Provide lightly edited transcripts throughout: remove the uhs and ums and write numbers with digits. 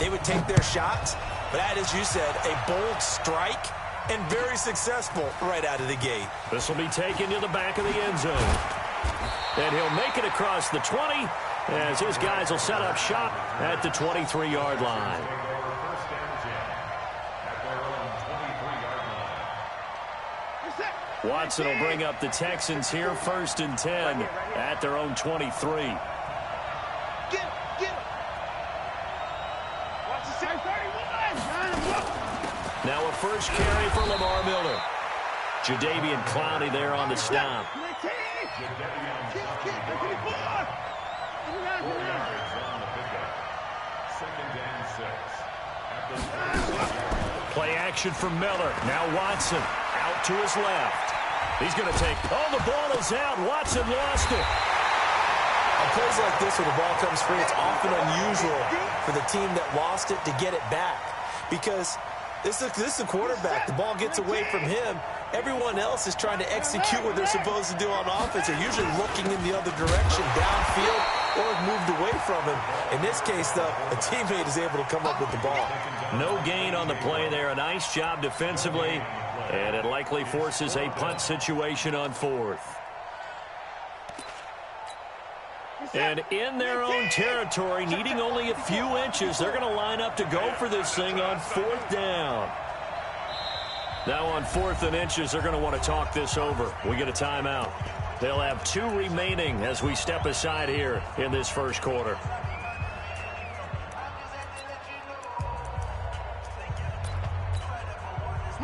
They would take their shots, but that, as you said, a bold strike and very successful right out of the gate. This will be taken to the back of the end zone. And he'll make it across the 20 as his guys will set up shop at the 23-yard line. Watson will bring up the Texans here, 1st and 10 at their own 23. Now a first carry for Lamar Miller. Jadeveon Clowney there on the stop. Play action for Miller. Now Watson out to his left. He's going to take. Oh, the ball is out. Watson lost it. On plays like this where the ball comes free, it's often unusual for the team that lost it to get it back. Because this is a quarterback. The ball gets away from him. Everyone else is trying to execute what they're supposed to do on offense. They're usually looking in the other direction, downfield, or moved away from him. In this case, though, a teammate is able to come up with the ball. No gain on the play there. A nice job defensively. And it likely forces a punt situation on 4th. And in their own territory, needing only a few inches, they're going to line up to go for this thing on 4th down. Now on 4th and inches, they're going to want to talk this over. We get a timeout. They'll have 2 remaining as we step aside here in this first quarter.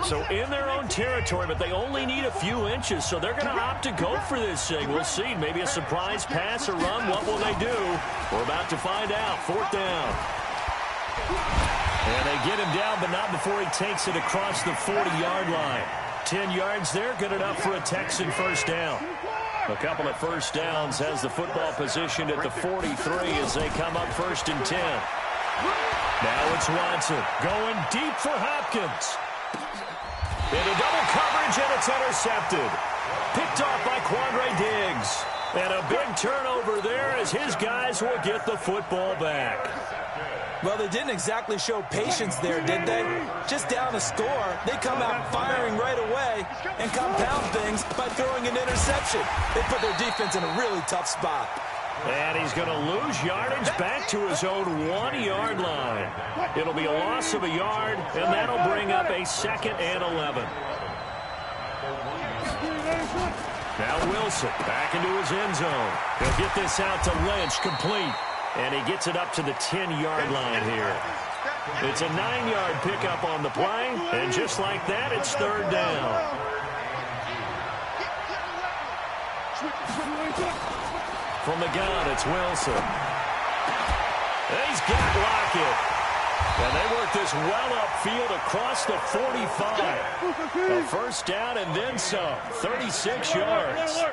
So in their own territory, but they only need a few inches, so they're going to opt to go for this thing. We'll see. Maybe a surprise pass or run. What will they do? We're about to find out. 4th down. And they get him down, but not before he takes it across the 40-yard line. 10 yards there, good enough for a Texan first down. A couple of first downs has the football positioned at the 43 as they come up 1st and 10. Now it's Watson going deep for Hopkins. Into double coverage, and it's intercepted. Picked off by Quandre Diggs. And a big turnover there as his guys will get the football back. Well, they didn't exactly show patience there, did they? Just down a score, they come out firing right away and compound things by throwing an interception. They put their defense in a really tough spot. And he's going to lose yardage back to his own 1-yard line. It'll be a loss of a yard, and that'll bring up a 2nd and 11. Now Wilson back into his end zone. He'll get this out to Lynch, complete. And he gets it up to the 10-yard line here. It's a 9-yard pickup on the play, and just like that, it's 3rd down. From the gun, it's Wilson. He's got Lockett. And they work this well upfield across the 45. A first down and then some. 36 yards.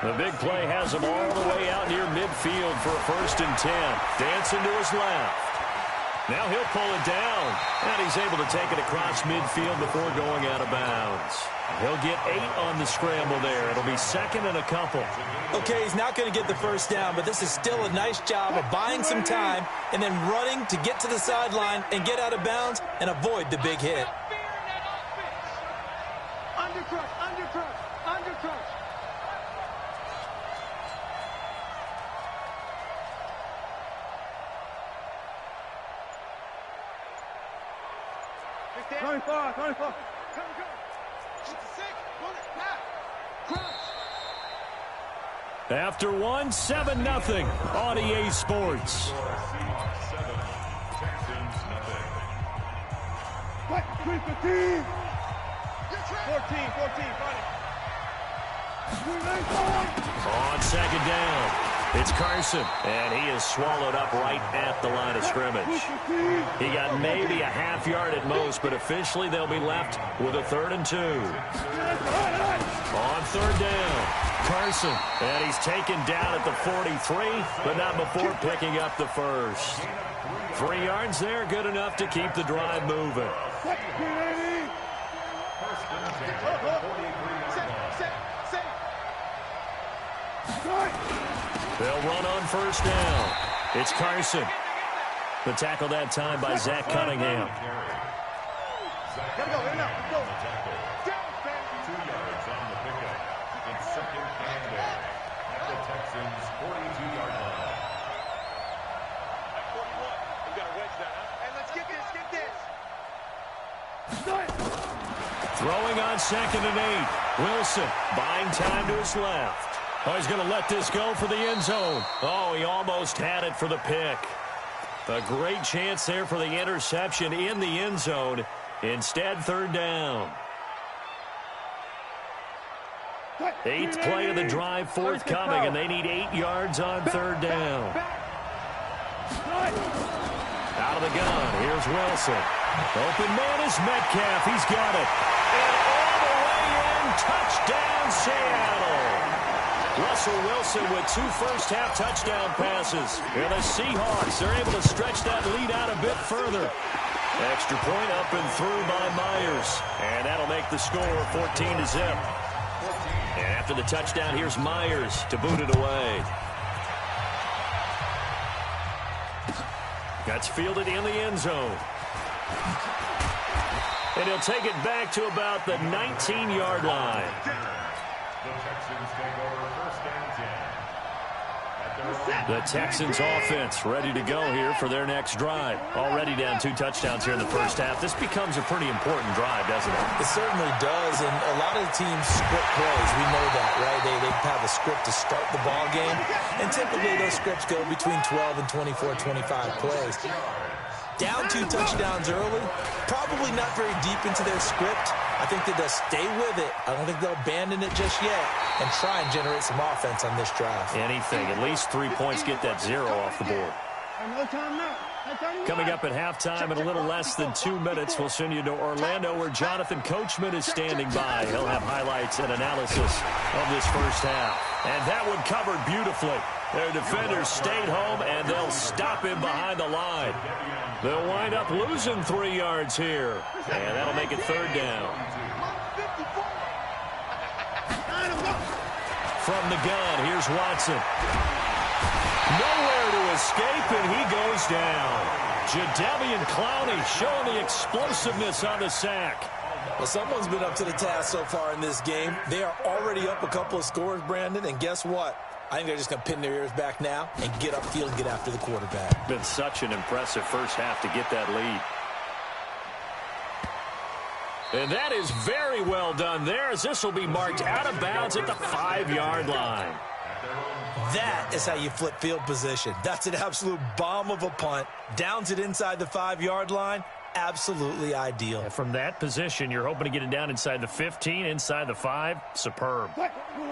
The big play has him all the way out near midfield for a 1st and 10. Dancing to his left. Now he'll pull it down. And he's able to take it across midfield before going out of bounds. He'll get 8 on the scramble there. It'll be 2nd and a couple. Okay, he's not going to get the first down, but this is still a nice job of buying some time and then running to get to the sideline and get out of bounds and avoid the big hit. Undercrush, undercrush, undercrush. Going far, going far. Come, come. After 1, 7-0 on EA Sports. What? 15. 14, On 2nd down, it's Carson, and he is swallowed up right at the line of scrimmage. He got maybe a half yard at most, but officially they'll be left with a 3rd and 2. On 3rd down, Carson, and he's taken down at the 43, but not before picking up the first. 3 yards there, good enough to keep the drive moving. They'll run on 1st down. It's Carson. The tackle that time by Zach Cunningham. Gotta go, in and out. Go. 2 yards on the pickup. It's 2nd and 8 at the Texans' 42-yard line. At 41. We gotta wedge that, huh? Hey, let's get this, Throwing on 2nd and 8. Wilson buying time to his left. Oh, he's going to let this go for the end zone. Oh, he almost had it for the pick. A great chance there for the interception in the end zone. Instead, 3rd down. 8th play of the drive forthcoming, and they need 8 yards on 3rd down. Out of the gun, here's Wilson. Open man is Metcalf. He's got it. And all the way in, touchdown Seattle. Russell Wilson with 2 first-half touchdown passes. And the Seahawks are able to stretch that lead out a bit further. Extra point up and through by Myers. And that'll make the score 14-0. And after the touchdown, here's Myers to boot it away. That's fielded in the end zone. And he'll take it back to about the 19-yard line. The Texans take over 1st and 10. The Texans offense ready to go here for their next drive. Already down 2 touchdowns here in the first half. This becomes a pretty important drive, doesn't it? It certainly does, and a lot of the teams script plays. We know that, right? They have a script to start the ball game, and typically those scripts go between 12 and 24, 25 plays. Down 2 touchdowns early, probably not very deep into their script. I think that they'll stay with it. I don't think they'll abandon it just yet and try and generate some offense on this drive. Anything. At least 3 points get that 0 off the board. No time now. Coming up at halftime in a little less than 2 minutes, we'll send you to Orlando where Jonathan Coachman is standing by. He'll have highlights and analysis of this first half. And that one covered beautifully. Their defenders stayed home, and they'll stop him behind the line. They'll wind up losing 3 yards here. And that'll make it 3rd down. From the gun, here's Watson. Nowhere to escape, and he goes down. Jadeveon Clowney showing the explosiveness on the sack. Well, someone's been up to the task so far in this game. They are already up a couple of scores, Brandon, and guess what? I think they're just going to pin their ears back now and get upfield and get after the quarterback. Been such an impressive first half to get that lead. And that is very well done there, as this will be marked out of bounds at the 5-yard line. That is how you flip field position. That's an absolute bomb of a punt. Downs it inside the 5-yard line. Absolutely ideal. And from that position, you're hoping to get it down inside the 15, inside the 5. Superb.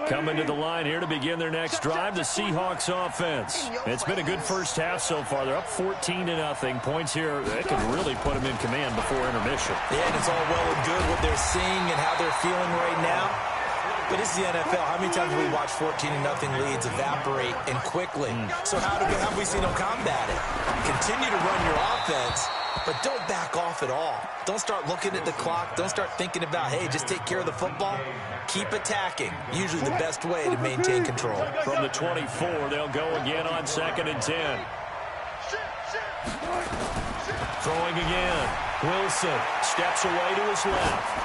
Coming to the line here to begin their next drive, the Seahawks offense. It's been a good first half so far. They're up 14-0. Points here that could really put them in command before intermission. Yeah, and it's all well and good what they're seeing and how they're feeling right now. But it's the NFL. How many times have we watched 14-0 leads evaporate and quickly? So how have we seen them combat it? Continue to run your offense, but don't back off at all. Don't start looking at the clock. Don't start thinking about, hey, just take care of the football. Keep attacking. Usually the best way to maintain control. From the 24, they'll go again on 2nd and 10. Throwing again. Wilson steps away to his left.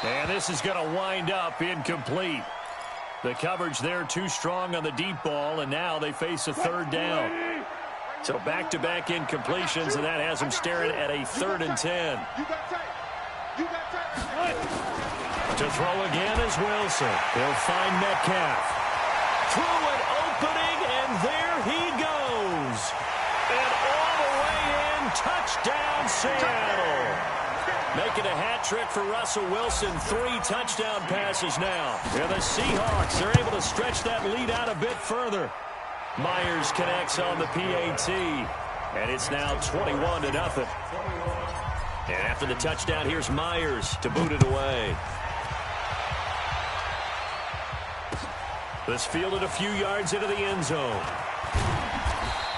And this is going to wind up incomplete. The coverage there too strong on the deep ball, and now they face a 3rd down. So back-to-back incompletions, and that has them staring at a 3rd and 10. To throw again is Wilson. He'll find Metcalf. Through an opening, and there he goes. And all the way in, touchdown Seattle. Making a hat trick for Russell Wilson. 3 touchdown passes now. And the Seahawks are able to stretch that lead out a bit further. Myers connects on the PAT. And it's now 21-0. And after the touchdown, here's Myers to boot it away. This fielded a few yards into the end zone.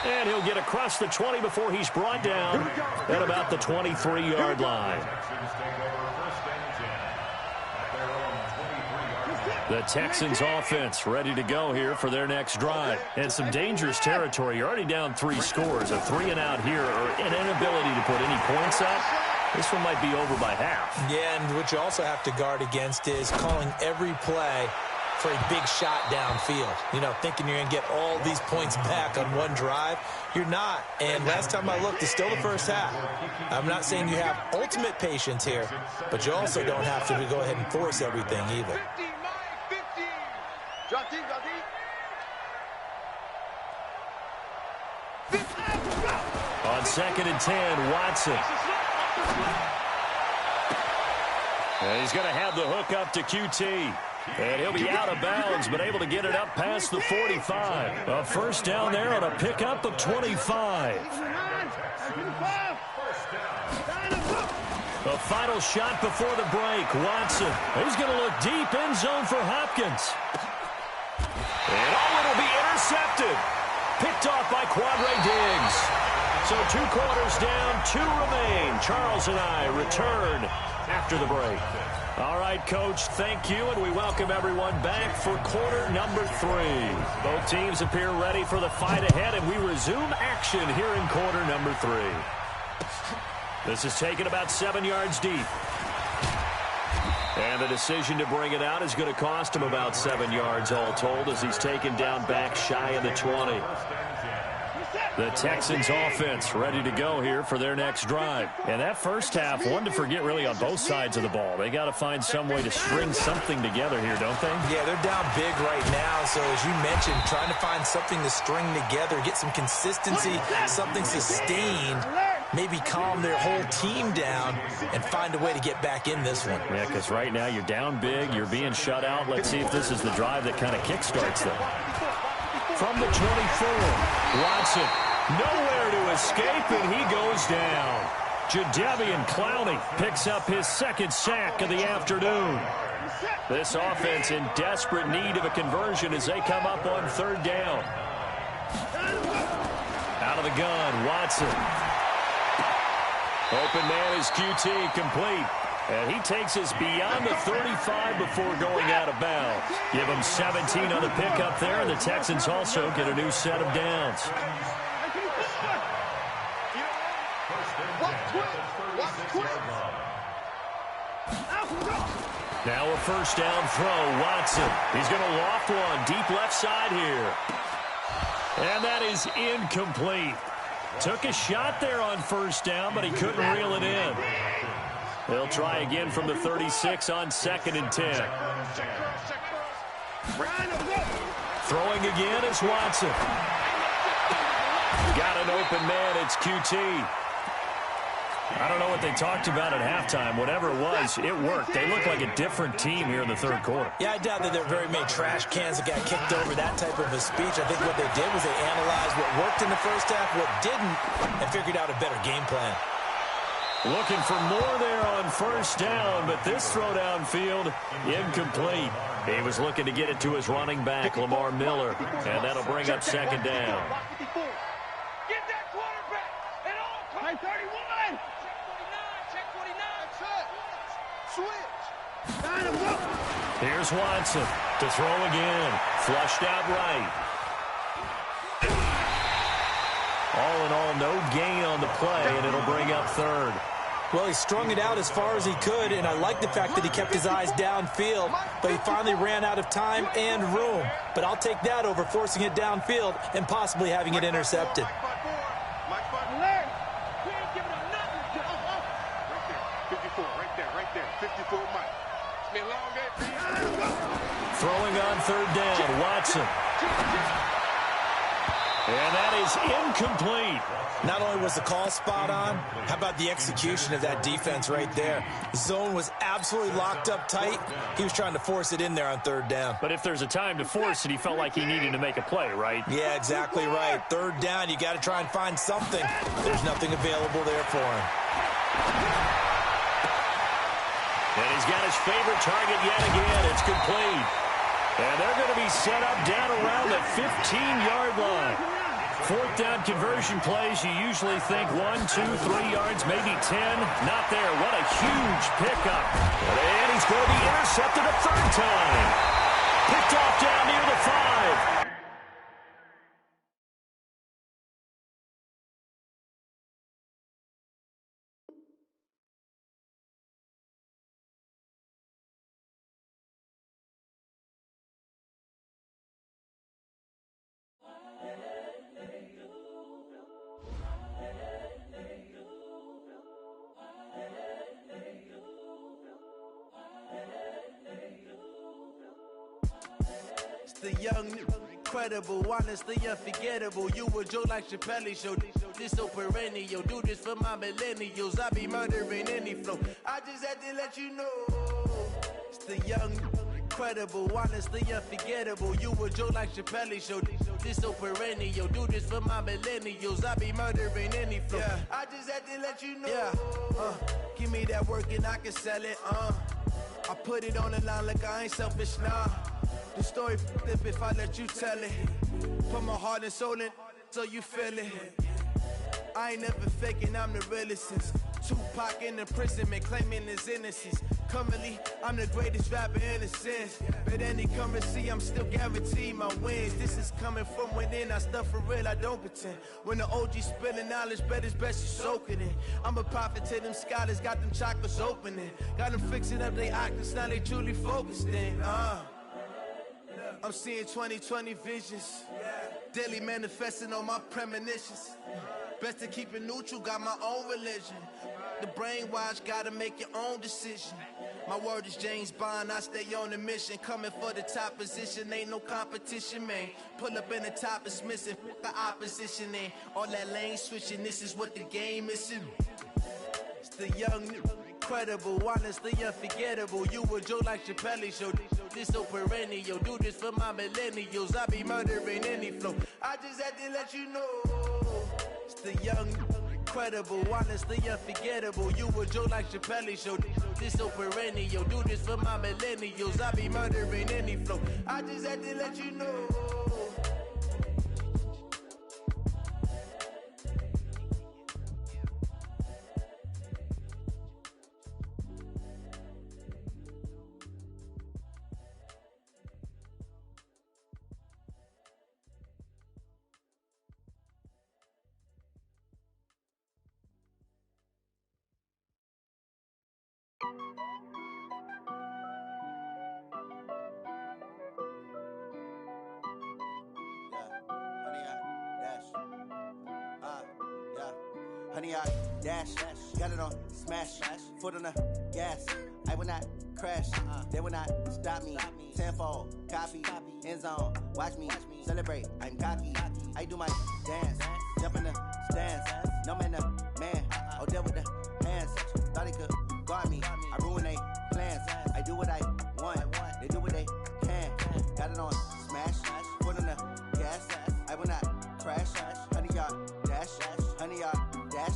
And he'll get across the 20 before he's brought down at about the 23-yard line. The Texans offense ready to go here for their next drive. And some dangerous territory. You're already down 3 scores. A 3-and-out here or an inability to put any points up. This one might be over by half. Yeah, and what you also have to guard against is calling every play for a big shot downfield. You know, thinking you're going to get all these points back on one drive. You're not. And last time I looked, it's still the first half. I'm not saying you have ultimate patience here, but you also don't have to go ahead and force everything either. On 2nd and 10, Watson. And he's going to have the hook up to QT. And he'll be out of bounds, but able to get it up past the 45. A first down there on a pickup of 25. The final shot before the break. Watson. He's going to look deep in zone for Hopkins. And it'll be intercepted. Picked off by Quadre Diggs. So 2 quarters down, 2 remain. Charles and I return after the break. All right, Coach, thank you, and we welcome everyone back for quarter number 3. Both teams appear ready for the fight ahead, and we resume action here in quarter number 3. This is taken about 7 yards deep. And the decision to bring it out is going to cost him about 7 yards all told as he's taken down back shy of the 20. The Texans offense ready to go here for their next drive. And that first half, one to forget really on both sides of the ball. They got to find some way to string something together here, don't they? Yeah, they're down big right now. So as you mentioned, trying to find something to string together, get some consistency, something sustained, maybe calm their whole team down and find a way to get back in this one. Yeah, because right now you're down big, you're being shut out. Let's see if this is the drive that kind of kickstarts them. From the 24, Watson. Nowhere to escape, and he goes down. Jadeveon Clowney picks up his 2nd sack of the afternoon. This offense in desperate need of a conversion as they come up on 3rd down. Out of the gun, Watson. Open man is QT, complete. And he takes us beyond the 35 before going out of bounds. Give him 17 on the pickup there, and the Texans also get a new set of downs. Now a first down throw, Watson. He's going to loft one deep left side here. And that is incomplete. Took a shot there on first down, but he couldn't reel it in. They'll try again from the 36 on 2nd and 10. Throwing again is Watson. Got an open man, it's QT. I don't know what they talked about at halftime. Whatever it was, it worked. They look like a different team here in the 3rd quarter. Yeah, I doubt that there are very many trash cans that got kicked over, that type of a speech. I think what they did was they analyzed what worked in the first half, what didn't, and figured out a better game plan. Looking for more there on first down, but this throw downfield, incomplete. He was looking to get it to his running back, Lamar Miller, and that'll bring up 2nd down. Get that quarterback at all times. 31. Check 49. Switch. Here's Watson to throw again. Flushed out right. All in all, no gain on the play, and it'll bring up 3rd. Well, he strung it out as far as he could, and I like the fact that he kept his eyes downfield, but he finally ran out of time and room. But I'll take that over forcing it downfield and possibly having it intercepted. Throwing on 3rd down, Watson. And that is incomplete. Not only was the call spot on, how about the execution of that defense right there? The zone was absolutely locked up tight. He was trying to force it in there on 3rd down. But if there's a time to force it, he felt like he needed to make a play, right? Yeah, exactly right. 3rd down, you got to try and find something. There's nothing available there for him. And he's got his favorite target yet again. It's complete. And they're going to be set up down around the 15-yard line. 4th down conversion plays, you usually think 1, 2, 3 yards, maybe 10. Not there. What a huge pickup. And he's going to be intercepted a 3rd time. Picked off down near the 5. The young, incredible, honestly unforgettable. You a Joe like Chappelle show. This so perennial. Do this for my millennials. I be murdering any flow. I just had to let you know. It's the young, incredible, honestly unforgettable. You a Joe like Chappelle show. This so perennial. Do this for my millennials. I be murdering any flow. Yeah. I just had to let you know. Yeah. Give me that work and I can sell it. I put it on the line like I ain't selfish, nah. The story flip if I let you tell it. Put my heart and soul in so you feel it. I ain't never faking, I'm the realest since Tupac in imprisonment, claiming his innocence. Currently, I'm the greatest rapper in a sense. But any currency, I'm still guaranteed my wins. This is coming from within, I stuff for real, I don't pretend. When the OG spilling knowledge, bet it's best you soak it in. I'm a prophet to them scholars, got them chakras opening. Got them fixing up they octaves, now they truly focused in. I'm seeing 2020 visions, daily manifesting on my premonitions. Best to keep it neutral, got my own religion. The brainwash, gotta make your own decision. My word is James Bond, I stay on the mission. Coming for the top position, ain't no competition, man. Pull up in the top, it's missing, the opposition in. All that lane switching, this is what the game is in. It's the young, incredible, honestly unforgettable. You a Joe like Chappelle show. This so perennial. Do this for my millennials. I be murdering any flow. I just had to let you know. It's the young, incredible, honestly unforgettable. You a Joe like Chappelle show. This so perennial. Do this for my millennials. I be murdering any flow. I just had to let you know. Honey, I dash, got it on smash, foot on the gas. I will not crash, they will not stop me. Tenfold, copy, end zone, watch me celebrate. I'm cocky, I do my dance, jump in the stands. No man, the man, oh, deal with the hands. Thought he could guard me, I ruin they plans. I do what I want, they do what they can. Got it on smash, foot on the gas. I will not crash, honey, y'all dash, honey, y'all dash,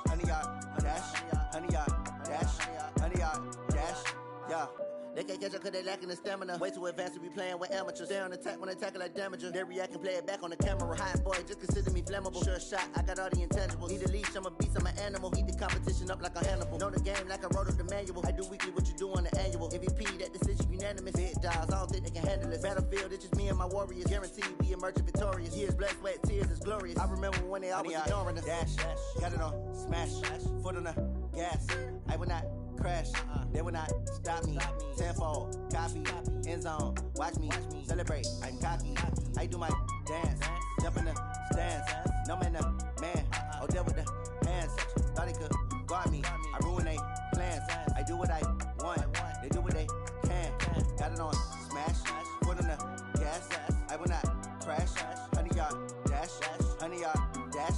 honey, y'all dash, honey, y'all dash, honey, y'all dash, yeah. They can't catch up cause they lacking the stamina. Way too advanced to be playing with amateurs. Stay on attack when they tackle like damager. They react and play it back on the camera. Hot boy, just consider me flammable. Sure shot, I got all the intangibles. Need a leash, I'm a beast, I'm an animal. Heat the competition up like a Hannibal. Know the game like I wrote up the manual. I do weekly what you do on the annual. MVP, that decision unanimous. Big dials, I don't think they can handle it. Battlefield, it's just me and my warriors. Guaranteed we emerge victorious. Years, blood, sweat, tears, is glorious. I remember when they always ignoring us. Dash, got it on smash, foot on the gas. I will not crash, they will not stop me. Tenfold, copy, end zone, watch me celebrate. I'm cocky, I do my dance, jump in the stands. No man, the man, oh, deal with the hands. Thought he could guard me, I ruin they plans. I do what I want, they do what they can. Got it on smash, foot on the gas. I will not crash, honey, y'all dash, honey, y'all dash,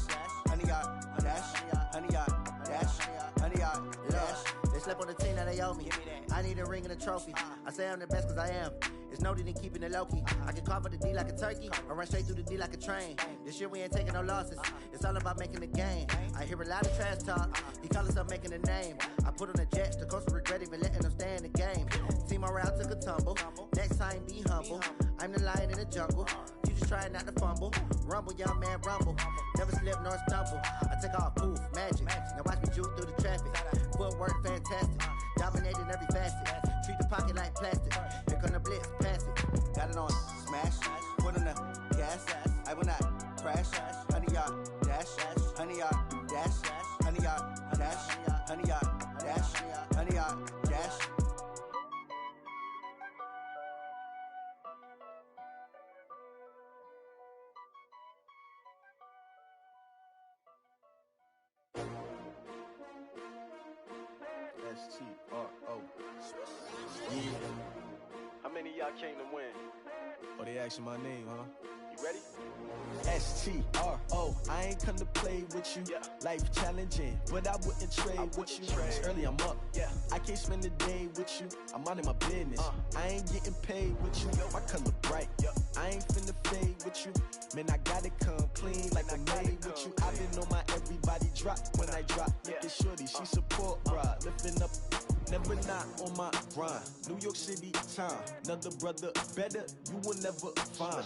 honey, y'all dash, honey, y'all dash, honey, y'all dash. They slept on the team, now they owe me. I need a ring and a trophy. I say I'm the best cause I am. It's no need in keeping it low-key. I can carve up the D like a turkey or run straight through the D like a train. This year we ain't taking no losses. It's all about making the game. I hear a lot of trash talk. He call himself making a name. I put on the jets. The coach will regret even letting them stay in the game. Team morale took a tumble. Next time be humble. I'm the lion in the jungle. You just try not to fumble. Rumble, young man, rumble. Never slip nor stumble. I take off, poof, magic. Now watch me juke through the traffic. Footwork fantastic. Dominating every facet. Treat the pocket like plastic. Here come the blitz, pass it. got it on smash, foot on the gas, I will not crash, 100-yard dash, 100-yard dash, 100-yard dash, 100-yard dash, 100-yard dash. S-T-R-O. Yeah. How many of y'all came to win? Oh, they asking my name, huh? You ready? S-T-R-O. I ain't come to play with you. Life challenging, but I wouldn't trade with you. It's early, I'm up. I can't spend the day with you. I'm minding my business. I ain't getting paid with you. My color bright. I ain't finna fade with you. Man, I gotta come clean like I made with you. I been on my everybody drop when I drop. Look at shorty, she support bra. Lifting up, never not on my grind. New York City time, another brother better, you will never find.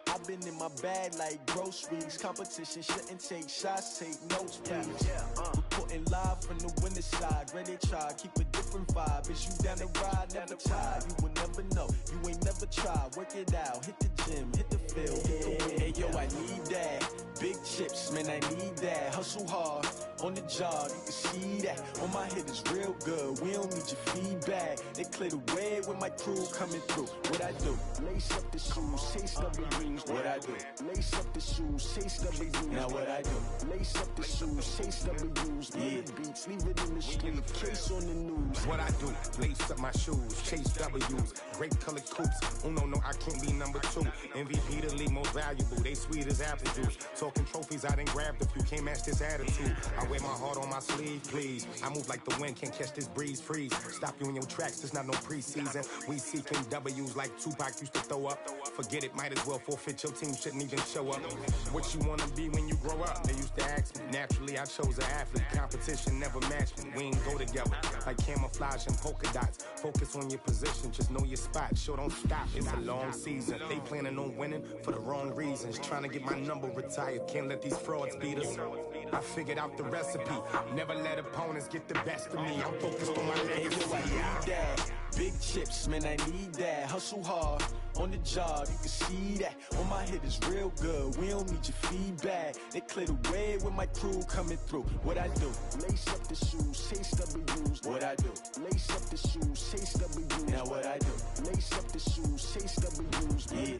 I've been in my bag like groceries. Competition shouldn't take shots, take notes, please. Reporting live from the winter side. Ready to try, keep a different vibe. Is you down the ride, never tired. You will never know, you ain't never tried. Work it out, hit the gym, hit the field, hit the wind. Hey yo, I need that. Big chips, man, I need that. Hustle hard, on the job, you can see that. On my head is real good, we don't need your feedback. They clear the way with my crew coming through. What I do? Lace up the shoes, chase W's. What I do? Lace up the shoes, chase W's. Now what I do? Lace up the shoes, chase W's. Yeah, beats, leave it in the street, case on the news. What I do? Lace up my shoes, chase W's. Great colored coops. Oh no, I can't be number 2. MVP the league most valuable. They sweet as apple juice. Talking trophies, I done grabbed a few. Can't match this attitude. I wear my heart on my sleeve, please. I move like the wind, can't catch this breeze. Freeze. Stop you in your tracks. There's not no preseason. We seeking W's like Tupac used to throw up. Forget it, might as well forfeit. Your team shouldn't even show up. What you wanna be when you grow up? They used to ask me. Naturally, I chose an athlete. Competition never matched me. We ain't go together like camouflage and polka dots. Focus on your position, just know your spot. Sure, don't stop. It's a long season. They planning on winning for the wrong reasons. Trying to get my number retired. Can't let these frauds beat us. I figured out the recipe. Never let opponents get the best of me. I'm focused on my legacy. I need that. Big chips, man, I need that. Hustle hard, on the job, you can see that. On my head is real good, we don't need your feedback. They clear the way with my crew coming through. What I do? Lace up the shoes, chase W's. What I do? Lace up the shoes, chase W's. Now what I do? Lace up the shoes, chase W's. Yeah.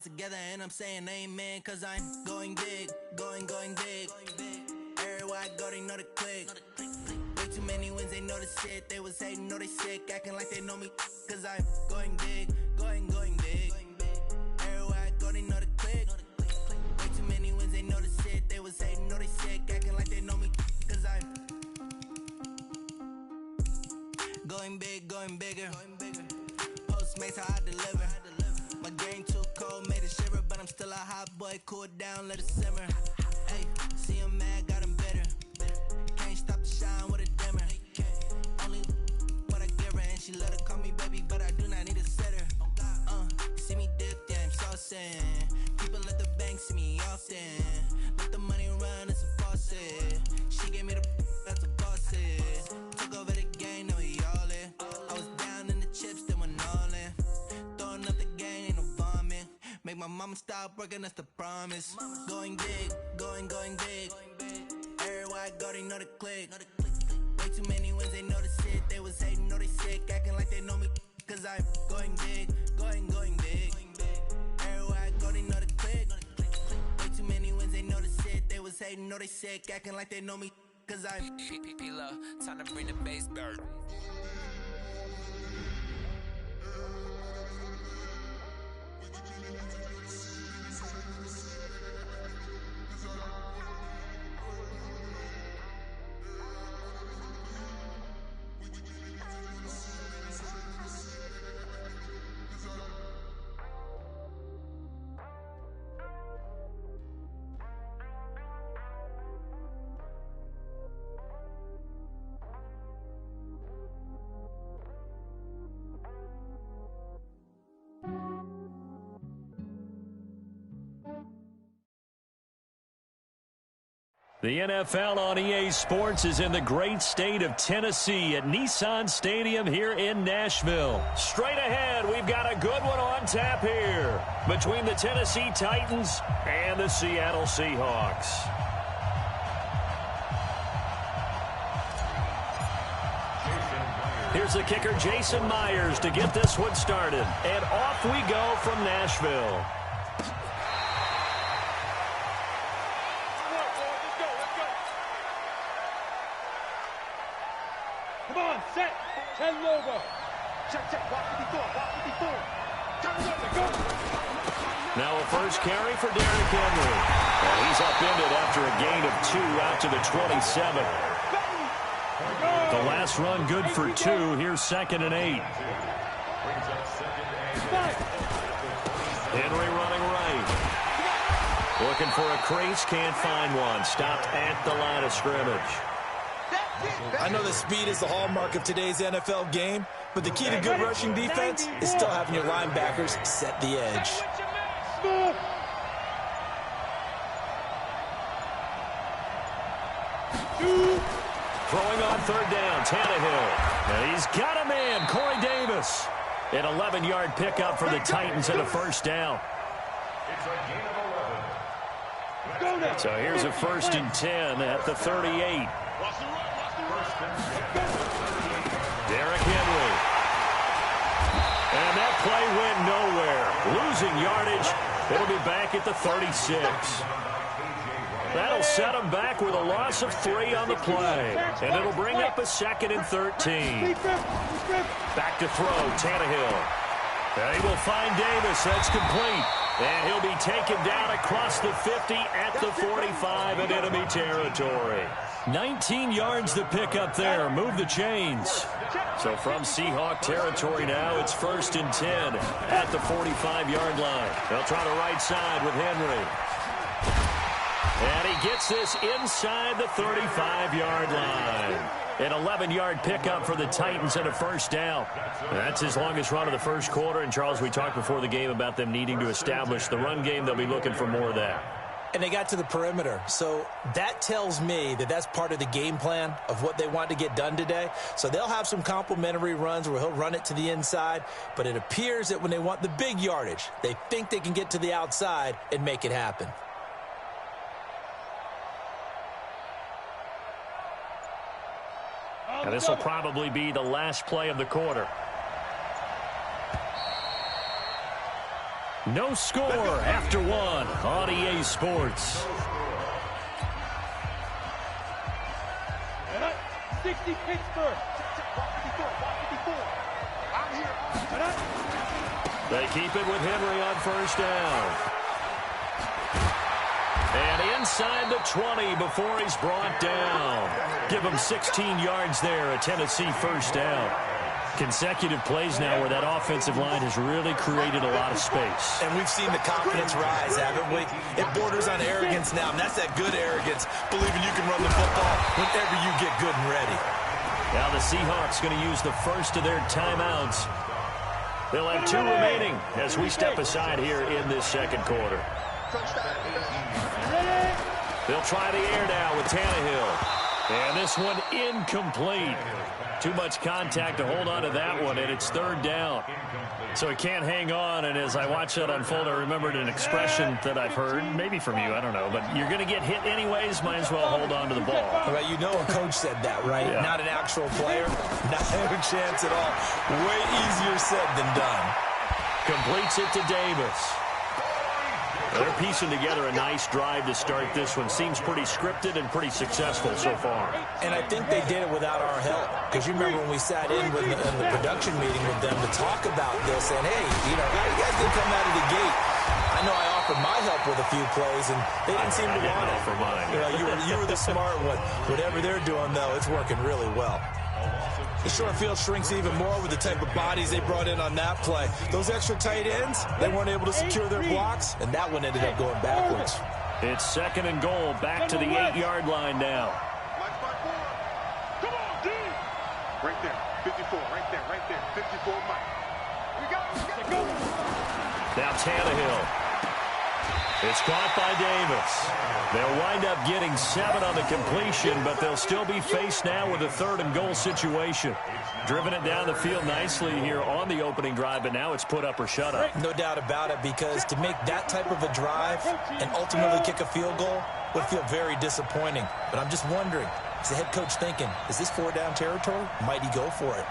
Together and I'm saying amen, cause I'm going big, going big. Everywhere I go, they know the click. Way too many wins, they know the shit. They was hating, know they sick, acting like they know me, cause I'm going big, going big. Everywhere I go, they know the click. Way too many wins, they know the shit. They was hating, know they sick, acting like they know me, cause I'm going big, going bigger. Postmates how I deliver. My game too cold, made it shiver, but I'm still a hot boy. Cool it down, let it simmer. Hey, see him mad, got him bitter. Can't stop the shine with a dimmer. Only what I give her, and she let her call me baby, but I do not need a sitter. See me dip, yeah, I'm saucing. People at the bank see me often. Let the money run, it's a faucet. She gave me the that's a faucet. Took over the game, now we all in. I was down in the chips, then went all in. Throwing up the game, ain't no bombing. Make my Mama stop working, that's the promise. Going big, going big. Everywhere I go, they know the click. Way too many wins, they know the shit. They was hating, know they sick, acting like they know me. Cause I'm going big, going big. Everywhere I go, they know the click. Way too many wins, they know the shit. They was hating, know they sick, acting like they know me. Cause I'm P-P-P-Love, time to bring the bass bird. The NFL on EA Sports is in the great state of Tennessee at Nissan Stadium here in Nashville. Straight ahead, we've got a good one on tap here between the Tennessee Titans and the Seattle Seahawks. Here's the kicker, Jason Myers, to get this one started. And off we go from Nashville. Come on, set. 10 logo. Check. Walk 54. Turn it over. Go. Now a first carry for Derrick Henry. And he's upended after a gain of 2 out to the 27. The last run good for 2. Here's 2nd and 8. Henry running right. Looking for a crease, can't find one. Stopped at the line of scrimmage. I know that speed is the hallmark of today's NFL game, but the key to good rushing defense is still having your linebackers set the edge. Throwing on 3rd down, Tannehill. And he's got a man, Corey Davis. An 11-yard pickup for the Titans and a first down. So here's a 1st and 10 at the 38. Derrick Henry. And that play went nowhere. Losing yardage. It'll be back at the 36. That'll set him back with a loss of 3 on the play. And it'll bring up a 2nd and 13. Back to throw, Tannehill. They will find Davis. That's complete. And he'll be taken down across the 50 at the 45 in enemy territory. 19 yards to pick up there. Move the chains. So from Seahawk territory now, it's 1st and 10 at the 45-yard line. They'll try the right side with Henry. And he gets this inside the 35-yard line. An 11-yard pickup for the Titans and a first down. That's his longest run of the first quarter. And, Charles, we talked before the game about them needing to establish the run game. They'll be looking for more of that. And they got to the perimeter. So that tells me that that's part of the game plan of what they want to get done today. So they'll have some complimentary runs where he'll run it to the inside. But it appears that when they want the big yardage, they think they can get to the outside and make it happen. And this will probably be the last play of the quarter. No score after 1 on EA Sports. 60 Pittsburgh. They keep it with Henry on first down. And inside the 20 before he's brought down. Give him 16 yards there, a Tennessee first down. Consecutive plays now where that offensive line has really created a lot of space. And we've seen the confidence rise, haven't we? It borders on arrogance now, and that's that good arrogance, believing you can run the football whenever you get good and ready. Now the Seahawks going to use the first of their timeouts. They'll have 2 remaining as we step aside here in this second quarter. They'll try the air now with Tannehill. And this one incomplete. Too much contact to hold on to that one, and it's third down. So he can't hang on, and as I watch that unfold, I remembered an expression that I've heard, maybe from you, I don't know, but you're going to get hit anyways, might as well hold on to the ball. Well, you know a coach said that, right? Yeah. Not an actual player. Not a chance at all. Way easier said than done. Completes it to Davis. They're piecing together a nice drive to start this one. Seems pretty scripted and pretty successful so far. And I think they did it without our help. Because you remember when we sat in the production meeting with them to talk about this, and hey, you know, you guys didn't come out of the gate. I know I offered my help with a few plays, and they didn't seem to want it. Offer mine. You know, you were the smart one. Whatever they're doing, though, it's working really well. The short field shrinks even more with the type of bodies they brought in on that play. Those extra tight ends, they weren't able to secure their blocks, and that one ended up going backwards. It's second and goal, back to the 8-yard line now. Come on, D. Right there, 54, right there, 54, Mike. We go. Now Tannehill. It's caught by Davis. They'll wind up getting 7 on the completion, but they'll still be faced now with a third and goal situation. Driven it down the field nicely here on the opening drive, but now it's put up or shut up. No doubt about it, because to make that type of a drive and ultimately kick a field goal would feel very disappointing. But I'm just wondering, is the head coach thinking, is this 4-down territory? Might he go for it?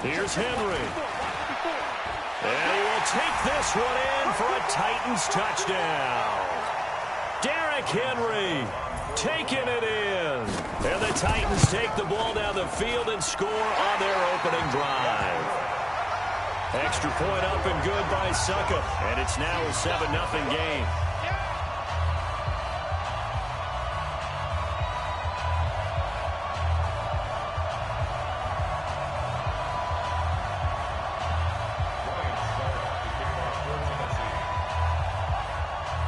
Here's Henry. And he will take this one in for a Titans touchdown. Derrick Henry taking it in. And the Titans take the ball down the field and score on their opening drive. Extra point up and good by Succop. And it's now a 7-0 game.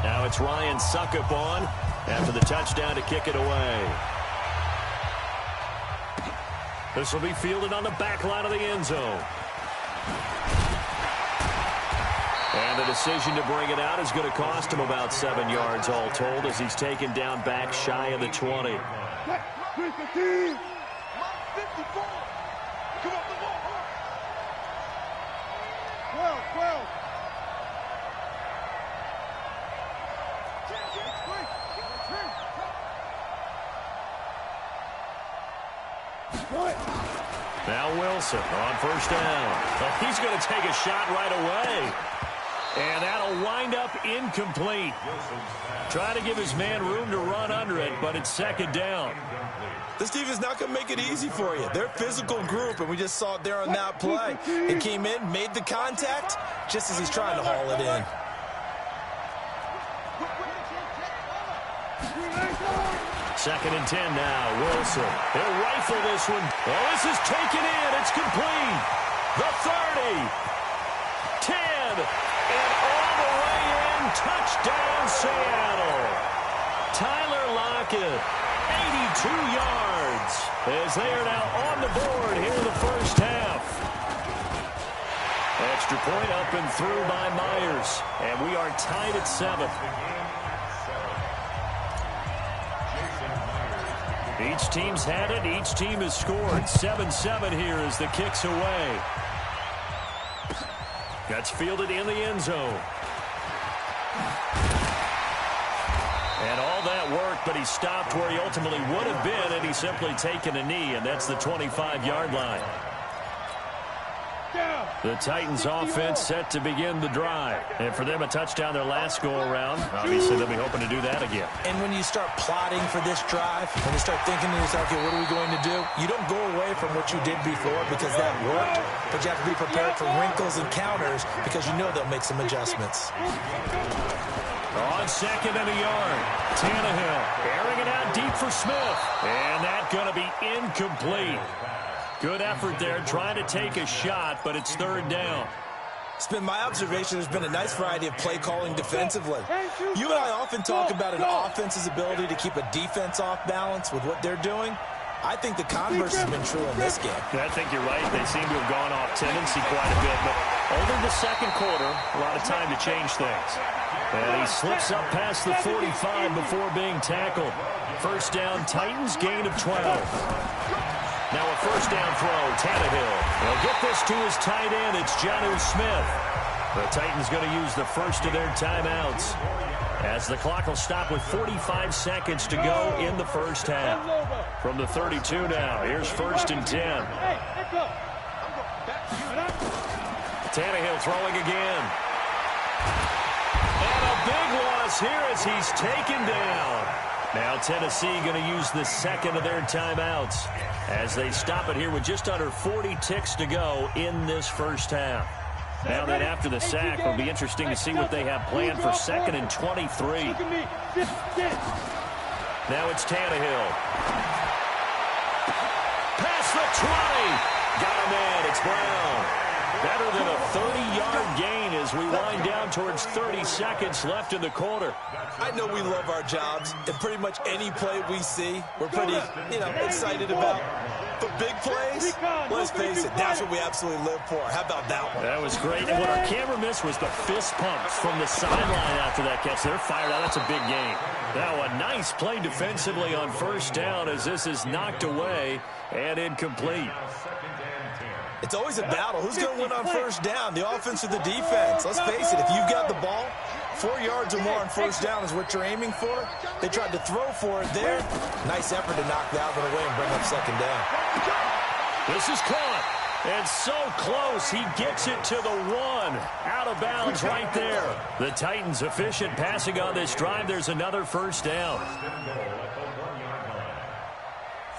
Now it's Ryan Succop on after the touchdown to kick it away. This will be fielded on the back line of the end zone. And the decision to bring it out is going to cost him about 7 yards all told as he's taken down back shy of the 20. Now Wilson on first down. He's going to take a shot right away. And that'll wind up incomplete. Trying to give his man room to run under it, but it's second down. This team is not going to make it easy for you. They're a physical group, and we just saw it there on that play. It came in, made the contact, just as he's trying to haul it in. Second and 10 now. Wilson. He'll rifle this one. Oh, this is taken in. It's complete. The 30. 10. And all the way in. Touchdown, Seattle. Tyler Lockett. 82 yards. As they are now on the board here in the first half. Extra point up and through by Myers. And we are tied at 7. Each team's had it. Each team has scored. 7-7 here as the kick's away. That's fielded in the end zone. And all that worked, but he stopped where he ultimately would have been, and he's simply taken a knee, and that's the 25-yard line. The Titans offense set to begin the drive. And for them, a touchdown their last go-around. Obviously, they'll be hoping to do that again. And when you start plotting for this drive, when you start thinking to yourself, okay, what are we going to do? You don't go away from what you did before because that worked, but you have to be prepared for wrinkles and counters because you know they'll make some adjustments. On second and a yard, Tannehill airing it out deep for Smith. And that's going to be incomplete. Good effort there, trying to take a shot, but it's third down. It's been my observation there's been a nice variety of play calling defensively. You and I often talk about an offense's ability to keep a defense off balance with what they're doing. I think the converse has been true in this game. I think you're right. They seem to have gone off tendency quite a bit, but over the second quarter, a lot of time to change things. And he slips up past the 45 before being tackled. First down, Titans, gain of 12. Now a first down throw, Tannehill. He'll get this to his tight end. It's Jonnu Smith. The Titans going to use the first of their timeouts as the clock will stop with 45 seconds to go in the first half. From the 32 now, here's first and 10. Tannehill throwing again. And a big loss here as he's taken down. Now Tennessee going to use the second of their timeouts as they stop it here with just under 40 ticks to go in this first half. Now that after the sack, it'll be interesting to see what they have planned for second and 23. Now it's Tannehill. Past the 20. Got a man. It's Brown. Better than a 30-yard gain as we wind down towards 30 seconds left in the quarter. I know we love our jobs, and pretty much any play we see, we're pretty, excited about. But big plays, let's face it, that's what we absolutely live for. How about that one? That was great. And what our camera missed was the fist pumps from the sideline after that catch. They're fired out. That's a big game. Now a nice play defensively on first down as this is knocked away and incomplete. It's always a battle. Who's going to win on first down, the offense or the defense? Let's face it, if you've got the ball, 4 yards or more on first down is what you're aiming for. They tried to throw for it there. Nice effort to knock that one away and bring up second down. This is caught. And so close, he gets it to the 1. Out of bounds right there. The Titans efficient passing on this drive. There's another first down.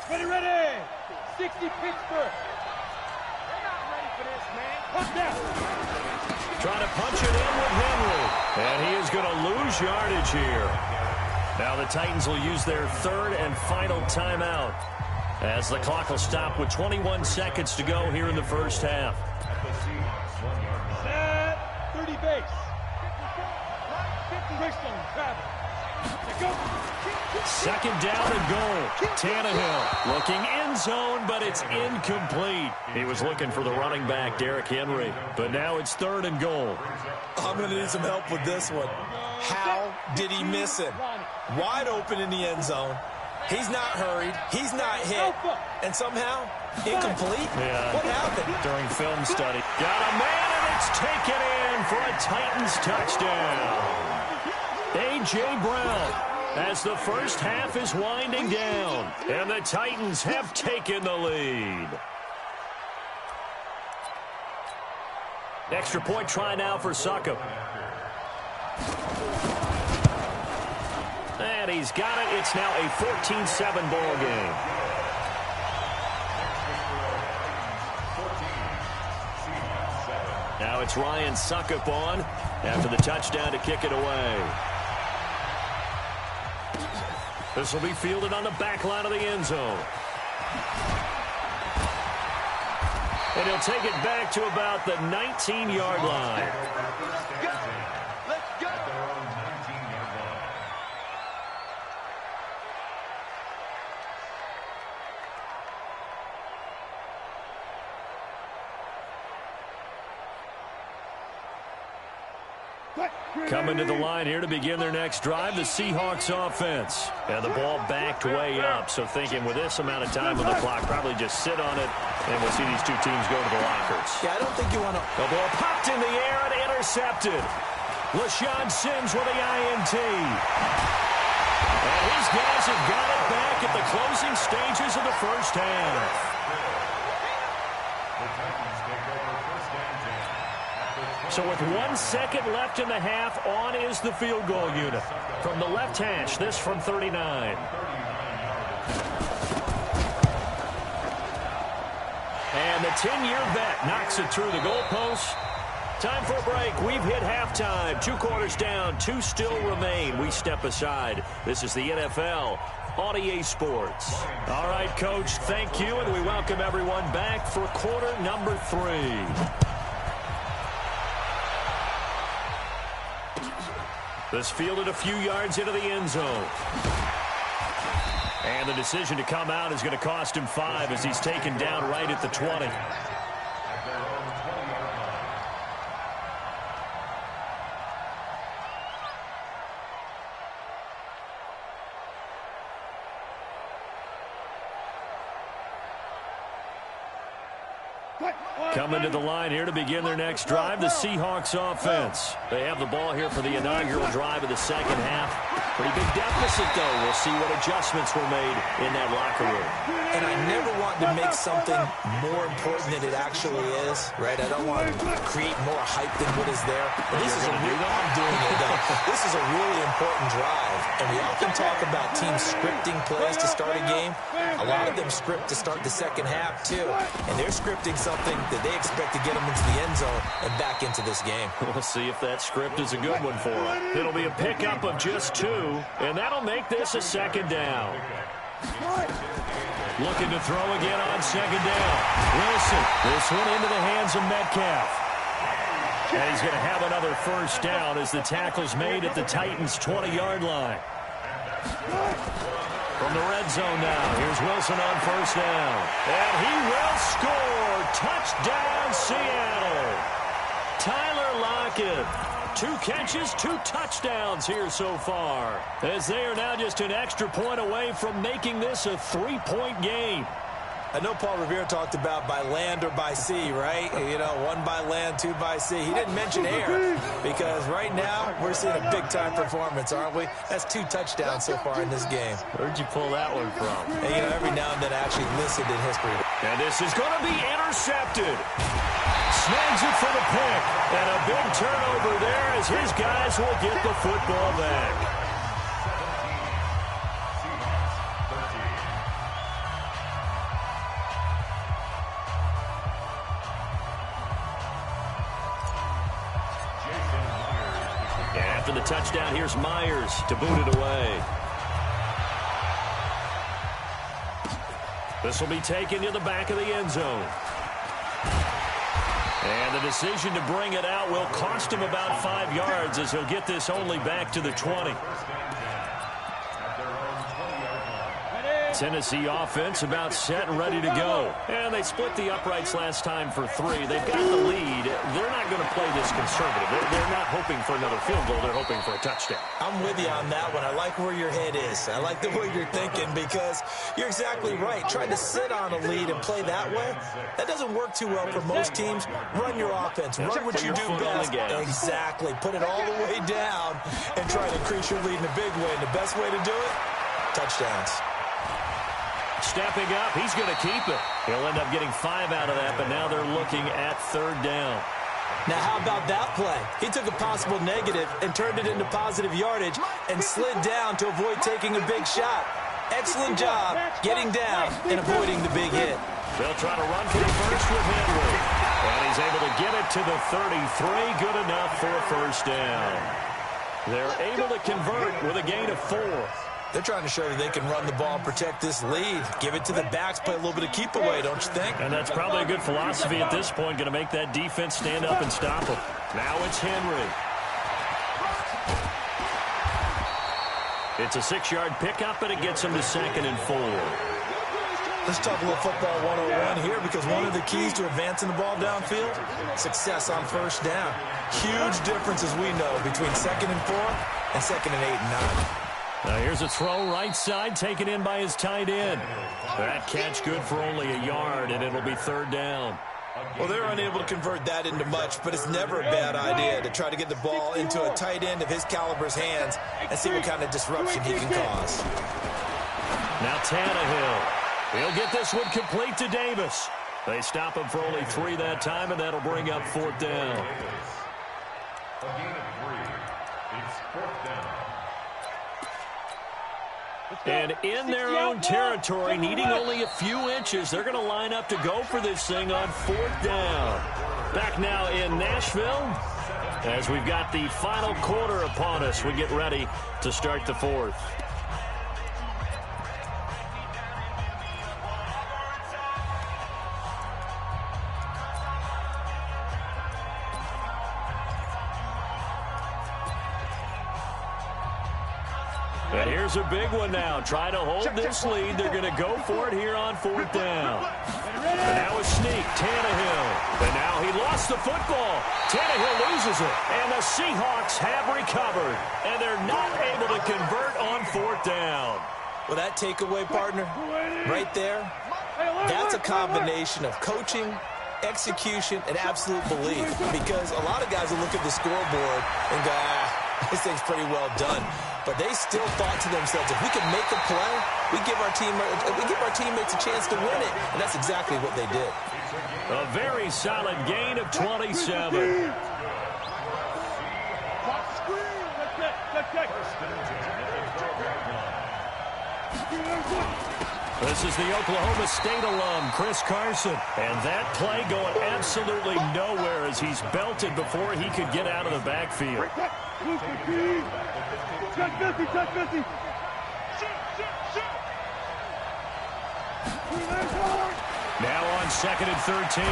Ready. 60 Pittsburgh. Trying to punch it in with Henry. And he is going to lose yardage here. Now the Titans will use their third and final timeout as the clock will stop with 21 seconds to go here in the first half. 30 base. Richmond, Travis. Second down and goal. Tannehill looking end zone, but it's incomplete. He was looking for the running back, Derrick Henry, but now it's third and goal. I'm going to need some help with this one. How did he miss him? Wide open in the end zone. He's not hurried. He's not hit. And somehow, incomplete? Yeah. What happened? During film study. Got a man, and it's taken in for a Titans touchdown. A.J. Brown, as the first half is winding down, and the Titans have taken the lead. Extra point try now for Succop. And he's got it. It's now a 14-7 ball game. Now it's Ryan Succop on after the touchdown to kick it away. This will be fielded on the back line of the end zone. And he'll take it back to about the 19-yard line. Let's go. Coming to the line here to begin their next drive, the Seahawks offense. And the ball backed way up, so thinking with this amount of time on the clock, probably just sit on it, and we'll see these two teams go to the lockers. Yeah, I don't think you want to... The ball popped in the air and intercepted. LaShawn Sims with the INT. And his guys have got it back at the closing stages of the first half. So with 1 second left in the half, on is the field goal unit. From the left hash, this from 39. And the 10-year vet knocks it through the goalpost. Time for a break. We've hit halftime. 2 quarters down, 2 still remain. We step aside. This is the NFL on EA Sports. All right, Coach, thank you, and we welcome everyone back for quarter number 3. This fielded a few yards into the end zone. And the decision to come out is going to cost him 5 as he's taken down right at the 20. Coming to the line here to begin their next drive, the Seahawks offense. They have the ball here for the inaugural drive of the second half. Pretty big deficit, though. We'll see what adjustments were made in that locker room. And I never want to make something more important than it actually is, right? I don't want to create more hype than what is there. But this is I'm doing it, though. This is a really important drive. And we often talk about teams scripting plays to start a game. A lot of them script to start the second half, too. And they're scripting something that they expect to get them into the end zone and back into this game. We'll see if that script is a good one for them. It'll be a pickup of just 2, and that'll make this a second down. Looking to throw again on second down. Wilson, this one into the hands of Metcalf. And he's going to have another first down as the tackle's made at the Titans' 20-yard line. From the red zone now, here's Wilson on first down. And he will score. Touchdown, Seattle. Tyler Lockett. 2 catches, 2 touchdowns here so far, as they are now just an extra point away from making this a 3-point game. I know Paul Revere talked about by land or by sea, right? You know, 1 by land, 2 by sea. He didn't mention air because right now we're seeing a big-time performance, aren't we? That's 2 touchdowns so far in this game. Where'd you pull that one from? And, you know, every now and then I actually listened in history. And this is going to be intercepted. Snags it for the pick. And a big turnover there as his guys will get the football back. After the touchdown, here's Myers to boot it away. This will be taken to the back of the end zone. And the decision to bring it out will cost him about 5 yards as he'll get this only back to the 20. Tennessee offense about set and ready to go. And they split the uprights last time for 3. They've got the lead. They're not going to play this conservative. They're not hoping for another field goal. They're hoping for a touchdown. I'm with you on that one. I like where your head is. I like the way you're thinking because you're exactly right. Trying to sit on a lead and play that way, that doesn't work too well for most teams. Run your offense. Run what you do best. Exactly. Put it all the way down and try to increase your lead in a big way. And the best way to do it, touchdowns. Stepping up, he's going to keep it. He'll end up getting 5 out of that, but now they're looking at 3rd down. Now, how about that play? He took a possible negative and turned it into positive yardage and slid down to avoid taking a big shot. Excellent job getting down and avoiding the big hit. They'll try to run for the first with Henry. And he's able to get it to the 33. Good enough for a first down. They're able to convert with a gain of 4. They're trying to show that they can run the ball and protect this lead. Give it to the backs, play a little bit of keep away, don't you think? And that's probably a good philosophy at this point, going to make that defense stand up and stop them. Now it's Henry. It's a 6-yard pickup, and it gets him to 2nd and 4. Let's talk a little football 101 here because one of the keys to advancing the ball downfield, success on first down. Huge difference, as we know, between 2nd and 4 and 2nd and 8 and 9. Now here's a throw right side taken in by his tight end. That catch good for only a yard, and it'll be 3rd down. Well, they're unable to convert that into much, but it's never a bad idea to try to get the ball into a tight end of his caliber's hands and see what kind of disruption he can cause. Now Tannehill. He'll get this one complete to Davis. They stop him for only 3 that time, and that'll bring up 4th down. A gain of 3. It's 4th down. And in their own territory, needing only a few inches, they're going to line up to go for this thing on 4th down. Back now in Nashville, as we've got the final quarter upon us, we get ready to start the 4th. And here's a big one now. Try to hold this lead. They're going to go for it here on 4th down. And now a sneak. Tannehill. And now he lost the football. Tannehill loses it. And the Seahawks have recovered. And they're not able to convert on 4th down. Well, that takeaway, partner, right there, that's a combination of coaching execution, and absolute belief. Because a lot of guys will look at the scoreboard and go, this thing's pretty well done. But they still thought to themselves, if we can make a play, we give our teammates a chance to win it. And that's exactly what they did. A very solid gain of 27. This is the Oklahoma State alum, Chris Carson. And that play going absolutely nowhere as he's belted before he could get out of the backfield. Now on 2nd and 13.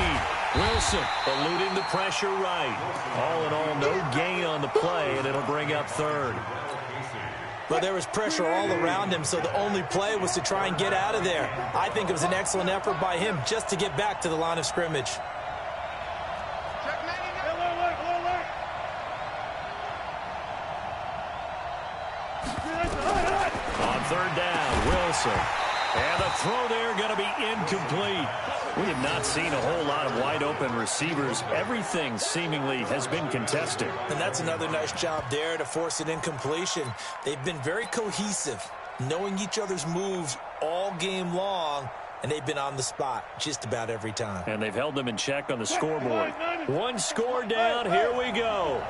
Wilson eluding the pressure right. All in all, no gain on the play, and it'll bring up 3rd. Well, there was pressure all around him, so the only play was to try and get out of there. I think it was an excellent effort by him just to get back to the line of scrimmage. On 3rd down, Wilson. And the throw there going to be incomplete. We have not seen a whole lot of wide-open receivers. Everything seemingly has been contested. And that's another nice job there to force an incompletion. They've been very cohesive, knowing each other's moves all game long, and they've been on the spot just about every time. And they've held them in check on the scoreboard. One score down. Here we go.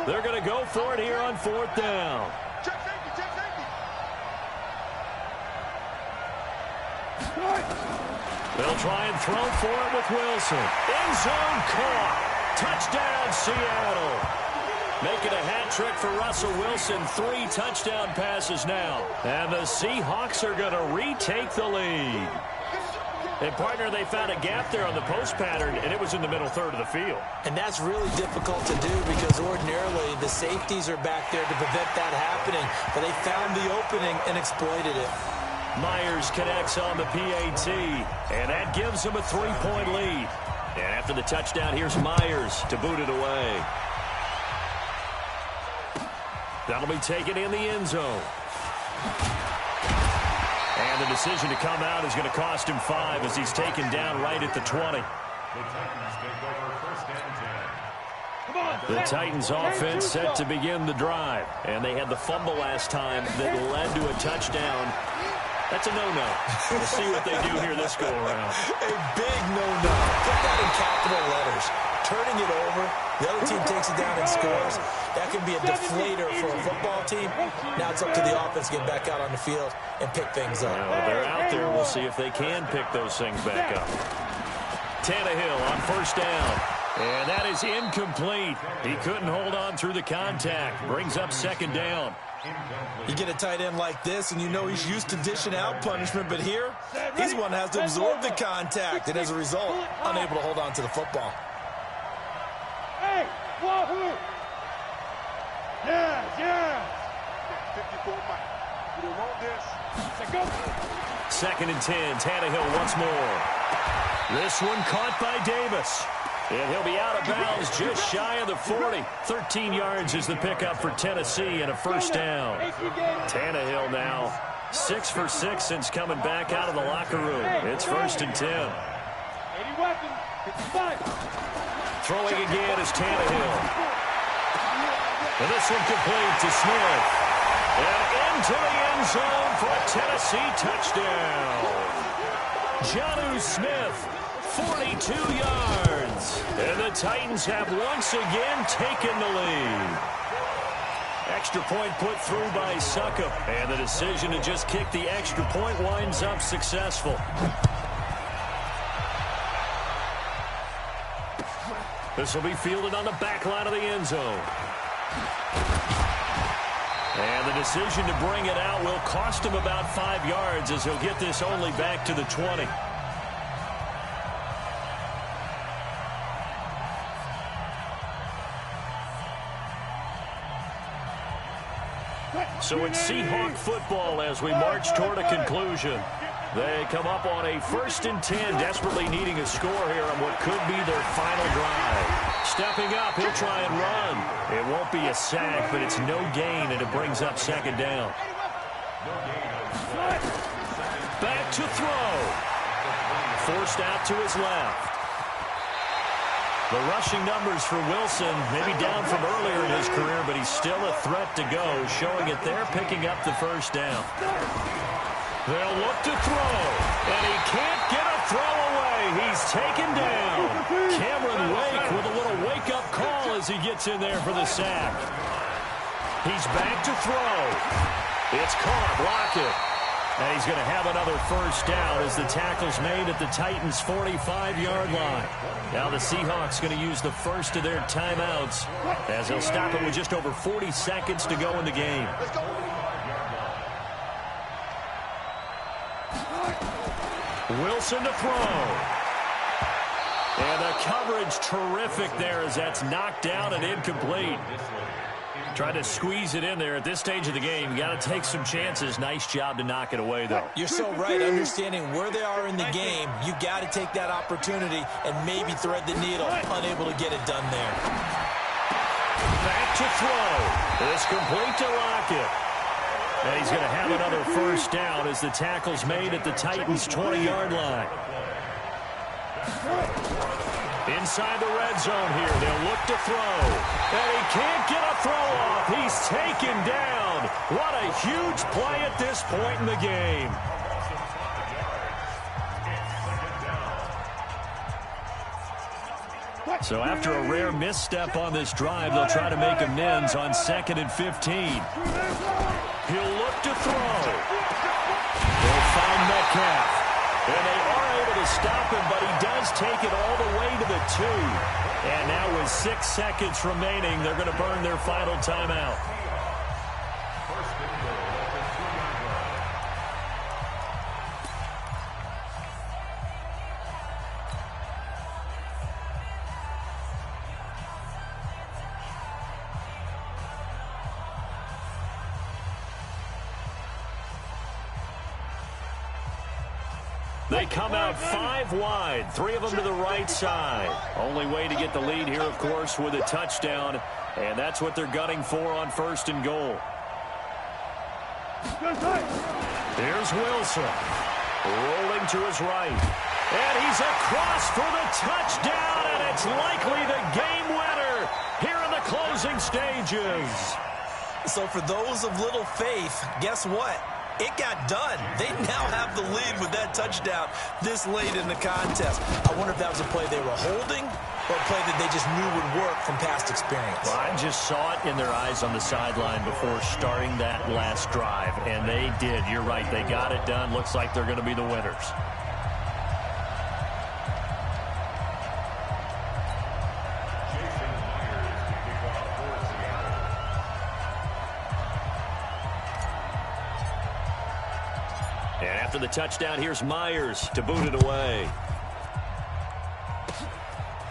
They're going to go for it here on 4th down. They'll try and throw for it with Wilson. End zone caught. Touchdown, Seattle. Making a hat trick for Russell Wilson. 3 touchdown passes now. And the Seahawks are going to retake the lead. And, partner, they found a gap there on the post pattern, and it was in the middle 3rd of the field. And that's really difficult to do because ordinarily the safeties are back there to prevent that happening. But they found the opening and exploited it. Myers connects on the PAT, and that gives him a 3-point lead. And after the touchdown, here's Myers to boot it away. That'll be taken in the end zone. And the decision to come out is going to cost him 5 as he's taken down right at the 20. The Titans offense set to begin the drive. And they had the fumble last time that led to a touchdown. That's a no-no. We'll see what they do here this go-around. A big no-no. Put that in capital letters. Turning it over, the other team takes it down and scores. That can be a deflator for a football team. Now it's up to the offense to get back out on the field and pick things up. Well, they're out there. We'll see if they can pick those things back up. Tannehill on 1st down. And that is incomplete. He couldn't hold on through the contact. Brings up 2nd down. You get a tight end like this, and you know he's used to dishing out punishment, but here, he's the one that has to absorb the contact, and as a result, unable to hold on to the football. Hey, wahoo! Yeah. 54 Mike. You don't want this. Go. 2nd and 10. Tannehill once more. This one caught by Davis. And he'll be out of bounds just shy of the 40. 13 yards is the pickup for Tennessee and a 1st down. Tannehill now 6 for 6 since coming back out of the locker room. It's 1st and 10. Throwing again is Tannehill. And this one complete to Smith. And into the end zone for a Tennessee touchdown. Jonnu Smith, 42 yards. And the Titans have once again taken the lead. Extra point put through by Succop. And the decision to just kick the extra point winds up successful. This will be fielded on the back line of the end zone. And the decision to bring it out will cost him about 5 yards as he'll get this only back to the 20. So it's Seahawk football as we march toward a conclusion. They come up on a 1st and 10, desperately needing a score here on what could be their final drive. Stepping up, he'll try and run. It won't be a sack, but it's no gain, and it brings up 2nd down. Back to throw. Forced out to his left. The rushing numbers for Wilson, maybe down from earlier in his career, but he's still a threat to go, showing it there, picking up the first down. They'll look to throw, and he can't get a throw away. He's taken down. Cameron Wake with a little wake-up call as he gets in there for the sack. He's back to throw. It's caught. Lockett. And he's going to have another first down as the tackle's made at the Titans' 45-yard line. Now the Seahawks going to use the first of their timeouts as they'll stop it with just over 40 seconds to go in the game. Wilson to throw. And the coverage terrific there as that's knocked down and incomplete. Trying to squeeze it in there at this stage of the game. You got to take some chances. Nice job to knock it away, though. You're so right. Understanding where they are in the game, you got to take that opportunity and maybe thread the needle. Unable to get it done there. Back to throw. It's complete to Lockett. And he's going to have another first down as the tackle's made at the Titans' 20-yard line. Inside the red zone here. They'll look to throw. And he can't get a throw off. He's taken down. What a huge play at this point in the game. So after a rare misstep on this drive, they'll try to make amends on 2nd and 15. He'll look to throw. They'll find Metcalf. And they are able to stop him, but he does take it all the way to the 2. And now with 6 seconds remaining, they're going to burn their final timeout. They come out 5 wide, 3 of them to the right side. Only way to get the lead here, of course, with a touchdown, and that's what they're gunning for on 1st and goal. Here's Wilson, rolling to his right, and he's across for the touchdown, and it's likely the game winner here in the closing stages. So for those of little faith, guess what? It got done. They now have the lead with that touchdown this late in the contest. I wonder if that was a play they were holding or a play that they just knew would work from past experience. Well, I just saw it in their eyes on the sideline before starting that last drive, and they did. You're right. They got it done. Looks like they're going to be the winners. After the touchdown, here's Myers to boot it away.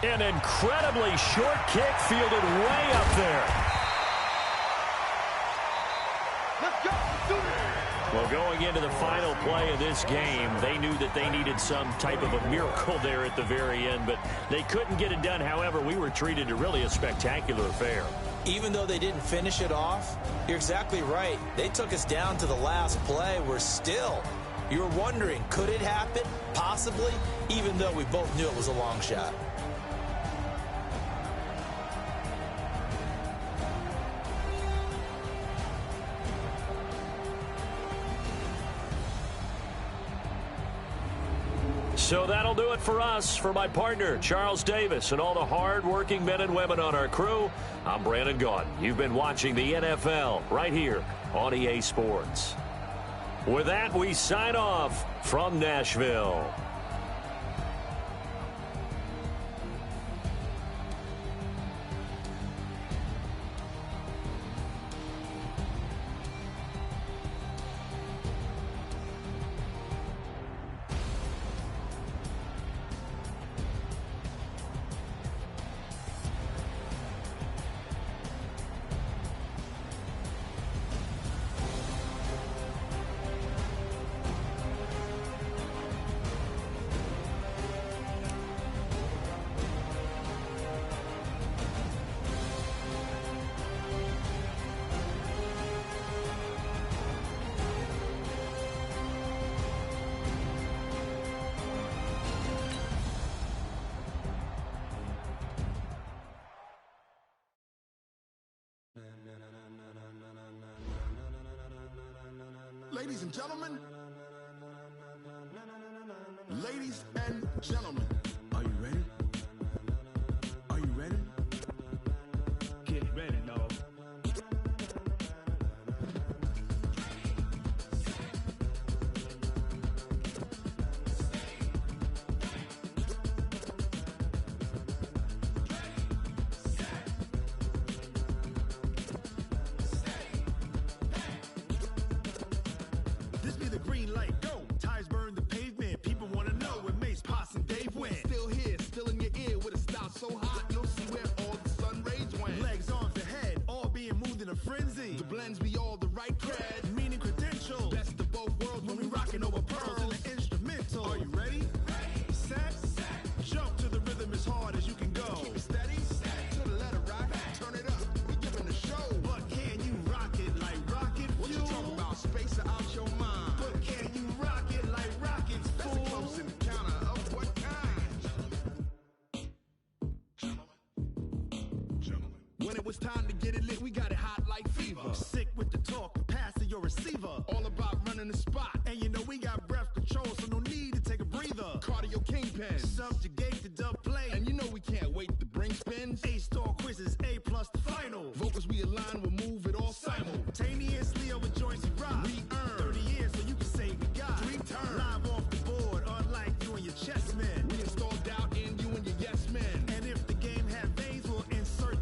An incredibly short kick fielded way up there. Let's go. Well, going into the final play of this game, they knew that they needed some type of a miracle there at the very end, but they couldn't get it done. However, we were treated to really a spectacular affair. Even though they didn't finish it off, you're exactly right. They took us down to the last play. We're still... You were wondering, could it happen? Possibly, even though we both knew it was a long shot. So that'll do it for us. For my partner, Charles Davis, and all the hard-working men and women on our crew, I'm Brandon Gaudin. You've been watching the NFL right here on EA Sports. With that, we sign off from Nashville. Ladies and gentlemen. Ladies and gentlemen. Are you ready? Are you ready? Get ready, dog. This be the green light, go. Tires burn the pavement. People want to know where Mace, Potts, and Dave went. Still here, still in your ear with a style so hot, you'll see where all the sun rays went. Legs, arms, and head, all being moved in a frenzy. The blends be all the right cred. Meaning credentials. Best of both worlds When we rockin' over pearls in the instrumental. Are you ready? Set, jump to the rhythm as hard as you can go. Keep it steady, to the letter right. Turn it up, we giving the show. But can you rock it like rocket What you fuel? talking about? Space or out your mind? But can you rock it like rockets, That's fool? a close encounter of what kind? Gentlemen. When it was time to get it lit, we got it hot like fever. Sick with the talk, pass to your receiver. All about running the spot. And you know we got breath control, so no need to take a breather. Cardio kingpin. Subjugate the dub play. And you know we can't wait to bring spins. A-star quizzes, A+ the final. Vocals we align, we'll move it all Simultaneously over joints we rock. We earn 30 years, so you can say we got 3 turns. live off the board, unlike you and your chess men. We install doubt in you and your yes men. And if the game had veins, we'll insert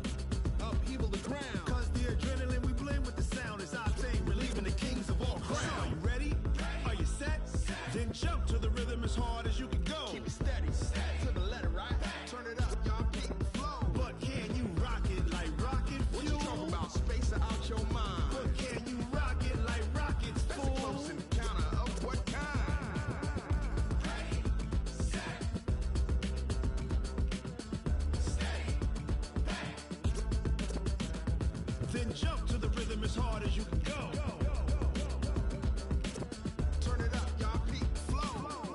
Upheaval the ground. Cause the adrenaline we blend with the sound is our thing, relieving the kings of all crowns. So are you ready? Are you set? Then jump to the rhythm as hard as you can go. Keep it steady, to the letter right. Turn it up, y'all keep the flow. But can you rock it like rocket What fuel? you talking about? Space or out your mind? But can you rock it like rockets, That's a fool? close encounter of what kind? Then jump to the rhythm as hard as you can go. Turn it up, y'all keep the flow.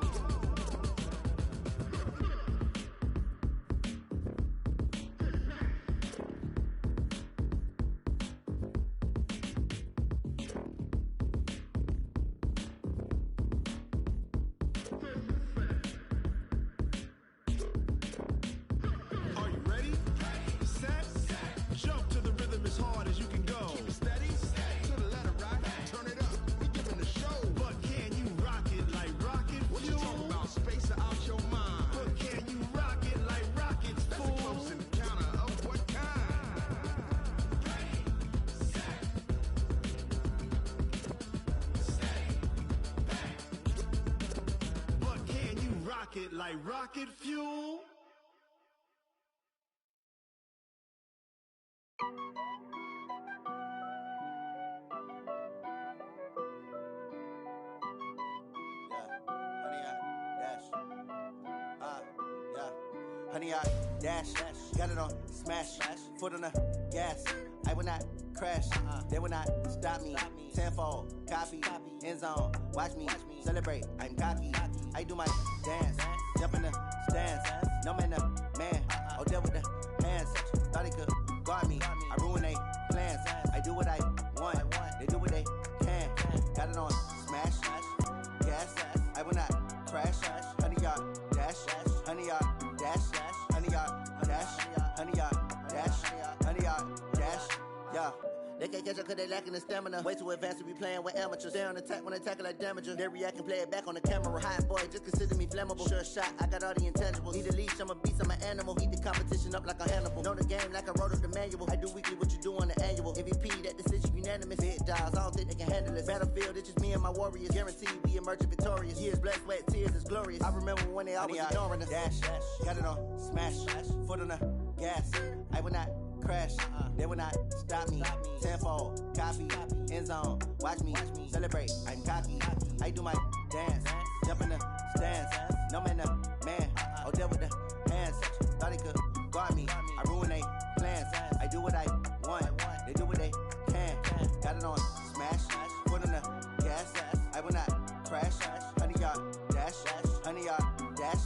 Are you ready? Set, jump to the rhythm as hard as you can go. Keep it steady, to the letter right. Turn it up, we giving the show. But can you rock it like rocket What you fuel? talking about? Space or out your mind? But can you rock it like rockets, That's a fool? close encounter of what kind? But can you rock it like rocket fuel? Honey, I dash, got it on smash, foot on the gas. I will not crash, they will not stop me. Tenfold, copy, end zone, watch me celebrate. I'm cocky, I do my dance, jump in the stands. No man, man, oh there with the hands. Thought he could guard me, I ruin they plans. I do what I want, they do what they can. Got it on smash, gas. I will not crash, honey, y'all dash, honey, y'all dash, honey, y'all dash, honey, y'all dash, honey, y'all dash, yeah. They can't catch up cause they lacking the stamina. Way too advanced to be playing with amateurs. Stay on attack when attack like damager. They react and play it back on the camera. Hot boy, just consider me flammable. Sure shot, I got all the intangibles. Need a leash, I'm a beast, I'm an animal. Heat the competition up like a Hannibal. Know the game like I wrote up the manual. I do weekly what you do on the annual. MVP, that decision unanimous. Big dials, I don't think they can handle it. Battlefield, it's just me and my warriors. Guaranteed we emerge victorious. Years, blood, sweat, tears, is glorious. I remember when they always ignoring us. Dash, got it on smash, foot on the gas. I will not crash, they will not stop me. Tenfold, copy, end zone, watch me celebrate. I'm cocky, I do my dance, jump in the stands. No man, man, oh there with the hands. Thought he could guard me, I ruin they plans. I do what I want, they do what they can. Got it on smash, foot on the gas. I will not crash, honey y'all dash, honey y'all dash,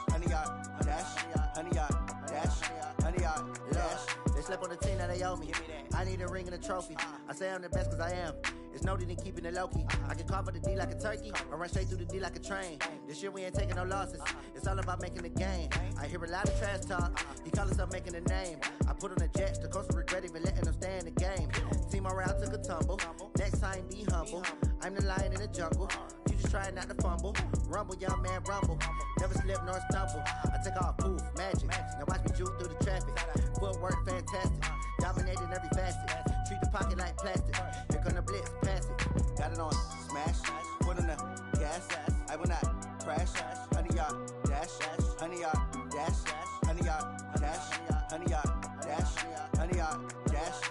honey y'all dash, honey y'all dash, honey y'all dash. They slept on the team, now they they owe me. I need a ring and a trophy. I say I'm the best cause I am. It's no need in keeping it low-key. I can carve up the D like a turkey, or run straight through the D like a train. This year we ain't taking no losses. It's all about making the game. I hear a lot of trash talk. He call himself making a name. I put on the Jets, the coach will regret even letting them stay in the game. Team morale took a tumble. Next time be humble. I'm the lion in the jungle. You just try not to fumble. Rumble, young man, rumble. Never slip nor stumble. I take off, poof, magic. Now watch me juke through the traffic. Footwork fantastic. Dominating every facet. Treat the pocket like plastic. Here come the blitz, pass it. Got it on smash. Foot on the gas. I will not crash. 100-yard dash. 100-yard dash. 100-yard dash. 100-yard dash. 100-yard dash.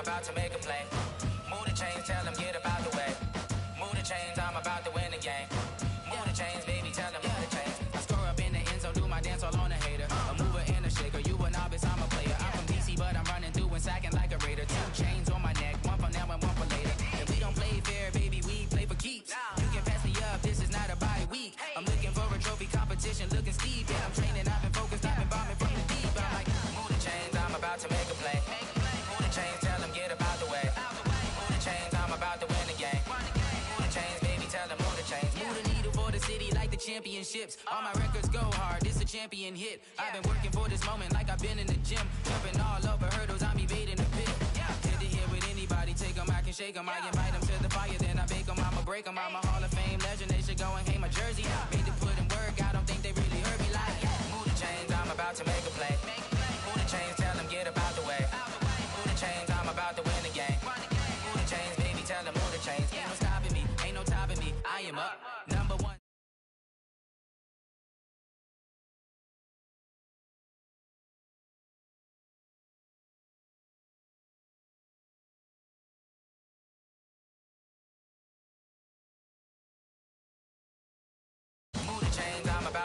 About to make a play. Move the chains, tell them get about the way. Move the chains, I'm about to win the game. Move the chains, baby, tell them move the chains. I score up in the end zone, do my dance all on a hater. A mover and a shaker, you a novice, I'm a player. I'm from DC, but I'm running through and sacking like a raider. 2 chains on my neck, one for now and one for later. If we don't play fair, baby, we play for keeps. You can pass me up, this is not a bye week. I'm looking for a trophy competition, looking steep. Yeah, I'm training, I've been focused, I've been bombing from the deep. I'm like, move the chains, I'm about to make a play. Move the chains, tell them get about the way. championships. All my records go hard, this a champion hit. I've been working for this moment like I've been in the gym. Jumping all over hurdles, I'm evading the pit. Head to head with anybody, take them, I can shake them. I invite them to the fire, then I bake them, I'ma break them. I'm a Hall of Fame legend, they should go and hang my jersey. Made to put in work, I don't think they really heard me like. Move the chains, I'm about to make a play. Move the chains, tell them get about the way. Move the chains, I'm about to win the game. Move the chains, baby, tell them move the chains. Ain't no stopping me, ain't no topping me. I am up, number one.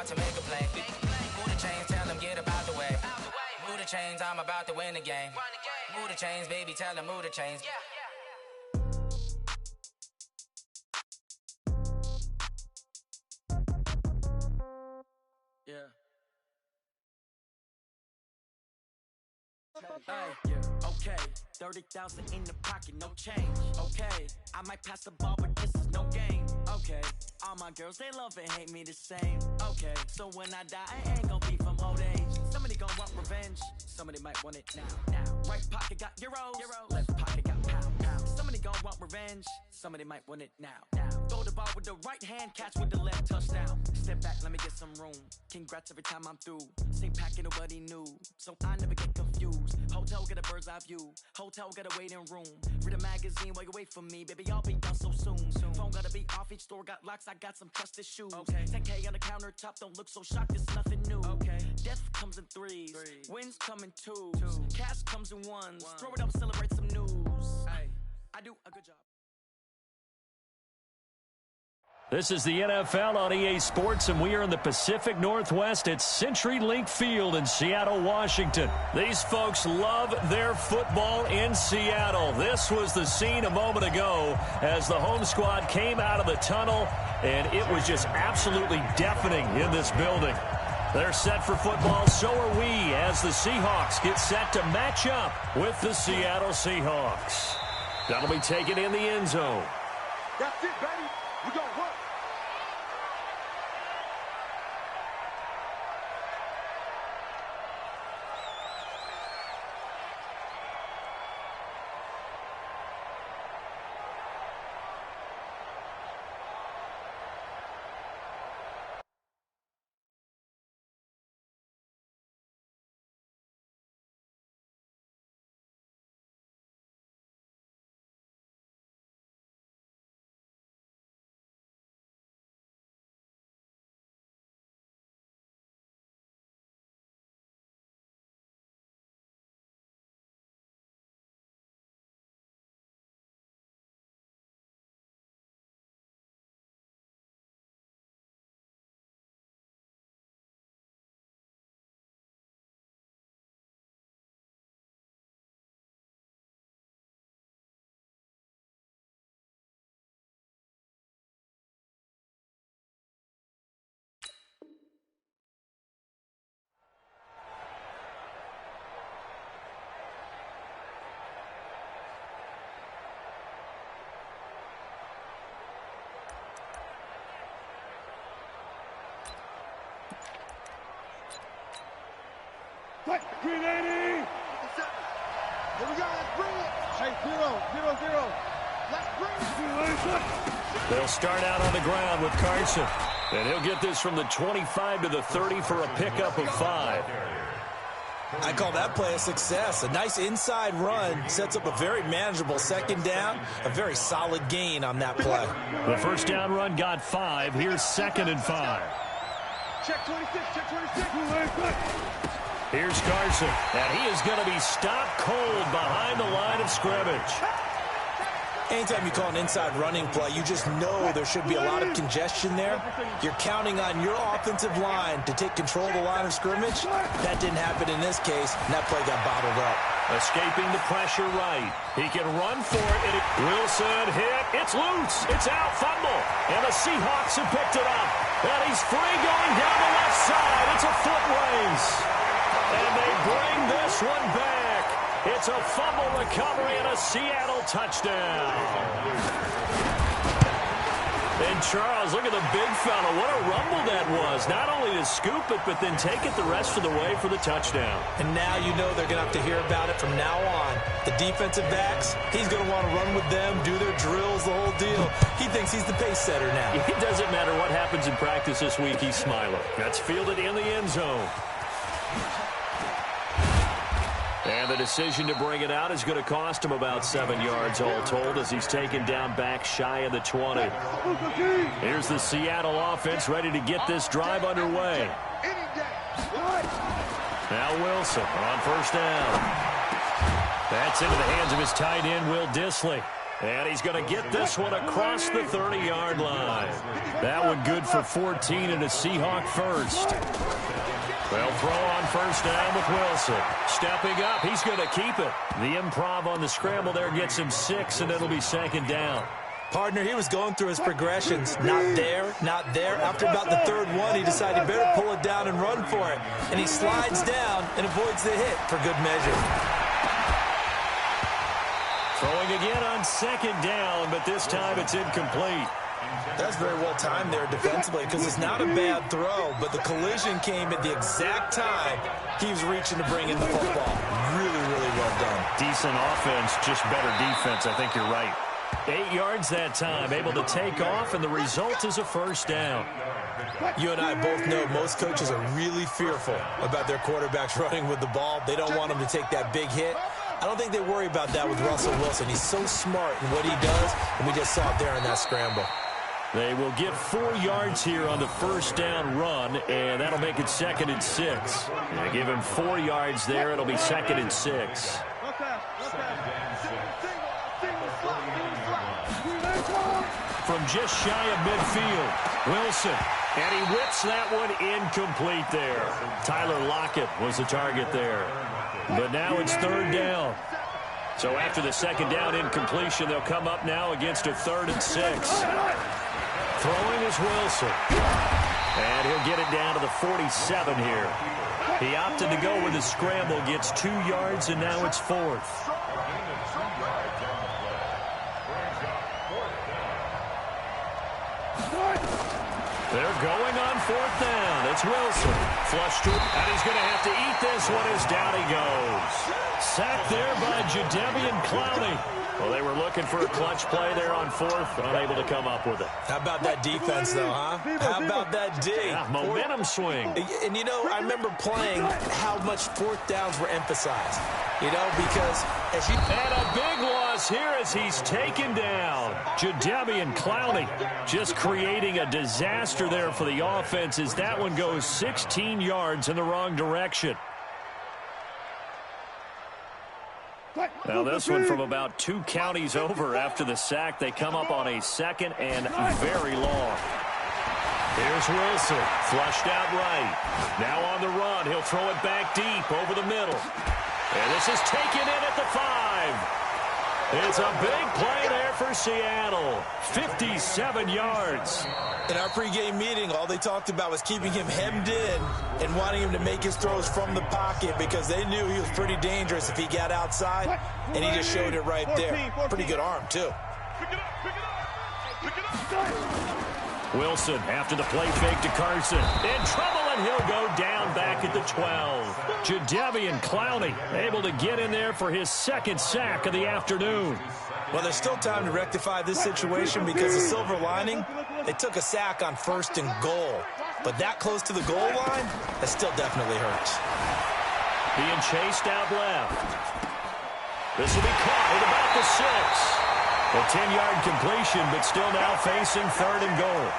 To make a play. Move the chains, tell them get about the way. Move the chains, I'm about to win the game. Move the chains, baby, tell them move the chains. Yeah. Hey, okay, 30,000 in the pocket, no change. Okay, I might pass the ball, but this is no game. Okay, all my girls, they love and hate me the same. Okay, so when I die, I ain't gon' be from old age. Somebody gon' want revenge, somebody might want it now. Right pocket got euros, left pocket got pound. Somebody gon' want revenge, somebody might want it now. Throw the ball with the right hand, catch with the left, touchdown. Step back, let me get some room. Congrats every time I'm through. Same packet, nobody knew, so I never get confused. Hotel got a bird's eye view, hotel got a waiting room. Read a magazine while you wait for me, baby, I'll be done so soon. Phone gotta be off, each store got locks, I got some trusted shoes. 10K on the countertop, don't look so shocked, it's nothing new. Death comes in threes, wins come in twos, cash comes in ones. Throw it up, celebrate some news. I do a good job. This is the NFL on EA Sports, and we are in the Pacific Northwest at CenturyLink Field in Seattle, Washington. These folks love their football in Seattle. This was the scene a moment ago as the home squad came out of the tunnel, and it was just absolutely deafening in this building. They're set for football, so are we, as the Seahawks get set to match up with the Seattle Seahawks. That'll be taken in the end zone. That's it, baby. We gonna work. Quick, 380! Here we go, let's bring it! Hey, 0-0-0. Let's bring it! They'll start out on the ground with Carson. And he'll get this from the 25 to the 30 for a pickup of 5. I call that play a success. A nice inside run sets up a very manageable second down. A very solid gain on that play. The first down run got 5. Here's 2nd and 5. Check 26, check 26. Here's Carson, and he is going to be stopped cold behind the line of scrimmage. Anytime you call an inside running play, you just know there should be a lot of congestion there. You're counting on your offensive line to take control of the line of scrimmage. That didn't happen in this case, and that play got bottled up. Escaping the pressure right. He can run for it. Wilson hit. It's loose. It's out. Fumble. And the Seahawks have picked it up. And he's free going down the left side. It's a foot race. And they bring this one back. It's a fumble recovery and a Seattle touchdown. And And Charles, look at the big fella. What a rumble that was. Not only to scoop it, but then take it the rest of the way for the touchdown. And now you know they're going to have to hear about it from now on. The defensive backs, he's going to want to run with them, do their drills, the whole deal. He thinks he's the pace setter now. It doesn't matter what happens in practice this week, he's smiling. That's fielded in the end zone. And the decision to bring it out is going to cost him about 7 yards all told as he's taken down back shy of the 20. Here's the Seattle offense ready to get this drive underway. Now Wilson on first down. That's into the hands of his tight end, Will Dissly. And he's going to get this one across the 30-yard line. That one good for 14 and a Seahawk first. They'll throw on first down with Wilson. Stepping up, he's going to keep it. The improv on the scramble there gets him 6, and it'll be second down. Partner, he was going through his progressions. Not there, not there. After about the third one, he decided better pull it down and run for it. And he slides down and avoids the hit for good measure. Throwing again on second down, but this time it's incomplete. That's very well timed there defensively because it's not a bad throw, but the collision came at the exact time he was reaching to bring in the football. Really, really well done. Decent offense, just better defense. I think you're right. 8 yards that time, able to take off, and the result is a first down. You and I both know most coaches are really fearful about their quarterbacks running with the ball. They don't want them to take that big hit. I don't think they worry about that with Russell Wilson. He's so smart in what he does, and we just saw it there in that scramble. They will get 4 yards here on the first down run, and that'll make it 2nd and 6. They give him 4 yards there. It'll be 2nd and 6. From just shy of midfield, Wilson. And he whips that one incomplete there. Tyler Lockett was the target there. But now it's 3rd down. So after the 2nd down incompletion, they'll come up now against a 3rd and 6. Throwing is Wilson. And he'll get it down to the 47 here. He opted to go with the scramble, gets 2 yards, and now it's 4th. They're going on 4th down. It's Wilson. Flush to him, and he's going to have to eat this one as down he goes. Sacked there by Jadeveon Clowney. Well, they were looking for a clutch play there on 4th, unable to come up with it. How about that defense, though, huh? How about that D? Yeah, momentum swing. And, you know, I remember playing how much 4th downs were emphasized, you know, because as you... And a big loss here as he's taken down. Jadeveon Clowney just creating a disaster there for the offense as that one goes 16 yards in the wrong direction. Now this one from about 2 counties over after the sack. They come up on a 2nd and very long. Here's Wilson, flushed out right. Now on the run, he'll throw it back deep over the middle. And this is taken in at the 5. It's a big play there for Seattle. 57 yards. In our pregame meeting, all they talked about was keeping him hemmed in and wanting him to make his throws from the pocket because they knew he was pretty dangerous if he got outside, and he just showed it right there. Pretty good arm, too. Wilson, after the play fake to Carson. In trouble, and he'll go down back at the 12. Jadeveon Clowney able to get in there for his 2nd sack of the afternoon. Well, there's still time to rectify this situation because the silver lining, they took a sack on 1st and goal. But that close to the goal line, that still definitely hurts. Being chased out left. This will be caught at about the 6. A 10-yard completion, but still now facing 3rd and goal.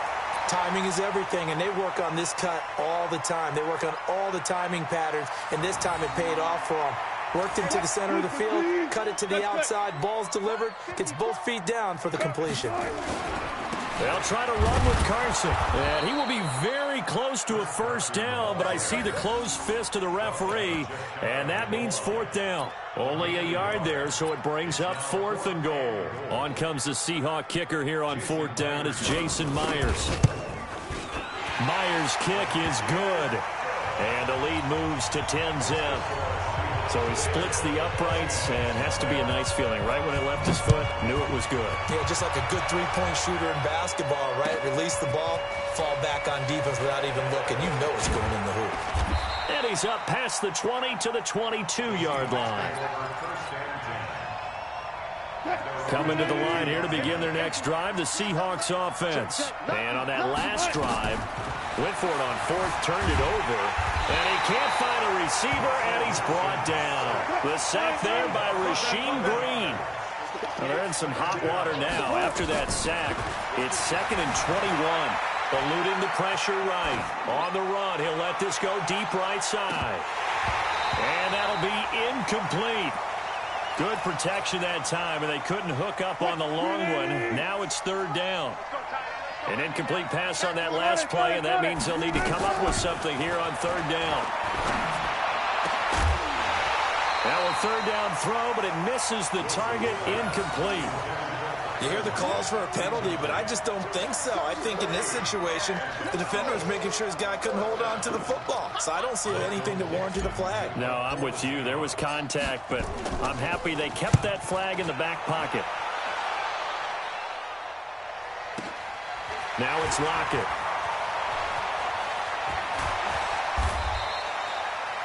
Timing is everything, and they work on this cut all the time. They work on all the timing patterns, and this time it paid off for them. Worked into the center of the field, cut it to the outside, ball's delivered, gets both feet down for the completion. They'll try to run with Carson, and he will be very close to a 1st down, but I see the closed fist of the referee, and that means 4th down. Only a yard there, so it brings up 4th and goal. On comes the Seahawk kicker here on 4th down. It's Jason Myers. Myers' kick is good, and the lead moves to 10-zip. So he splits the uprights and has to be a nice feeling. Right when it left his foot, knew it was good. Yeah, just like a good three-point shooter in basketball, right? Release the ball, fall back on defense without even looking. You know it's going in the hoop. And he's up past the 20 to the 22-yard line. Coming to the line here to begin their next drive, the Seahawks offense. And on that last drive, went for it on fourth, turned it over, and he can't find a receiver, and he's brought down. The sack there by Rasheem Green. Well, they're in some hot water now. After that sack, it's 2nd and 21. Eluding the pressure right. On the run, he'll let this go deep right side. And that'll be incomplete. Good protection that time, and they couldn't hook up on the long one. Now it's 3rd down. An incomplete pass on that last play, and that means they'll need to come up with something here on 3rd down. Now a 3rd down throw, but it misses the target. Incomplete. You hear the calls for a penalty, but I just don't think so. I think in this situation, the defender was making sure his guy couldn't hold on to the football. So I don't see anything that warranted a flag. No, I'm with you. There was contact, but I'm happy they kept that flag in the back pocket. Now it's Lockett.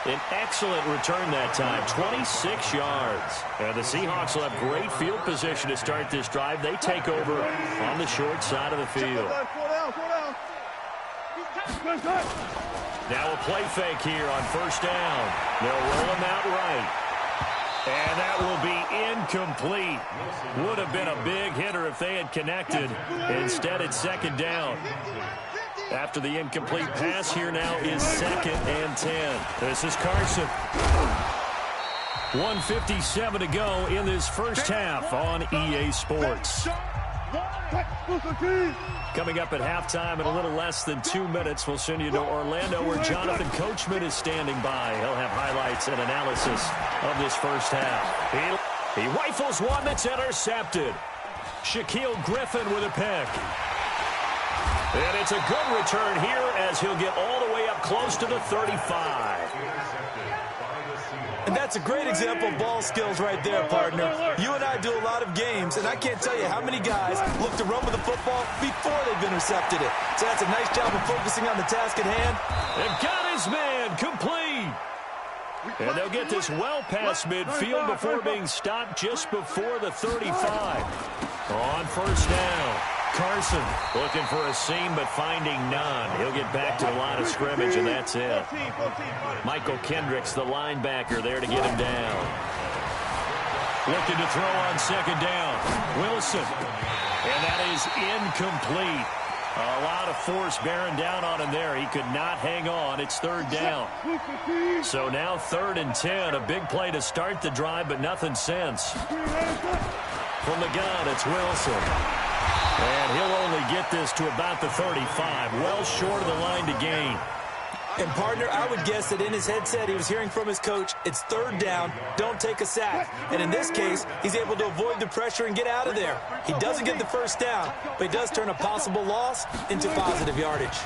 An excellent return that time, 26 yards. And the Seahawks will have great field position to start this drive. They take over on the short side of the field. Now a play fake here on 1st down. They'll roll him out right. And that will be incomplete. Would have been a big hitter if they had connected. Instead, it's 2nd down. After the incomplete pass, here now is 2nd and 10. This is Carson. 1:57 to go in this first half on EA Sports. Coming up at halftime in a little less than 2 minutes, we'll send you to Orlando where Jonathan Coachman is standing by. He'll have highlights and analysis of this first half. He rifles one that's intercepted. Shaquille Griffin with a pick. And it's a good return here as he'll get all the way up close to the 35. And that's a great example of ball skills right there, partner. You and I do a lot of games, and I can't tell you how many guys look to run with the football before they've intercepted it. So that's a nice job of focusing on the task at hand. And got his man complete. And they'll get this well past midfield before being stopped just before the 35. On 1st down. Carson looking for a seam but finding none. He'll get back to the line of scrimmage, and that's it. Michael Kendricks, the linebacker, there to get him down. Looking to throw on 2nd down. Wilson. And that is incomplete. A lot of force bearing down on him there. He could not hang on. It's 3rd down. So now 3rd and 10. A big play to start the drive, but nothing since. From the gun, it's Wilson. And he'll only get this to about the 35, well short of the line to gain. And, partner, I would guess that in his headset he was hearing from his coach, it's 3rd down, don't take a sack. And in this case, he's able to avoid the pressure and get out of there. He doesn't get the 1st down, but he does turn a possible loss into positive yardage.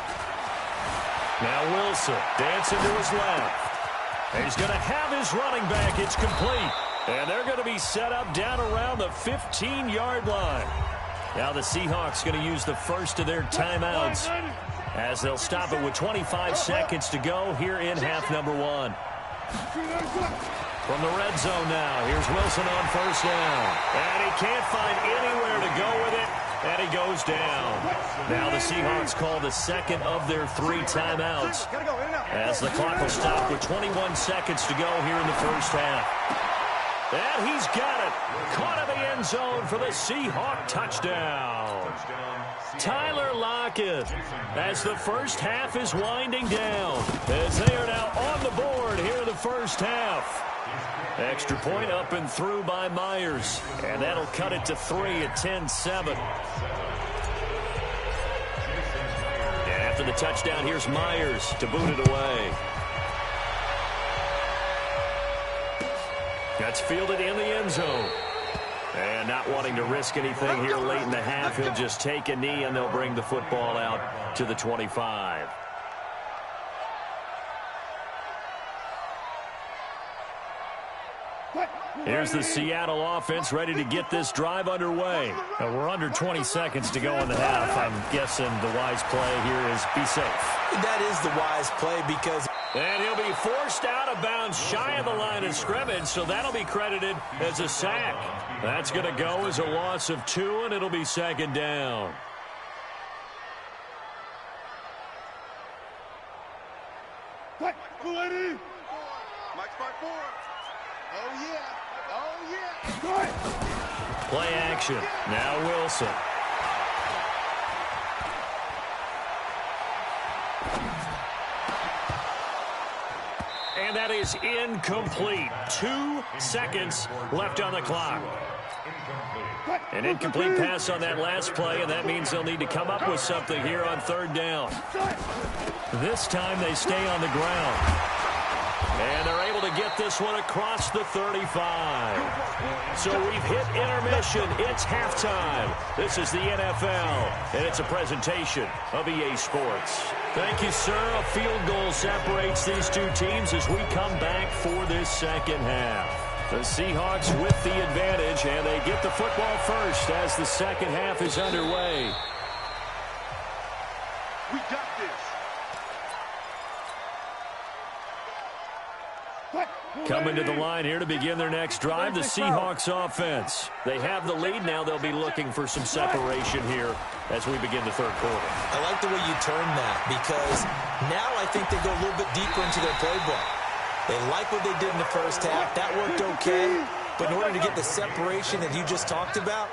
Now Wilson dancing to his left. And he's going to have his running back. It's complete. And they're going to be set up down around the 15-yard line. Now the Seahawks going to use the first of their timeouts as they'll stop it with 25 seconds to go here in half number 1. From the red zone now, here's Wilson on 1st down. And he can't find anywhere to go with it, and he goes down. Now the Seahawks call the 2nd of their 3 timeouts as the clock will stop with 21 seconds to go here in the first half. And he's got it. Caught in the end zone for the Seahawk touchdown. Tyler Lockett as the first half is winding down. As they are now on the board here in the first half. Extra point up and through by Myers. And that'll cut it to 3 at 10-7. And after the touchdown, here's Myers to boot it away. That's fielded in the end zone. And not wanting to risk anything here late in the half, he'll just take a knee and they'll bring the football out to the 25. Here's the Seattle offense ready to get this drive underway. We're under 20 seconds to go in the half. I'm guessing the wise play here is be safe. That is the wise play because... And he'll be forced out of bounds shy of the line of scrimmage, so that'll be credited as a sack. That's going to go as a loss of 2, and it'll be second down. Mike's 5-4. Oh, yeah. Oh, yeah. Play action. Now Wilson. And that is incomplete. 2 seconds left on the clock. An incomplete pass on that last play, and that means they'll need to come up with something here on third down. This time they stay on the ground. And they're able to get this one across the 35. So we've hit intermission. It's halftime. This is the NFL, and it's a presentation of EA Sports. Thank you, sir. A field goal separates these two teams as we come back for this second half. The Seahawks with the advantage, and they get the football first as the second half is underway. We got this. Coming to the line here to begin their next drive, the Seahawks offense. They have the lead now. They'll be looking for some separation here as we begin the third quarter. I like the way you turn that because now I think they go a little bit deeper into their playbook. They like what they did in the first half. That worked okay. But in order to get the separation that you just talked about,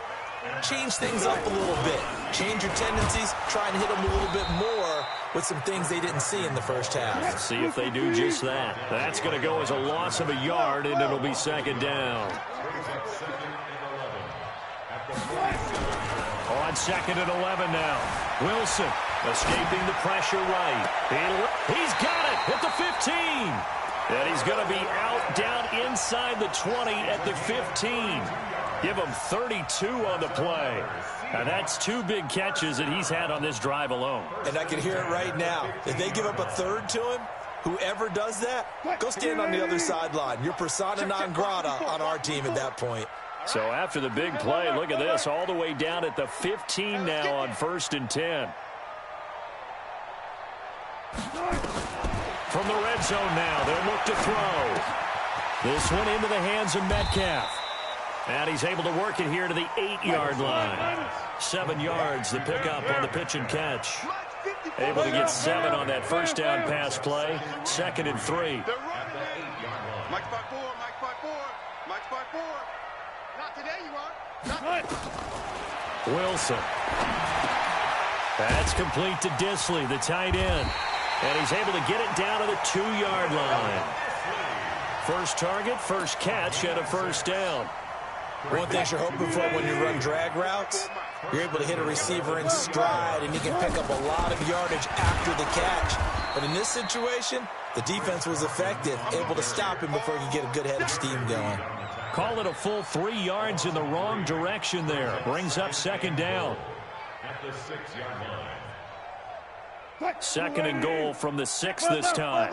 change things up a little bit. Change your tendencies. Try and hit them a little bit more with some things they didn't see in the first half. Let's see if they do just that. That's going to go as a loss of a yard, and it'll be second down. On second and 11 now. Wilson escaping the pressure right. He's got it at the 15. And he's going to be out down inside the 20 at the 15. Give him 32 on the play. Now that's 2 big catches that he's had on this drive alone. And I can hear it right now. If they give up a third to him, whoever does that, go stand on the other sideline. You're persona non grata on our team at that point. So after the big play, look at this, all the way down at the 15 now on 1st and 10. From the red zone now, they'll look to throw. This one into the hands of Metcalf. And he's able to work it here to the 8-yard line. 7 yards, the pickup on the pitch and catch. Able to get 7 on that first down pass play. 2nd and 3. Mike's 5-4. Mike's 5-4. Mike's 5-4. Not today, you are. Not Wilson. That's complete to Disley, the tight end. And he's able to get it down to the 2-yard line. First target, first catch, and a first down. One thing you're hoping for when you run drag routes, you're able to hit a receiver in stride, and you can pick up a lot of yardage after the catch. But in this situation, the defense was effective, able to stop him before he could get a good head of steam going. Call it a full 3 yards in the wrong direction there. Brings up second down. At the 6-yard line. 2nd and goal from the 6 this time.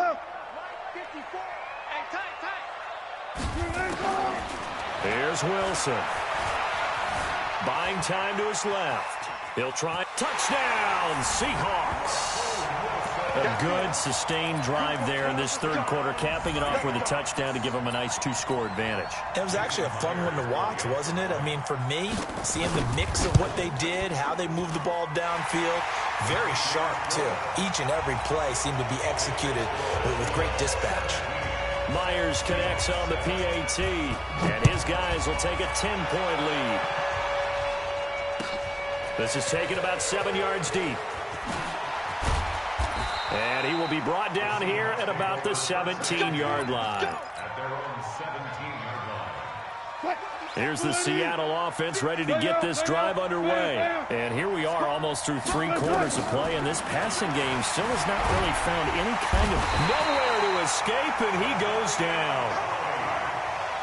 Here's Wilson. Buying time to his left. He'll try. Touchdown, Seahawks. A good, sustained drive there in this third quarter, capping it off with a touchdown to give them a nice 2-score advantage. It was actually a fun one to watch, wasn't it? I mean, for me, seeing the mix of what they did, how they moved the ball downfield, very sharp, too. Each and every play seemed to be executed with great dispatch. Myers connects on the PAT, and his guys will take a 10-point lead. This is taken about 7 yards deep. And he will be brought down here at about the 17-yard line. At their own 17-yard line. Here's the Seattle offense ready to get this drive underway. And here we are almost through 3 quarters of play, and this passing game still has not really found any kind of nowhere to escape, and he goes down.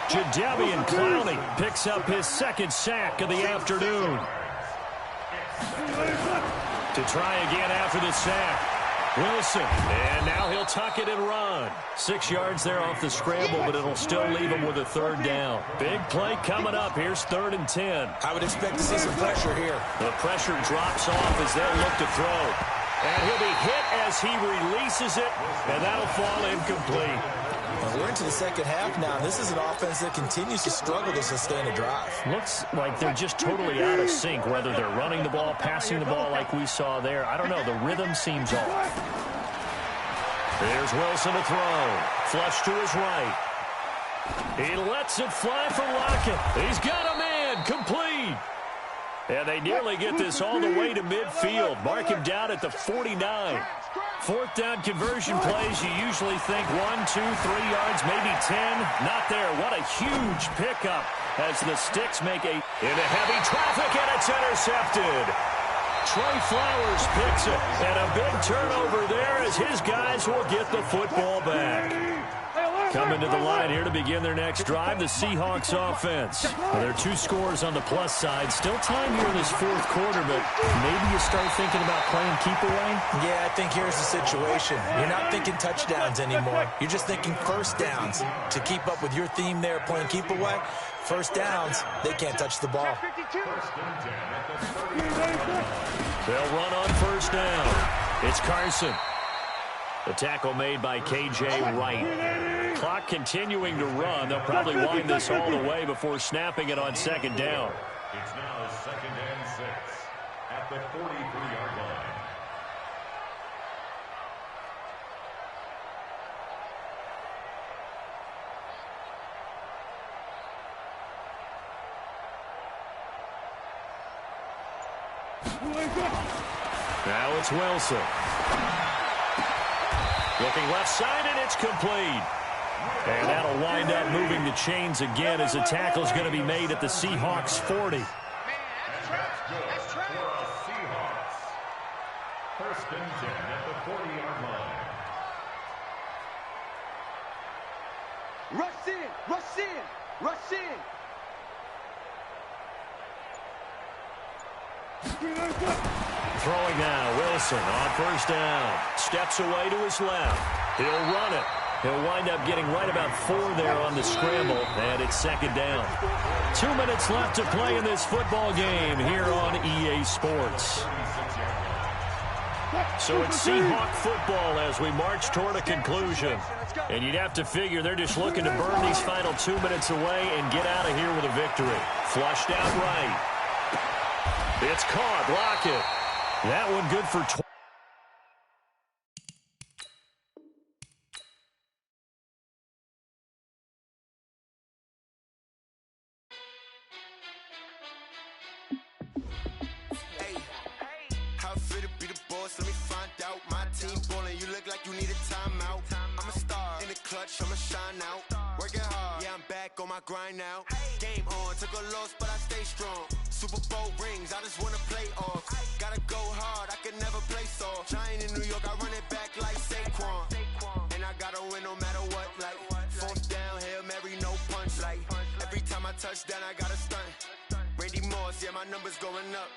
Jadeveon Clowney picks up his 2nd sack of the afternoon. To try again after the sack. Wilson, and now he'll tuck it and run. 6 yards there off the scramble, but it'll still leave him with a third down. Big play coming up. Here's 3rd and 10. I would expect to see some pressure here. The pressure drops off as they'll look to throw. And he'll be hit as he releases it, and that'll fall incomplete. Well, we're into the second half now. This is an offense that continues to struggle to sustain a drive. Looks like they're just totally out of sync, whether they're running the ball, passing the ball like we saw there. I don't know. The rhythm seems off. Here's Wilson to throw. Flush to his right. He lets it fly for Lockett. He's got a man. Complete. And they nearly get this all the way to midfield. Mark him down at the 49. 4th down conversion plays, you usually think 1, 2, 3 yards, maybe 10. Not there. What a huge pickup as the Sticks make a into heavy traffic, and it's intercepted. Trey Flowers picks it, and a big turnover there as his guys will get the football back. Coming to the line here to begin their next drive, the Seahawks offense. Well, there are 2 scores on the plus side. Still time here in this 4th quarter, but maybe you start thinking about playing keep away? Yeah, I think here's the situation. You're not thinking touchdowns anymore. You're just thinking first downs. To keep up with your theme there, playing keep away, first downs, they can't touch the ball. They'll run on first down. It's Carson. The tackle made by K.J. Wright. Clock continuing to run. They'll probably wind this all the way before snapping it on 2nd down. It's now 2nd and 6 at the 43-yard line. Now it's Wilson. Looking left side, and it's complete. And that'll wind up moving the chains again as a tackle's going to be made at the Seahawks 40. And that's good for the Seahawks. 1st and 10 at the 40-yard line. Rush in, rush in, rush in. Throwing now, Wilson on first down. Steps away to his left. He'll run it. He'll wind up getting right about 4 there on the scramble, and it's 2nd down. 2 minutes left to play in this football game here on EA Sports. So it's Seahawk football as we march toward a conclusion. And you'd have to figure they're just looking to burn these final 2 minutes away and get out of here with a victory. Flushed out right. It's caught. Lockett. That one good for 20. Let me find out my team ballin'. You look like you need a timeout. I'm a star in the clutch, I'ma shine out. Working hard, yeah, I'm back on my grind now. Game on, took a loss, but I stay strong. Super Bowl rings, I just wanna play off. Gotta go hard, I can never play soft. Giant in New York, I run it back like Saquon. And I gotta win no matter what, like 4th down, Hail Mary, no punch. Like every time I touch down, I gotta stunt. Randy Moss, yeah, my numbers going up.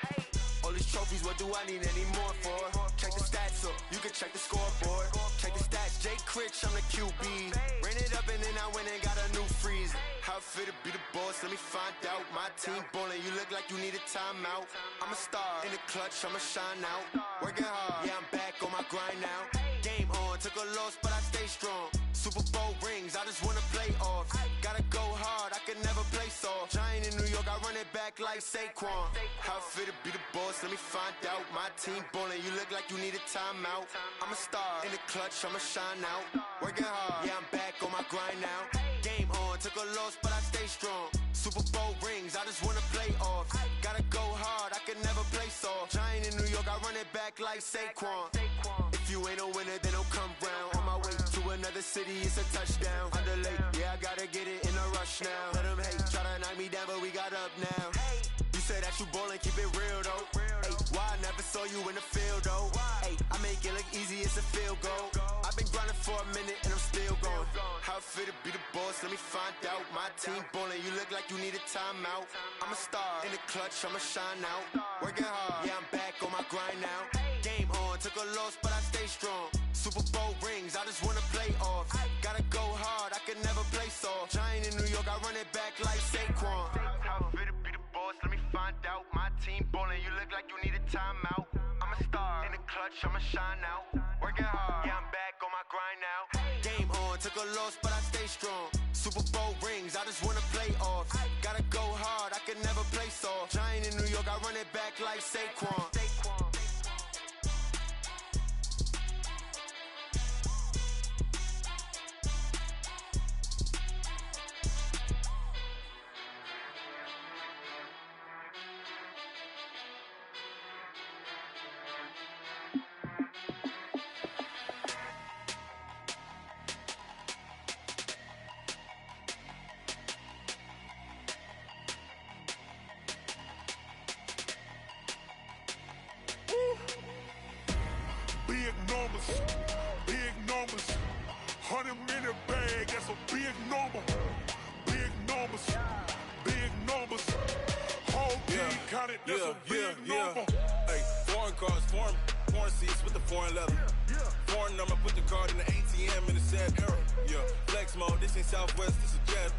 All these trophies, what do I need any more for? Check the stats up, you can check the scoreboard. Check the stats, Jay Critch, I'm the QB. Ran it up and then I went and got a new freeze. How it feel to be the boss, let me find out. My team ballin', you look like you need a timeout. I'm a star in the clutch, I'ma shine out. Working hard, yeah, I'm back on my grind now. Game on, took a loss, but I stay strong. Super Bowl rings, I just wanna play off. Gotta go hard, I can never play soft. Giant in New York, I run it back like Saquon. How it feel to be the boss, let me find out. My team ballin', you look like you need a timeout. I'm a star in the clutch, I'ma shine out. Working hard, yeah, I'm back on my grind now. Game on, took a loss, but I stay strong. Super Bowl rings, I just wanna play off. Gotta go hard, I can never play soft. Giant in New York, I run it back like Saquon. If you ain't a winner, then don't come round. On my way to another city, it's a touchdown. Underlay, yeah, I gotta get it in a rush now. Let them hate, try to knock me down, but we got up now. You say that you ballin', keep it real though. Hey, why I never saw you in the field though? Hey, I make it look easy, it's a field goal. I've been grinding for a minute and I'm still going. How it feel to be the boss, let me find out. My team ballin', you look like you need a timeout. I'm a star in the clutch, I'ma shine out. Working hard, yeah, I'm back on my grind now. Game on, took a loss, but I stay strong. Super Bowl rings, I just wanna play off. Gotta go hard, I can never play soft. Giant in New York, I run it back like Saquon. How fit to be the boss, let me find out. My team ballin', you look like you need a timeout. I'm a star, in the clutch, I'ma shine out. Working hard, yeah, I'm back on my grind now. Game on, took a loss, but I stay strong. Super Bowl rings, I just wanna play off. Gotta go hard, I can never play soft. Giant in New York, I run it back like Saquon. Big numbers, 100-minute bag, that's a big number. Big numbers, whole team counted, that's a big number. Hey, foreign cars, foreign seats with the foreign leather. Foreign number, put the card in the ATM in the sad era. Yeah, flex mode, this ain't Southwest, this is jet.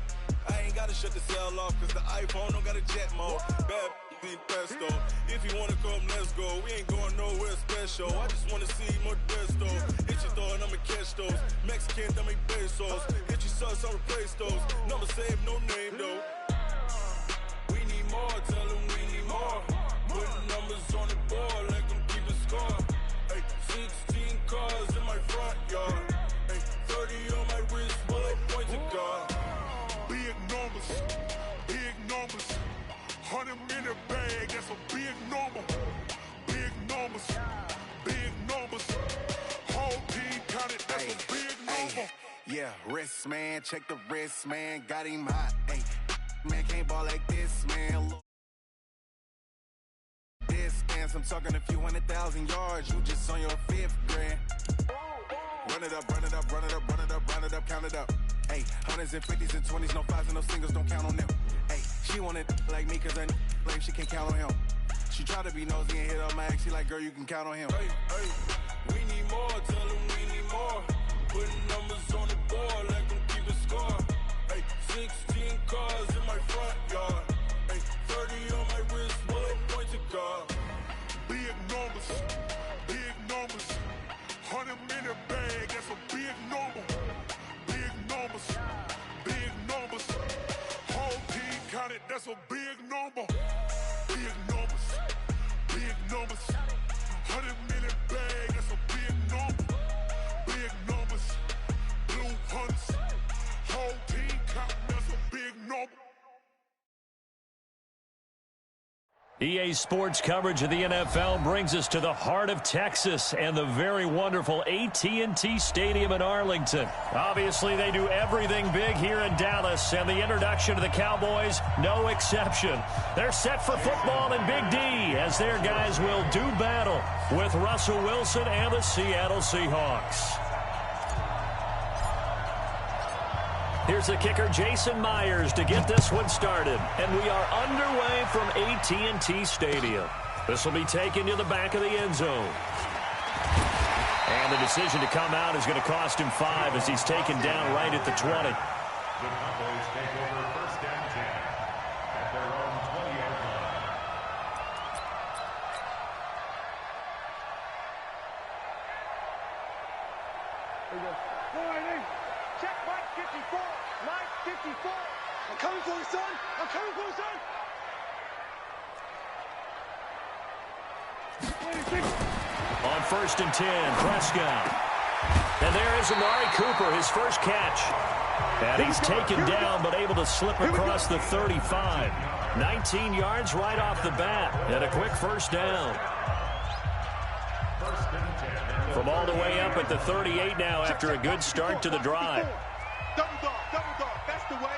I ain't gotta shut the cell off, cause the iPhone don't got a jet mode. Bad be pesto. If you wanna come, let's go. We ain't going nowhere special. I just wanna see more Modesto. Hit your throw and I'ma catch those. Mexican, dame pesos. Hit your sus, I'll replace those. Number save, no name though. We need more, tell them we need more. Putting numbers on the board, let them keep a score. Hey, 16 cars in my front yard. Hey, 30 on my wrist, bullet point to God. Big numbers, 100-minute bag, that's a big number. Big numbers, whole team counted, that's a big number. Yeah, wrist man, check the wrist man, got him hot. Ay, man can't ball like this, man. Distance, I'm talking a few 100,000 yards, you just on your 5th grand. Run it up, count it up. Hey, hundreds and 50s and 20s, no 5s and no singles, don't count on them. Hey, she wanted like me cause her like she can't count on him. She tried to be nosy and hit up my ex, she like, girl, you can count on him. Hey, we need more, tell them we need more. Putting numbers on the board, let them keep a score. Hey, 16 cars in my front yard. Hey, 30 on my wrist, bullet point to God. Big numbers, 100-minute bag, that's a big number. Big numbers, whole team counted, that's a big number. Big numbers, 100-minute bag, that's a big number. Big numbers, blue hunts, whole team counted, that's a big number. EA Sports coverage of the NFL brings us to the heart of Texas and the very wonderful AT&T Stadium in Arlington. Obviously, they do everything big here in Dallas, and the introduction to the Cowboys, no exception. They're set for football in Big D as their guys will do battle with Russell Wilson and the Seattle Seahawks. Here's the kicker, Jason Myers, to get this one started. And we are underway from AT&T Stadium. This will be taken to the back of the end zone. And the decision to come out is going to cost him 5 as he's taken down right at the 20. The Cowboys take over first and 10 at their own 20-yard line. There you go. Check Mike 54. Mike 54. I'm coming for you, son. I'm coming for you, son. On first and 10, Prescott. And there is Amari Cooper, his first catch. And he's taken down but able to slip across the 35. 19 yards right off the bat. And a quick first down. From all the way up at the 38 now after a good start to the drive. Double dog, that's the way.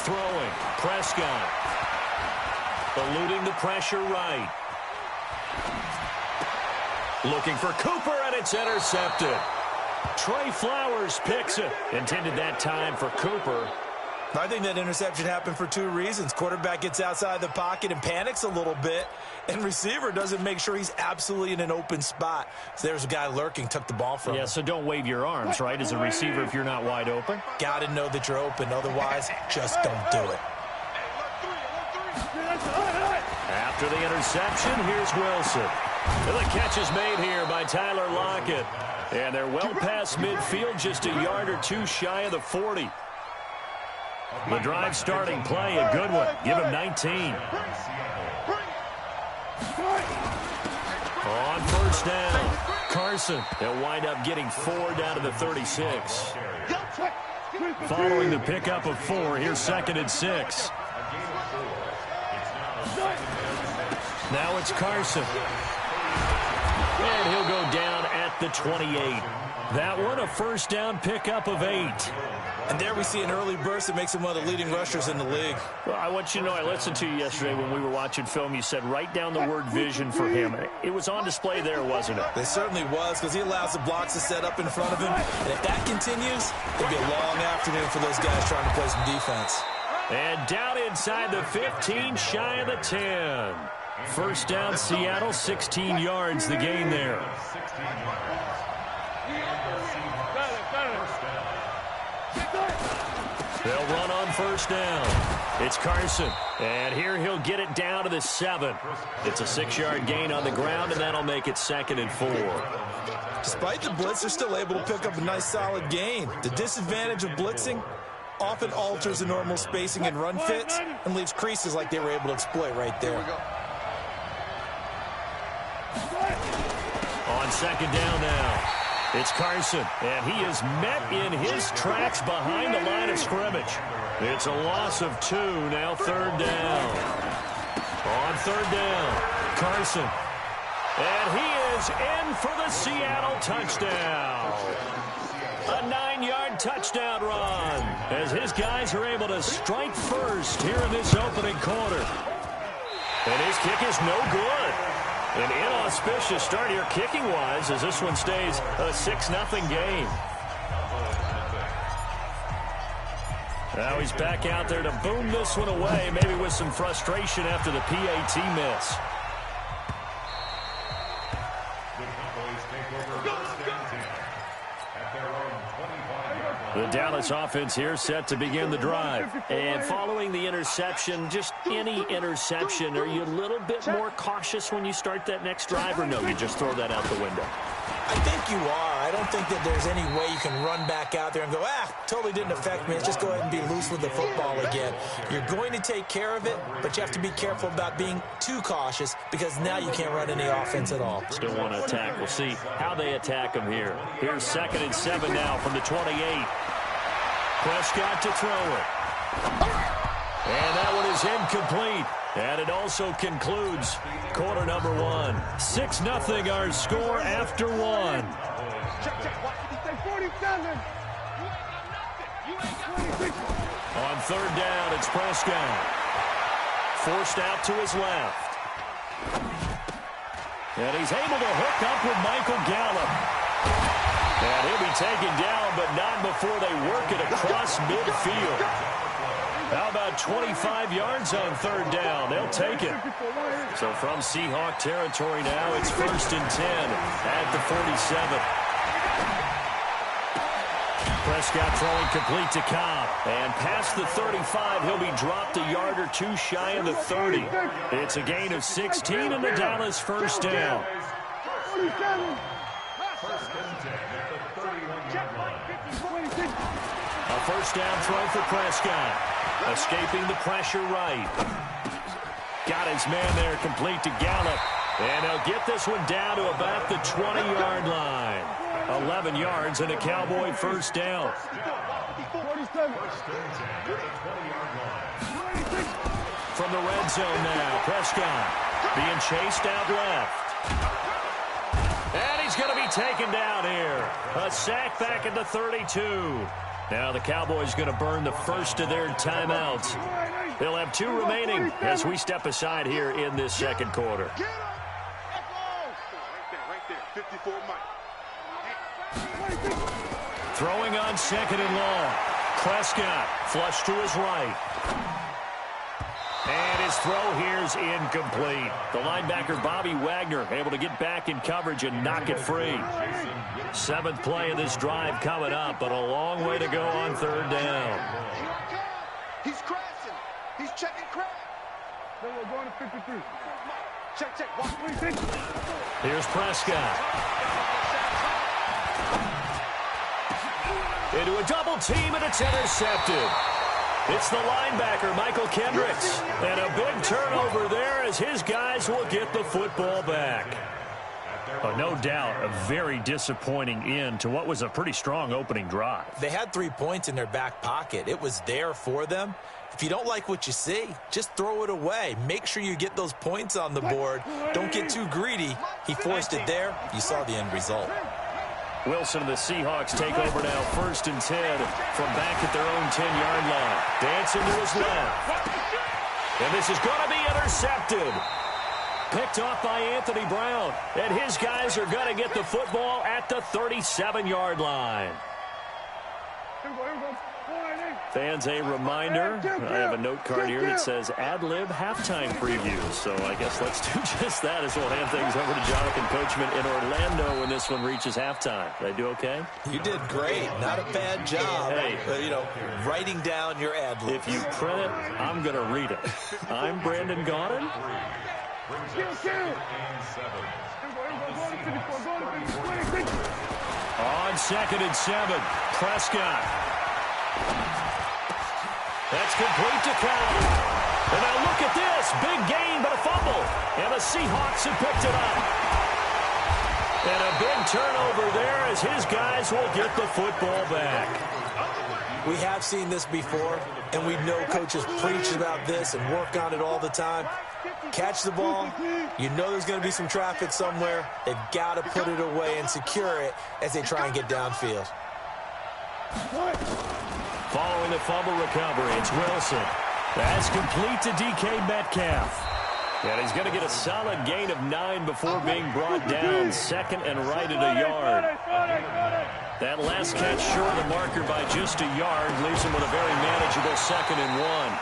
Throwing, Prescott. Eluding the pressure right. Looking for Cooper, and it's intercepted. Trey Flowers picks it. Intended that time for Cooper. I think that interception happened for two reasons. Quarterback gets outside the pocket and panics a little bit, and receiver doesn't make sure he's absolutely in an open spot. So there's a guy lurking, took the ball from him. Yeah, so don't wave your arms, right, as a receiver if you're not wide open. Got to know that you're open. Otherwise, just don't do it. After the interception, here's Wilson. And the catch is made here by Tyler Lockett. And they're well past midfield, just a yard or two shy of the 40. The drive starting play, a good one. Give him 19. On first down, Carson. They'll wind up getting 4 down to the 36. Following the pickup of 4, here's 2nd and 6. Now it's Carson. And he'll go down at the 28. That one, a first down pickup of 8. And there we see an early burst that makes him one of the leading rushers in the league. Well, I want you to know, I listened to you yesterday when we were watching film. You said write down the word vision for him. It was on display there, wasn't it? It certainly was, because he allows the blocks to set up in front of him. And if that continues, it'll be a long afternoon for those guys trying to play some defense. And down inside the 15, shy of the 10. First down, Seattle, 16 yards, the gain there. They'll run on first down. It's Carson, and here he'll get it down to the 7. It's a 6-yard gain on the ground, and that'll make it 2nd and 4. Despite the blitz, they're still able to pick up a nice, solid gain. The disadvantage of blitzing often alters the normal spacing and run fits and leaves creases like they were able to exploit right there. On second down now, it's Carson, and he is met in his tracks behind the line of scrimmage. It's a loss of 2, now 3rd down. On 3rd down, Carson, and he is in for the Seattle touchdown. A 9-yard touchdown run as his guys are able to strike first here in this opening quarter. And his kick is no good. An inauspicious start here kicking-wise as this one stays a 6-0 game. Now he's back out there to boom this one away, maybe with some frustration after the PAT miss. The Dallas offense here set to begin the drive. And following the interception, just any interception, are you a little bit more cautious when you start that next drive, or no, you just throw that out the window? I think you are. I don't think that there's any way you can run back out there and go, totally didn't affect me. Let's just go ahead and be loose with the football again. You're going to take care of it, but you have to be careful about being too cautious because now you can't run any offense at all. Still want to attack. We'll see how they attack him here. Here's 2nd and 7 now from the 28. Prescott to throw it. And that one is incomplete. And it also concludes quarter number 1. 6-0 our score after 1. On 3rd down, it's Prescott. Forced out to his left. And he's able to hook up with Michael Gallup. And he'll be taken down, but not before they work it across midfield. How about 25 yards on 3rd down? They'll take it. So from Seahawk territory now, it's 1st and 10 at the 47. Prescott throwing complete to Cobb. And past the 35, he'll be dropped a yard or 2 shy of the 30. It's a gain of 16 and the Dallas first down. A first down throw for Prescott. Escaping the pressure right. Got his man there complete to Gallup. And he'll get this one down to about the 20-yard line. 11 yards and a Cowboy first down. From the red zone now, Prescott being chased out left. And he's going to be taken down here. A sack back at the 32. Now the Cowboys going to burn the first of their timeouts. They'll have 2 remaining as we step aside here in this second quarter. Throwing on 2nd and long. Prescott, flush to his right. And his throw here's incomplete. The linebacker, Bobby Wagner, able to get back in coverage and knock it free. 7th play of this drive coming up, but a long way to go on 3rd down. He's crashing. He's checking crash. No, we're going to 53. Check. Watch 360. Here's Prescott. Into a double team, and it's intercepted. It's the linebacker, Michael Kendricks. And a big turnover there as his guys will get the football back. No doubt a very disappointing end to what was a pretty strong opening drive. They had 3 points in their back pocket. It was there for them. If you don't like what you see, just throw it away. Make sure you get those points on the board. Don't get too greedy. He forced it there. You saw the end result. Wilson and the Seahawks take over now, 1st and 10 from back at their own 10-yard line. Dancing to his left. And this is going to be intercepted. Picked off by Anthony Brown. And his guys are going to get the football at the 37-yard line. Fans, a reminder, I have a note card here that says ad-lib halftime previews. So I guess let's do just that as we'll hand things over to Jonathan Coachman in Orlando when this one reaches halftime. Did I do okay? You did great. Not a bad job. Hey, writing down your ad-lib. If you print it, I'm going to read it. I'm Brandon Gaudin. On 2nd and 7, Prescott. That's complete to Kyle. And now look at this. Big gain, but a fumble. And the Seahawks have picked it up. And a big turnover there as his guys will get the football back. We have seen this before, and we know coaches preach about this and work on it all the time. Catch the ball. You know there's going to be some traffic somewhere. They've got to put it away and secure it as they try and get downfield. Following the fumble recovery, it's Wilson. That's complete to DK Metcalf. And he's going to get a solid gain of 9 before being brought down. 2nd and right at a yard. That last catch short of the marker by just a yard leaves him with a very manageable 2nd and 1.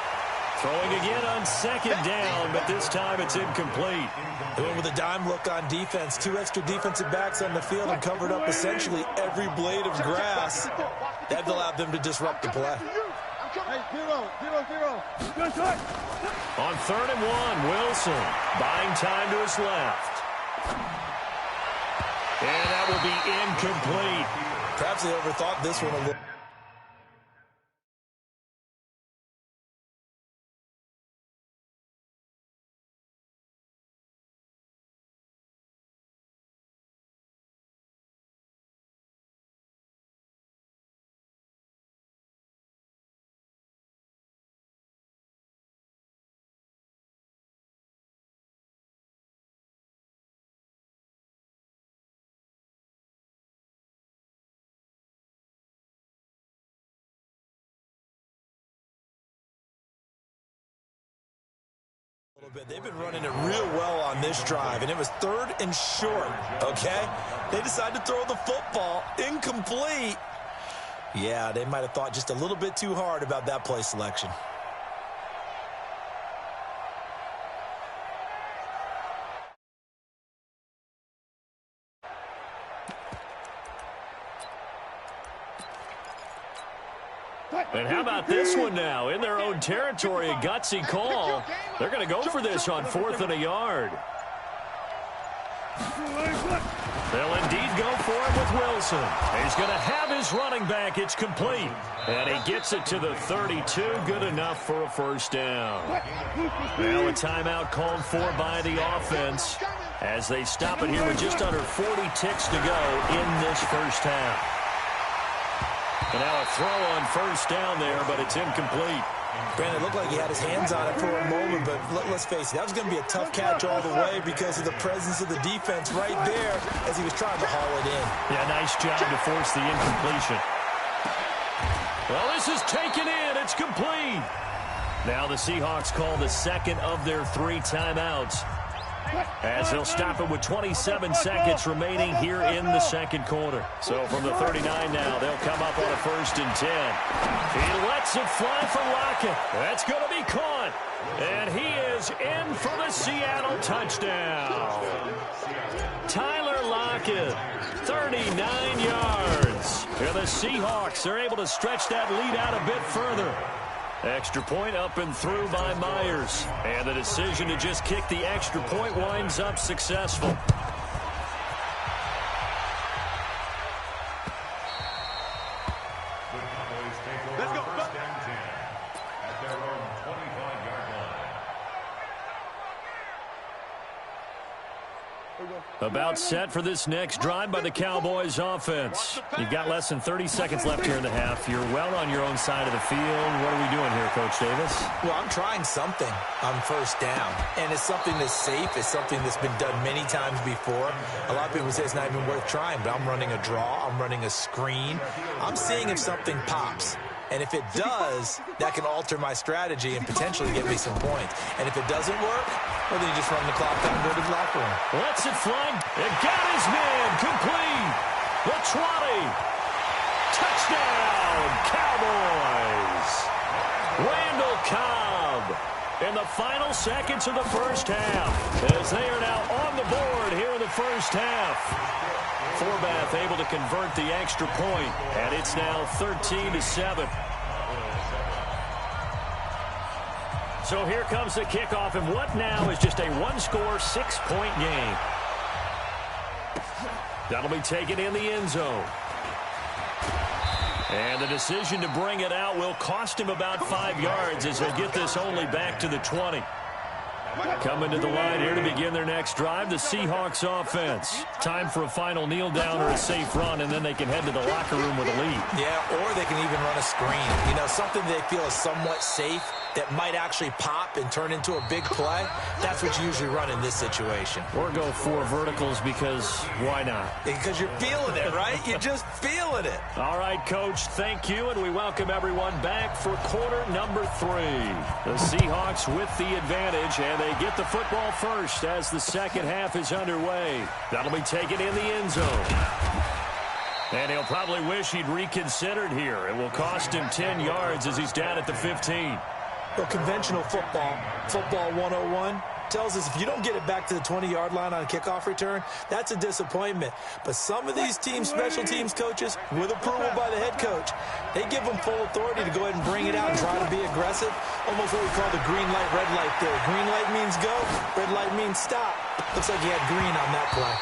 Throwing again on 2nd down, but this time it's incomplete. They went with a dime look on defense. 2 extra defensive backs on the field and covered up essentially every blade of grass. That allowed them to disrupt the play. Hey, 0. On 3rd and 1, Wilson buying time to his left. And that will be incomplete. Perhaps they overthought this one a little. They've been running it real well on this drive, and it was 3rd and short, okay? They decided to throw the football incomplete. Yeah, they might have thought just a little bit too hard about that play selection. And how about this one now? In their own territory, a gutsy call. They're going to go for this on 4th and a yard. They'll indeed go for it with Wilson. He's going to have his running back. It's complete. And he gets it to the 32. Good enough for a 1st down. Now a timeout called for by the offense as they stop it here with just under 40 ticks to go in this 1st half. And now a throw on 1st down there, but it's incomplete. Brandon, it looked like he had his hands on it for a moment, but let's face it, that was going to be a tough catch all the way because of the presence of the defense right there as he was trying to haul it in. Yeah, nice job to force the incompletion. Well, this is taken in. It's complete. Now the Seahawks call the 2nd of their 3 timeouts. as they'll stop it with 27 seconds remaining here in the second quarter. So from the 39 now, they'll come up on a 1st and 10. He lets it fly for Lockett. That's going to be caught. And he is in for the Seattle touchdown. Tyler Lockett, 39 yards. And the Seahawks are able to stretch that lead out a bit further. Extra point up and through by Myers. And the decision to just kick the extra point winds up successful. Let's go. 1st and 10 at their own 25-yard line. About set for this next drive by the Cowboys offense. You've got less than 30 seconds left here in the half. You're well on your own side of the field. What are we doing here, Coach Davis? Well, I'm trying something on 1st down, and it's something that's safe. It's something that's been done many times before. A lot of people say it's not even worth trying, but I'm running a draw. I'm running a screen. I'm seeing if something pops. And if it does, that can alter my strategy and potentially get me some points. And if it doesn't work, well, then you just run the clock down and go to the locker room. Lets it fly. It got his man complete. The 20. Touchdown, Cowboys. Randall Cobb in the final seconds of the 1st half as they are now on the board here in the 1st half. Forbath able to convert the extra point, and it's now 13-7. So here comes the kickoff, and what now is just a one-score, 6-point game. That'll be taken in the end zone. And the decision to bring it out will cost him about 5 yards as he'll get this only back to the 20. Coming to the line here to begin their next drive, the Seahawks offense. Time for a final kneel down or a safe run, and then they can head to the locker room with a lead. Yeah, or they can even run a screen. You know, something they feel is somewhat safe that might actually pop and turn into a big play. That's what you usually run in this situation. Or go 4 verticals because why not? Because you're feeling it, right? You're just feeling it. All right, Coach, thank you, and we welcome everyone back for quarter number 3. The Seahawks with the advantage, and they get the football first as the second half is underway. That'll be taken in the end zone. And he'll probably wish he'd reconsidered here. It will cost him 10 yards as he's down at the 15. Well, conventional football 101, tells us if you don't get it back to the 20-yard line on a kickoff return, that's a disappointment. But some of these teams, special teams coaches, with approval by the head coach, they give them full authority to go ahead and bring it out and try to be aggressive. Almost what we call the green light, red light theory. Green light means go, red light means stop. Looks like he had green on that play.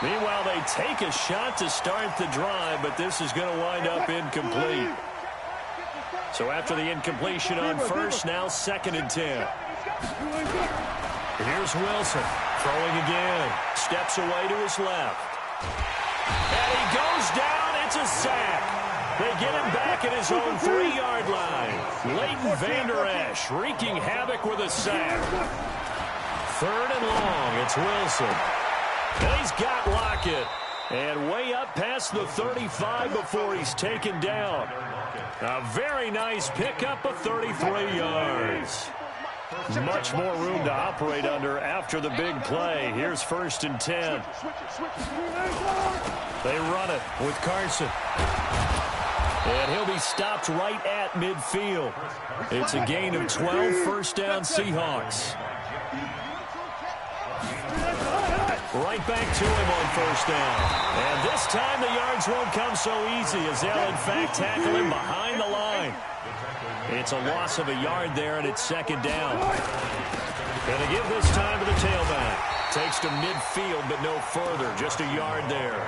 Meanwhile, they take a shot to start the drive, but this is going to wind up incomplete. So after the incompletion on 1st, now 2nd and 10. Here's Wilson, throwing again. Steps away to his left. And he goes down. It's a sack. They get him back at his own 3-yard line. Leighton Vander Esch wreaking havoc with a sack. 3rd and long. It's Wilson. And he's got Lockett. And way up past the 35 before he's taken down. A very nice pickup of 33 yards. Much more room to operate under after the big play. Here's 1st and 10. They run it with Carson. And he'll be stopped right at midfield. It's a gain of 12, 1st down Seahawks. Right back to him on 1st down. And this time the yards won't come so easy as they'll in fact tackle him behind the line. It's a loss of a yard there, and it's 2nd down. Going to give this time to the tailback. Takes to midfield, but no further. Just a yard there.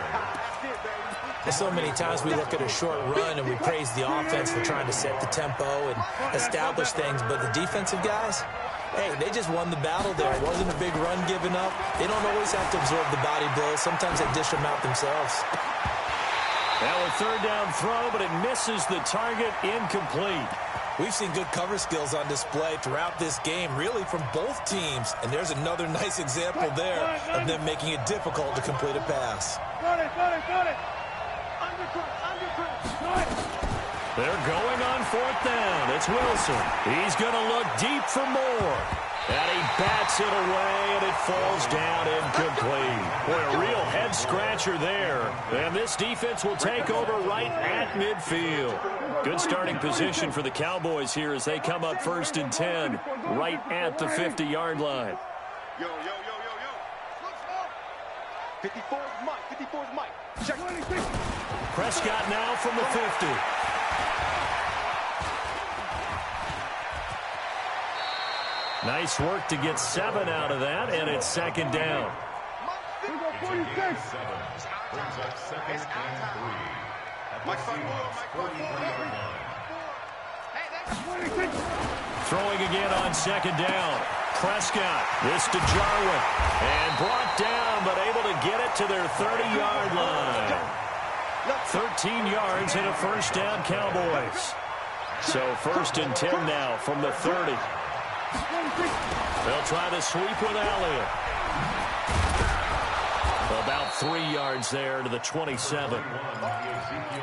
So many times we look at a short run and we praise the offense for trying to set the tempo and establish things, but the defensive guys, hey, they just won the battle there. It wasn't a big run given up. They don't always have to absorb the body blows. Sometimes they dish them out themselves. Now a 3rd down throw, but it misses the target, incomplete. We've seen good cover skills on display throughout this game, really from both teams. And there's another nice example there of them making it difficult to complete a pass. Got it. They're going on 4th down. It's Wilson. He's going to look deep for more. And he bats it away, and it falls down incomplete. Boy, a real head-scratcher there. And this defense will take over right at midfield. Good starting position for the Cowboys here as they come up 1st and 10, right at the 50-yard line. Yo. 54 is Mike. 54 is Mike. Check. Prescott now from the 50. Nice work to get 7 out of that, and it's 2nd down. Brings up 2nd and 3. Throwing again on 2nd down. Prescott, this to Jarwin, and brought down, but able to get it to their 30-yard line. 13 yards and a 1st down, Cowboys. So 1st and 10 now from the 30. They'll try to sweep with Elliott. About 3 yards there to the 27.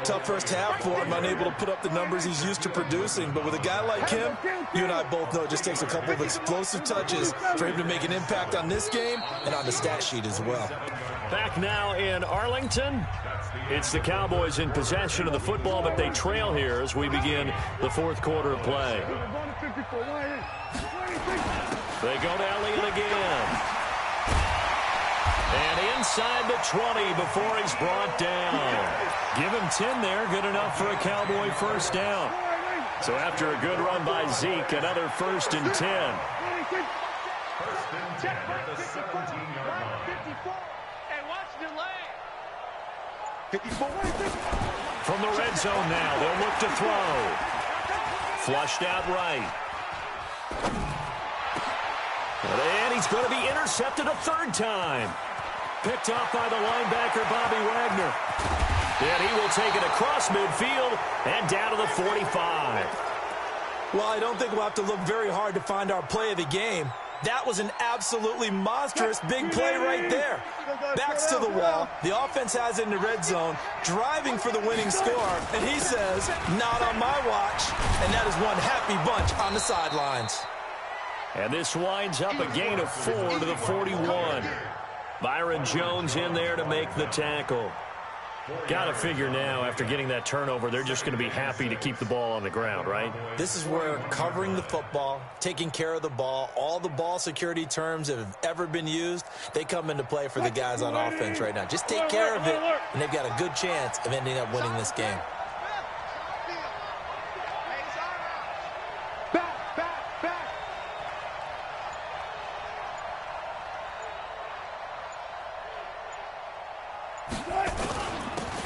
Tough first half for him, unable to put up the numbers he's used to producing. But with a guy like him, you and I both know it just takes a couple of explosive touches for him to make an impact on this game and on the stat sheet as well. Back now in Arlington. It's the Cowboys in possession of the football, but they trail here as we begin the 4th quarter of play. They go to Elliott again. And inside the 20 before he's brought down. Give him 10 there, good enough for a Cowboy 1st down. So after a good run by Zeke, another 1st and 10. 1st and 10 at the 17-yard line. 54. And watch delay. 54. From the red zone now, they'll look to throw. Flushed out right. And he's going to be intercepted a 3rd time. Picked off by the linebacker, Bobby Wagner. And he will take it across midfield and down to the 45. Well, I don't think we'll have to look very hard to find our play of the game. That was an absolutely monstrous big play right there. Backs to the wall. The offense has it in the red zone, driving for the winning score. And he says, not on my watch. And that is one happy bunch on the sidelines. And this winds up a gain of 4 to the 41. Byron Jones in there to make the tackle. Got to figure now, after getting that turnover, they're just going to be happy to keep the ball on the ground, right? This is where covering the football, taking care of the ball, all the ball security terms that have ever been used, they come into play for the guys on offense right now. Just take care of it, and they've got a good chance of ending up winning this game.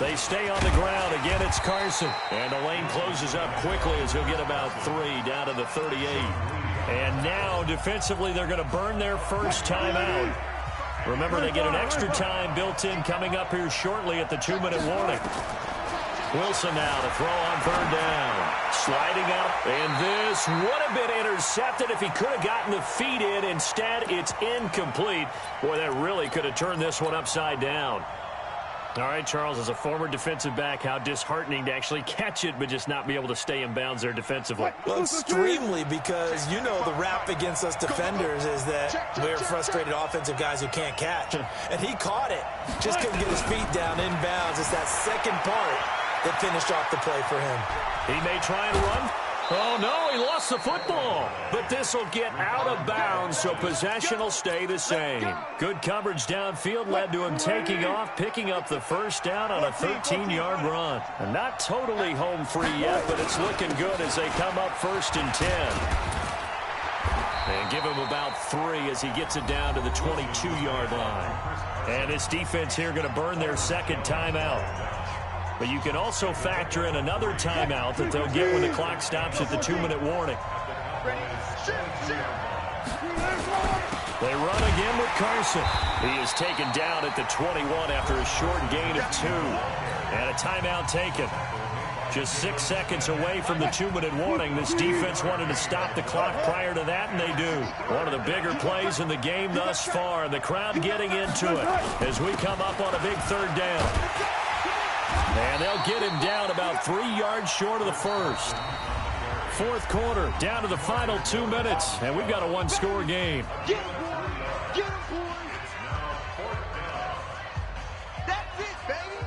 They stay on the ground. Again, it's Carson. And the lane closes up quickly as he'll get about 3 down to the 38. And now, defensively, they're going to burn their 1st timeout. Remember, they get an extra time built in coming up here shortly at the 2-minute warning. Wilson now to throw on 3rd down. Sliding up, and this would have been intercepted if he could have gotten the feet in. Instead, it's incomplete. Boy, that really could have turned this one upside down. All right, Charles, as a former defensive back, how disheartening to actually catch it but just not be able to stay in bounds there defensively. Well, extremely, because you know the rap against us defenders is that we're frustrated offensive guys who can't catch. And he caught it. Just couldn't get his feet down in bounds. It's that second part that finished off the play for him. He may try and run. Oh, no, he lost the football. But this will get out of bounds, so possession will stay the same. Good coverage downfield led to him taking off, picking up the 1st down on a 13-yard run. And not totally home free yet, but it's looking good as they come up 1st and 10. And give him about 3 as he gets it down to the 22-yard line. And this defense here going to burn their 2nd timeout. But you can also factor in another timeout that they'll get when the clock stops at the 2-minute warning. They run again with Carson. He is taken down at the 21 after a short gain of 2. And a timeout taken. Just 6 seconds away from the 2-minute warning. This defense wanted to stop the clock prior to that, and they do. One of the bigger plays in the game thus far. And the crowd getting into it as we come up on a big 3rd down. And they'll get him down about 3 yards short of the 1st. fourth quarter, down to the final 2 minutes, and we've got a one-score game. Get him, boy! Get him, boy! That's it, baby!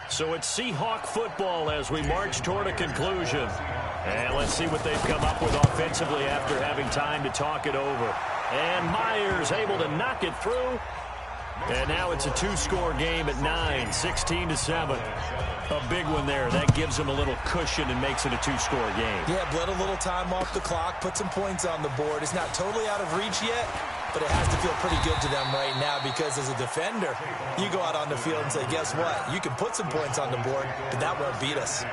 So it's Seahawk football as we march toward a conclusion. And let's see what they've come up with offensively after having time to talk it over. And Myers able to knock it through. And now it's a two-score game at 9, 16-7. A big one there. That gives them a little cushion and makes it a two-score game. Yeah, bled a little time off the clock, put some points on the board. It's not totally out of reach yet, but it has to feel pretty good to them right now because as a defender, you go out on the field and say, guess what? You can put some points on the board, but that won't beat us.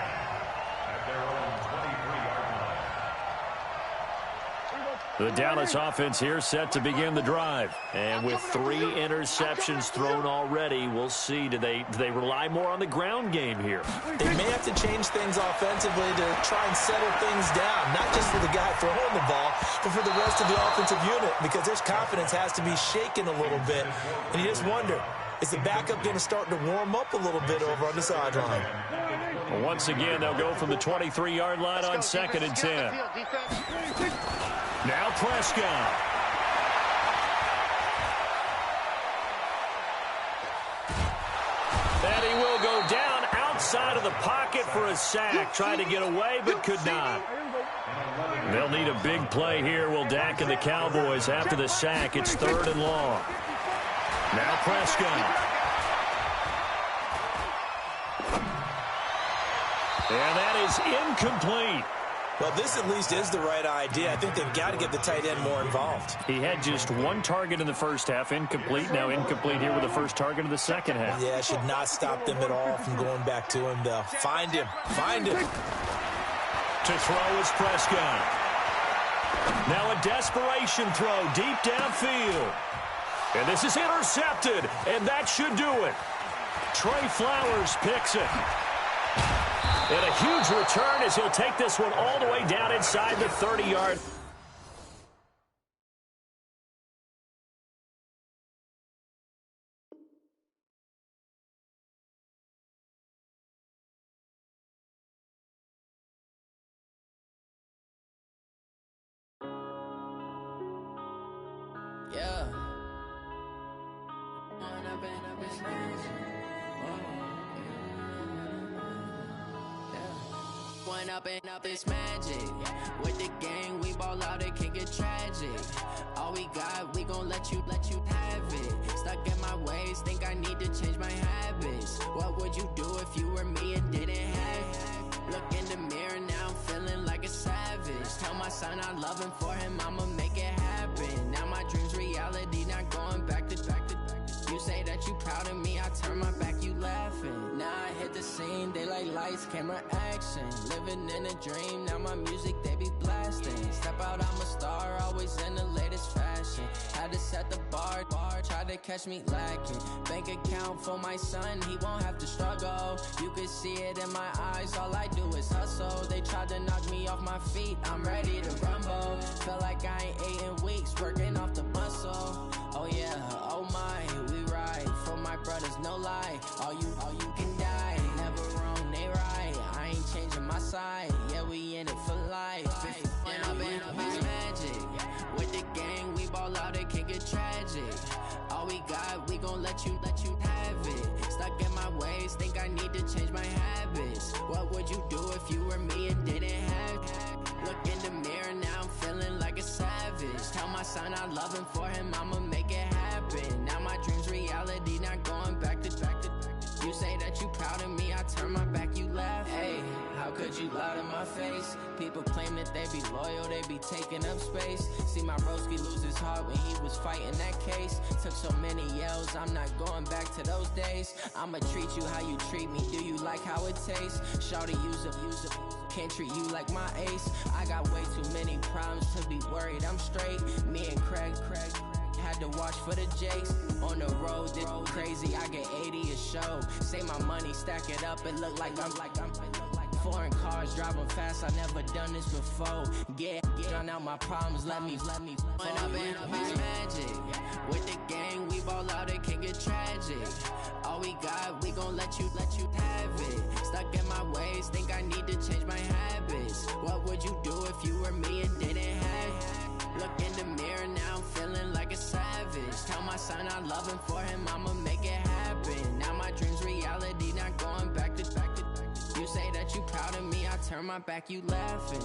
The Dallas offense here set to begin the drive. And with 3 interceptions thrown already, we'll see. Do they rely more on the ground game here? They may have to change things offensively to try and settle things down, not just for the guy throwing the ball, but for the rest of the offensive unit, because their confidence has to be shaken a little bit. And you just wonder, is the backup going to start to warm up a little bit over on the sideline? Well, once again, they'll go from the 23-yard line on 2nd and 10. Now Prescott. And he will go down outside of the pocket for a sack. Tried to get away, but could not. They'll need a big play here, will Dak and the Cowboys after the sack. It's 3rd and long. Now Prescott. And that is incomplete. Well, this at least is the right idea. I think they've got to get the tight end more involved. He had just 1 target in the first half, incomplete. Now incomplete here with the first target of the second half. Yeah, should not stop them at all from going back to him, though. Find him. Find him. To throw is Prescott. Now a desperation throw deep downfield. And this is intercepted, and that should do it. Trey Flowers picks it. And a huge return as he'll take this one all the way down inside the 30-yard. Yeah. One up and up is magic. With the gang, we ball out, it can get tragic. All we got, we gon' let you have it. Stuck in my ways, think I need to change my habits. What would you do if you were me and didn't have it? Look in the mirror, now I'm feeling like a savage. Tell my son I love him, for him I'ma make it happen. Now my dream's reality, not going back to back. You say that you proud of me, I turn my back, you laughing. Now I hit the scene, they like lights, camera, action. Living in a dream, now my music, they be blasting. Step out, I'm a star, always in the latest fashion. Had to set the bar, try to catch me lacking. Bank account for my son, he won't have to struggle. You can see it in my eyes, all I do is hustle. They tried to knock me off my feet, I'm ready to rumble. Feel like I ain't ate in weeks, working off the muscle. Oh yeah, oh my, we ride for my brothers, no lie. All you can die, never wrong, they right. I ain't changing my side, yeah, we in it for life. And I've been it's magic. With the gang, we ball out, it can get tragic. All we got, we gon' let you have it. Stuck in my ways, think I need to change my habits. What would you do if you were me and didn't have it? Look in the mirror, now I'm feeling like a savage. Tell my son I love him, for him I'ma make it happen. Now my dream's reality, not going back to back. You say that you proud of me, I turn my back, you laugh. Hey, how could you lie to my face? People claim that they be loyal, they be taking up space. See my broski lose his heart when he was fighting that case. Took so many yells, I'm not going back to those days. I'ma treat you how you treat me, do you like how it tastes? Shawty, use up, can't treat you like my ace. I got way too many problems to be worried, I'm straight. Me and Craig had to watch for the Jakes. On the road, this crazy, I get 80 a show. Say my money, stack it up, it look like I'm foreign cars, driving fast, I never done this before. Get drown out my problems, let me When I've been it's magic. With the gang, we ball out, it can get tragic. All we got, we gon' let you have it. Stuck in my ways, think I need to do if you were me and didn't have it? Look in the mirror, now I'm feeling like a savage. Tell my son I love him, for him I'ma make it happen. Now my dream's reality, not going back to. You say that you proud of me, I turn my back, you laughing.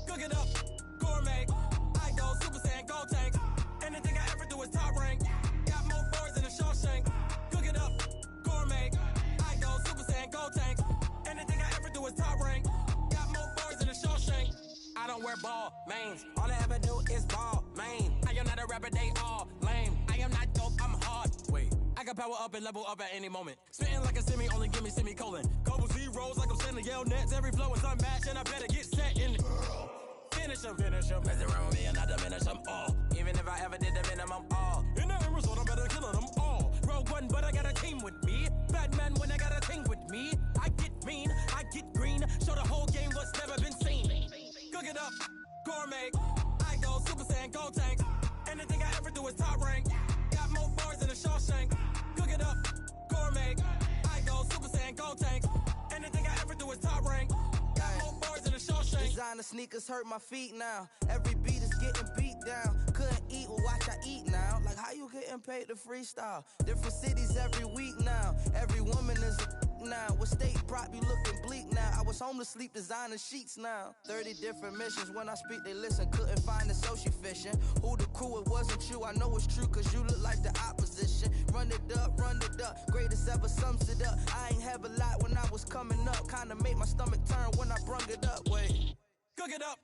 Cook it up, gourmet. I go Super Saiyan, gold tank. Anything I ever do is top rank. Got more boys than a Shawshank. Cook it up, gourmet. I go Super Saiyan, gold tank. Anything I ever do is top rank. Got more boys than a Shawshank. I don't wear ball mains. All I ever do is ball main. I am not a rapper, they all lame. I am not dope, I'm hard. Wait, I can power up and level up at any moment. Spitting like a semi, only give me semicolon. Couple zeros like I'm sending yell nets. Every flow is unmatched and I better get set in. Finish them. Mess around with me and I diminish them all. Even if I ever did the minimum, all. In the end result, I'm better killing them all. Rogue One, but I got a team with me. Batman when I got a team with me. I get mean, I get green. Show the whole game what's never been seen. Cook it up, gourmet. I go Super Saiyan, gold tank. Anything I ever do is top rank. Got more bars than a Shawshank. Cook it up, gourmet. I go Super Saiyan, gold tank. Anything I ever do is top rank. Got more bars than a Shawshank. Designer sneakers hurt my feet now. Every beat is getting beat down. Couldn't eat, well watch I eat now. Like how you getting paid to freestyle? Different cities every week now. Every woman is a now. With state prop you looking bleak now. I was home to sleep designer sheets now. 30 different missions. When I speak they listen. Couldn't find the social fishing. Who the crew, it wasn't you. I know it's true cause you look like the opposition. Run it up. Greatest ever sums it up. I ain't have a lot when I was coming up. Kinda made my stomach turn when I brung it up. Wait. Cook it up,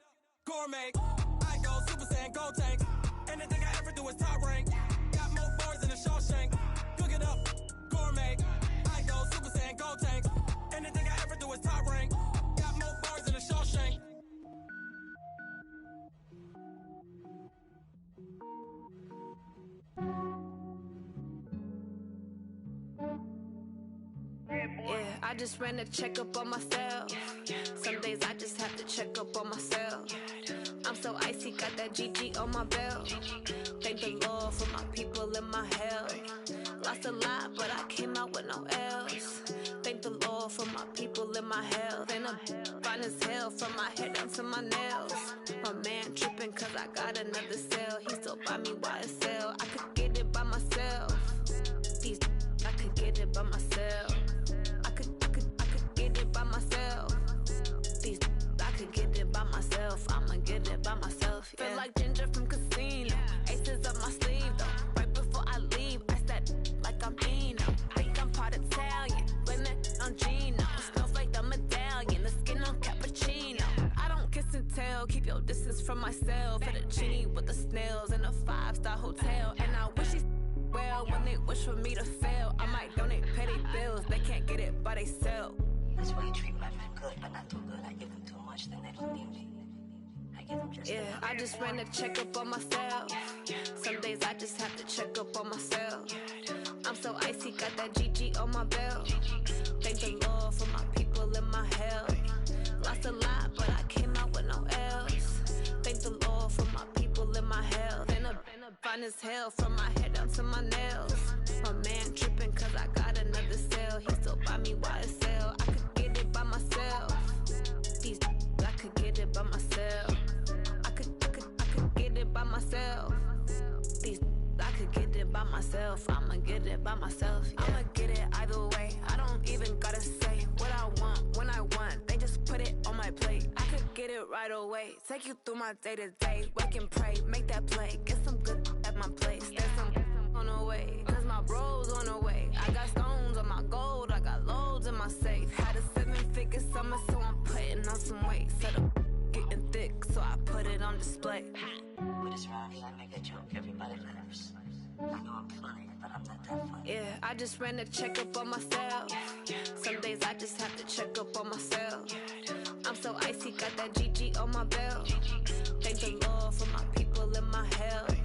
gourmet. I go Super Saiyan, gold tank. Anything I ever do is top rank. Got more bars than a Shawshank. Cook it up, gourmet. I go Super Saiyan, gold tank. Anything I ever do is top rank. Got more bars than a Shawshank. Yeah, I just ran a checkup on myself. Some days I just have to check up on myself. I'm so icy, got that GG on my belt. Thank the Lord for my people in my health. Lost a lot, but I came out with no L's. Thank the Lord for my people in my health. And I'm fine as hell from my head down to my nails. My man tripping cause I got another cell. He still buy me YSL. I could get it by myself. These I could get it by myself. I could get it by myself. These I could get it by myself. I'ma get it by myself. Yeah. Feel like Ginger from Casino. Aces up my sleeve though. Right before I leave, I said like I'm Dino. Think I'm part Italian. Blame it on Gino. Snowflake the medallion. The skin on cappuccino. I don't kiss and tell. Keep your distance from myself. Fettuccine with the snails in a 5-star hotel. And I wish he's well when they wish for me to fail. I might donate petty bills. They can't get it by themselves. That's why you treat my men good, but not too good. I give them too much, then they don't need me. I give them just yeah, I just ran a checkup on myself. Some days I just have to check up on myself. I'm so icy, got that GG on my belt. Thank the Lord for my people in my health. Lost a lot, but I came out with no L's. Thank the Lord for my people in my health. And I'm fine as hell from my head down to my nails. My man tripping cause I got another cell. He still buy me YSL. I could get it by myself. These I could get it by myself. I could get it by myself. These I could get it by myself. I'ma get it by myself. Yeah. I'ma get it either way. I don't even gotta say what I want when I want. They just put it on my plate. I could get it right away. Take you through my day to day. Wake and pray, make that play. Get some good at my place. There's some on the way. Cause my bros on the way. I got stones on my gold. I got loads in my safe. Had a 7-figure summer, so I'm putting on some weight. Set up getting thick, so I put it on display. With this round, I make a joke. Everybody laughs. I know I'm funny, but I'm not that funny. Yeah, I just ran a checkup on myself. Some days I just have to check up on myself. I'm so icy, got that GG on my belt. Thank the Lord for my people and my health.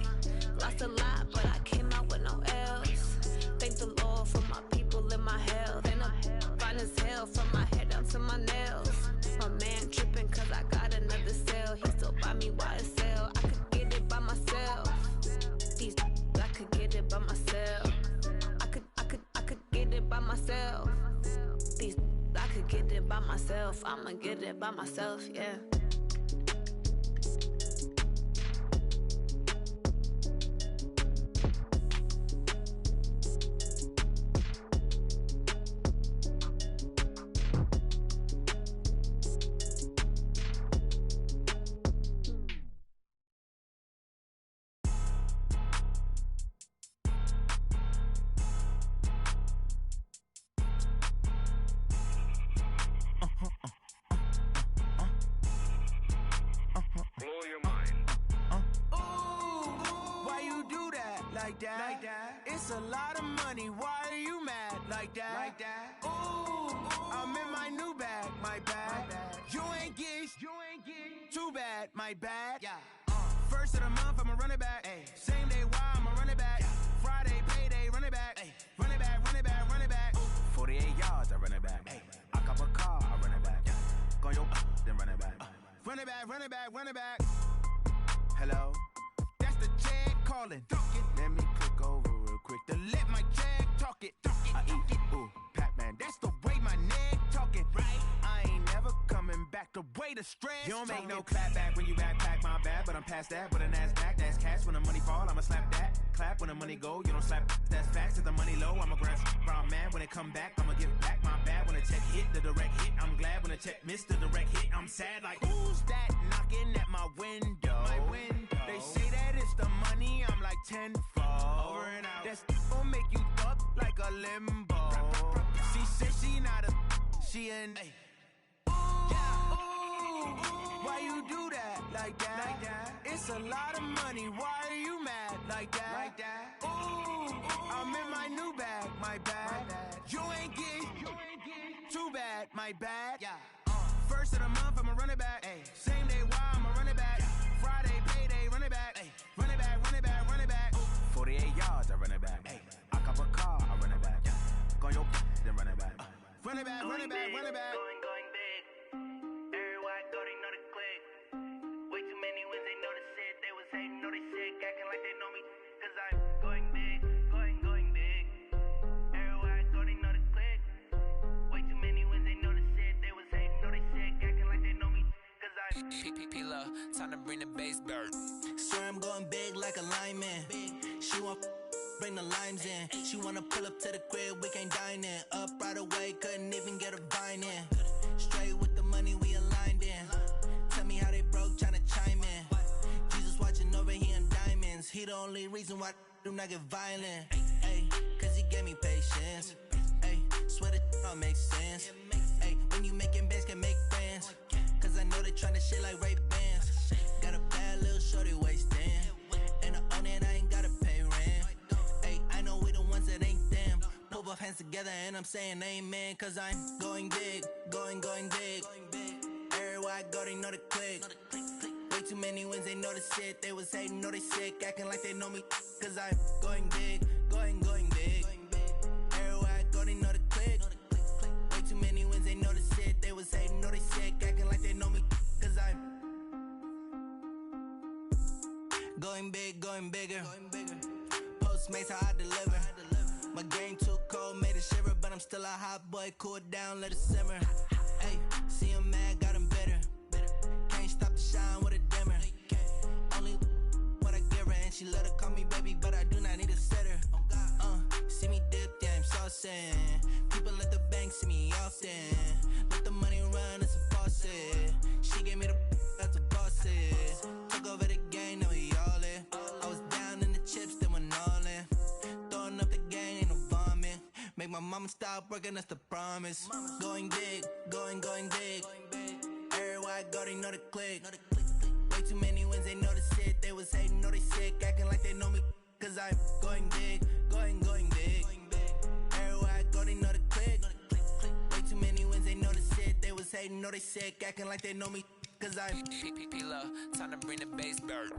Lost a lot, but I came out with no else. Thank the Lord for my people and my health. And I'm fine as hell from my head down to my nails. My man tripping cause I got another cell. He still buy me YSL. I could get it by myself. These I could get it by myself. I could get it by myself. These I could get it by myself. I'ma get it by myself, yeah. Like that. It's a lot of money. Why are you mad like that? Ooh, I'm in my new bag, my bad. You ain't get too bad, my bad. Yeah. First of the month, I'ma run it back. Ay. Same day, why I'ma run it back. Friday, payday, run it back. Ay. Run it back, run it back, run it back. 48 yards, I run it back. Ay. I cop a car, I run it back. Go your then run it back. Run it back, run it back, run it back. Hello, that's the check calling. Let me click over real quick to let my check talk it. I eat it, ooh, Pac-Man, that's the way my neck talking. Right, I ain't never coming back the way the stress. You don't make no clap back when you backpack, my bad, but I'm past that. But an ass back, that's cash. When the money fall, I'ma slap that. Clap when the money go, you don't slap. That's facts. If the money low, I'ma grab brown man. When it come back, I'ma give back my bad. When the check hit, the direct hit, I'm glad. When the check missed the direct hit, I'm sad. Like who's that knocking at my window? My window. They say that it's the money, I'm like tenfold. Over and out. That's gon' make you up like a limbo. She said she not a, she an. Ooh, why you do that like that? It's a lot of money. Why are you mad like that? Ooh, I'm in my new bag, my bad. You ain't get too bad, my bad. Yeah. First of the month, I'ma run it back. Ay. Same day, why I'ma run it back. Friday, payday, run it back. Ay. Run it back, run it back, run it back. 48 yards, I run it back. Ay. I cop a car, I run it back. Go your then run it back. Run it back, run it back, run it back. Going big. Everywhere I go, they know the click. Way too many wins, they know the shit. They was hating, know they sick, acting like they know me. Cause I'm going big, going big. Everywhere I go, they know the click. Way too many wins, they know the shit. They was hating, know they sick, acting like they know me. Cause I'm P-P-P-Love, time to bring the bass bird. Swear I'm going big like a lineman. She want bring the limes in. She wanna pull up to the crib, we can't dine in. Up right away, couldn't even get a vine in. Straight with the money we aligned in. Tell me how they broke, tryna chime in. Jesus watching over here in diamonds. He the only reason why do not get violent. Ay, cause he gave me patience. Ay, swear that don't make sense. Ay, when you making bands, can make friends. Cause I know they tryna shit like Ray Bans. Got a bad little shorty wasting. And I own it, I ain't gotta pay rent. Ay, I know we the ones that ain't them. Pull both hands together and I'm saying amen. Cause I'm going big, going big. Everywhere I go, they know the click. Way too many wins, they know the shit. They was hating, know they sick, acting like they know me. Cause I'm going big, going big. Everywhere I go, they know the click. Way too many wins, they know the shit. They was hating, know they sick, acting like they know me. Cause I'm going big, going bigger. Postmates how I deliver. My game too cold, made it shiver. But I'm still a hot boy, cool it down, let it simmer. Hey, see him mad, got him bitter. Can't stop the shine with a dimmer. Only what I give her, and she let her call me baby, but I do not need a sitter. See me dip, yeah, I'm saucing. People at the bank see me often. Let the money run, it's a faucet. She gave me the that's a boss it. Took over the game, now we all in. I was down in the chips, then went all in. Throwing up the game, ain't no vomit. Make my mama stop working, that's the promise. Going big, going big. Everywhere I go, they know the click. Way too many wins, they know the shit. They was hating, know they sick, acting like they know me. Cause I'm going know they sick, acting like they know me, cause I'm P-P-P-Love, time to bring the bass back.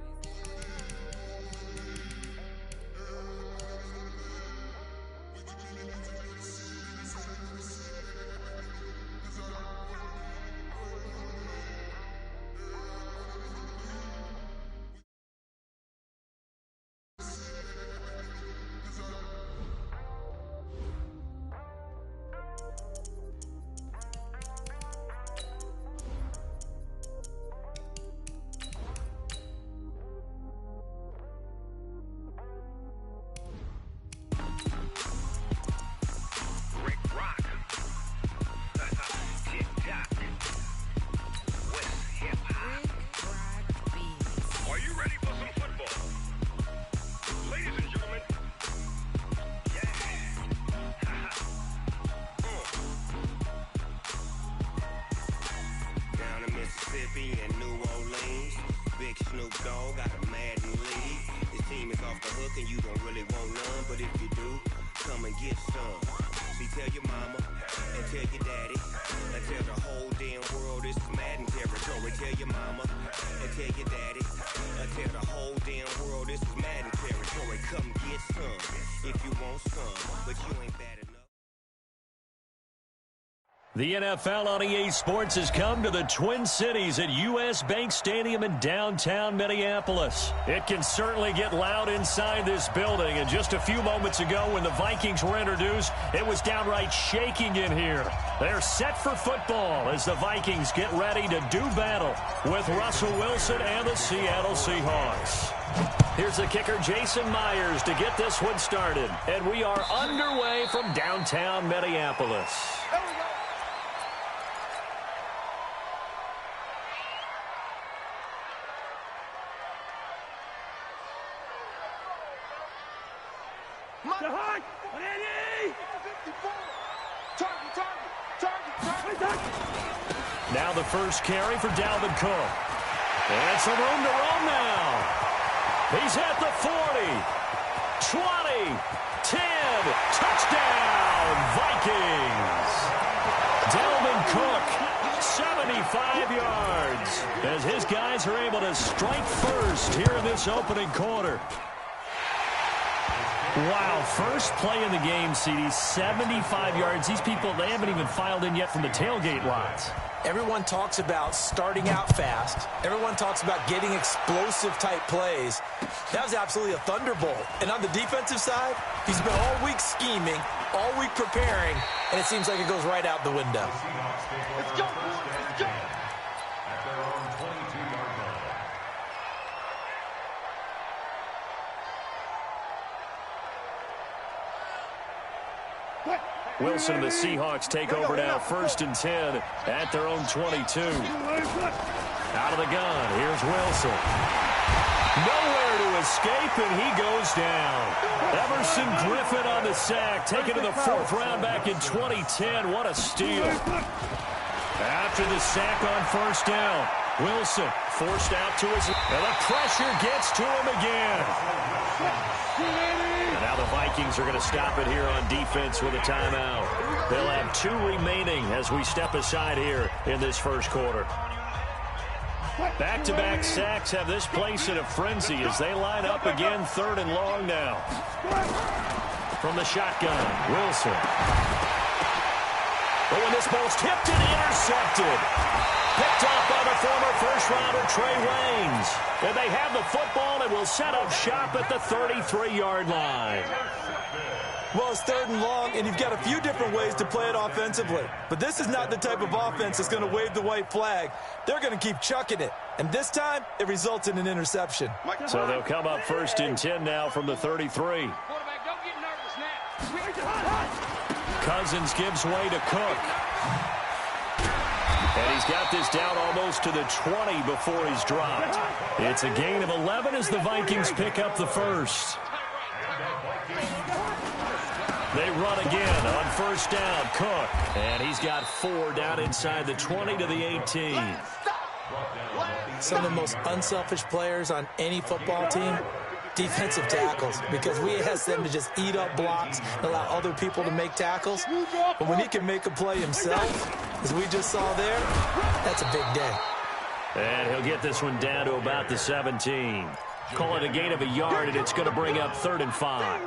In New Orleans, Big Snoop Dogg got a Madden lead. This team is off the hook and you don't really want none, but if you do, come and get some. See, tell your mama and tell your daddy and tell the whole damn world this is Madden territory. Tell your mama and tell your daddy and tell the whole damn world this is Madden territory. Come get some if you want some, but you ain't bad enough. The NFL on EA Sports has come to the Twin Cities at US Bank Stadium in downtown Minneapolis. It can certainly get loud inside this building, and just a few moments ago when the Vikings were introduced, it was downright shaking in here. They're set for football as the Vikings get ready to do battle with Russell Wilson and the Seattle Seahawks. Here's the kicker, Jason Myers, to get this one started. And we are underway from downtown Minneapolis. Now the first carry for Dalvin Cook. And some room to roam now. He's at the 40, 20, 10, touchdown, Vikings. Dalvin Cook, 75 yards, as his guys are able to strike first here in this opening quarter. Wow, first play in the game, CD, 75 yards. These people, they haven't even filed in yet from the tailgate lots. Everyone talks about starting out fast. Everyone talks about getting explosive-type plays. That was absolutely a thunderbolt. And on the defensive side, he's been all week scheming, all week preparing, and it seems like it goes right out the window. Let's go, boys. Let's go. At their own 22-yard line. Wilson and the Seahawks take over now, 1st and 10 at their own 22. Out of the gun, here's Wilson. Nowhere to escape, and he goes down. Everson Griffin on the sack, taken to the 4th round back in 2010. What a steal. After the sack on 1st down, Wilson forced out to his... And the pressure gets to him again. And now the Vikings are going to stop it here on defense with a timeout. They'll have 2 remaining as we step aside here in this first quarter. Back-to-back sacks have this place in a frenzy as they line up again, 3rd and long now. From the shotgun, Wilson. But when this ball's tipped and intercepted. Picked up by the former first-rounder Trey Waynes. And they have the football and will set up shop at the 33-yard line. Well, it's 3rd and long, and you've got a few different ways to play it offensively. But this is not the type of offense that's going to wave the white flag. They're going to keep chucking it. And this time, it results in an interception. So they'll come up 1st and 10 now from the 33. Quarterback, don't get nervous now. Cousins gives way to Cook. And he's got this down almost to the 20 before he's dropped. It's a gain of 11 as the Vikings pick up the first. They run again on 1st down, Cook. And he's got 4 down inside the 20 to the 18. Some of the most unselfish players on any football team, defensive tackles, because we ask them to just eat up blocks and allow other people to make tackles. But when he can make a play himself, As we just saw there, that's a big day. And he'll get this one down to about the 17. Call it a gain of a yard, and it's going to bring up 3rd and 5.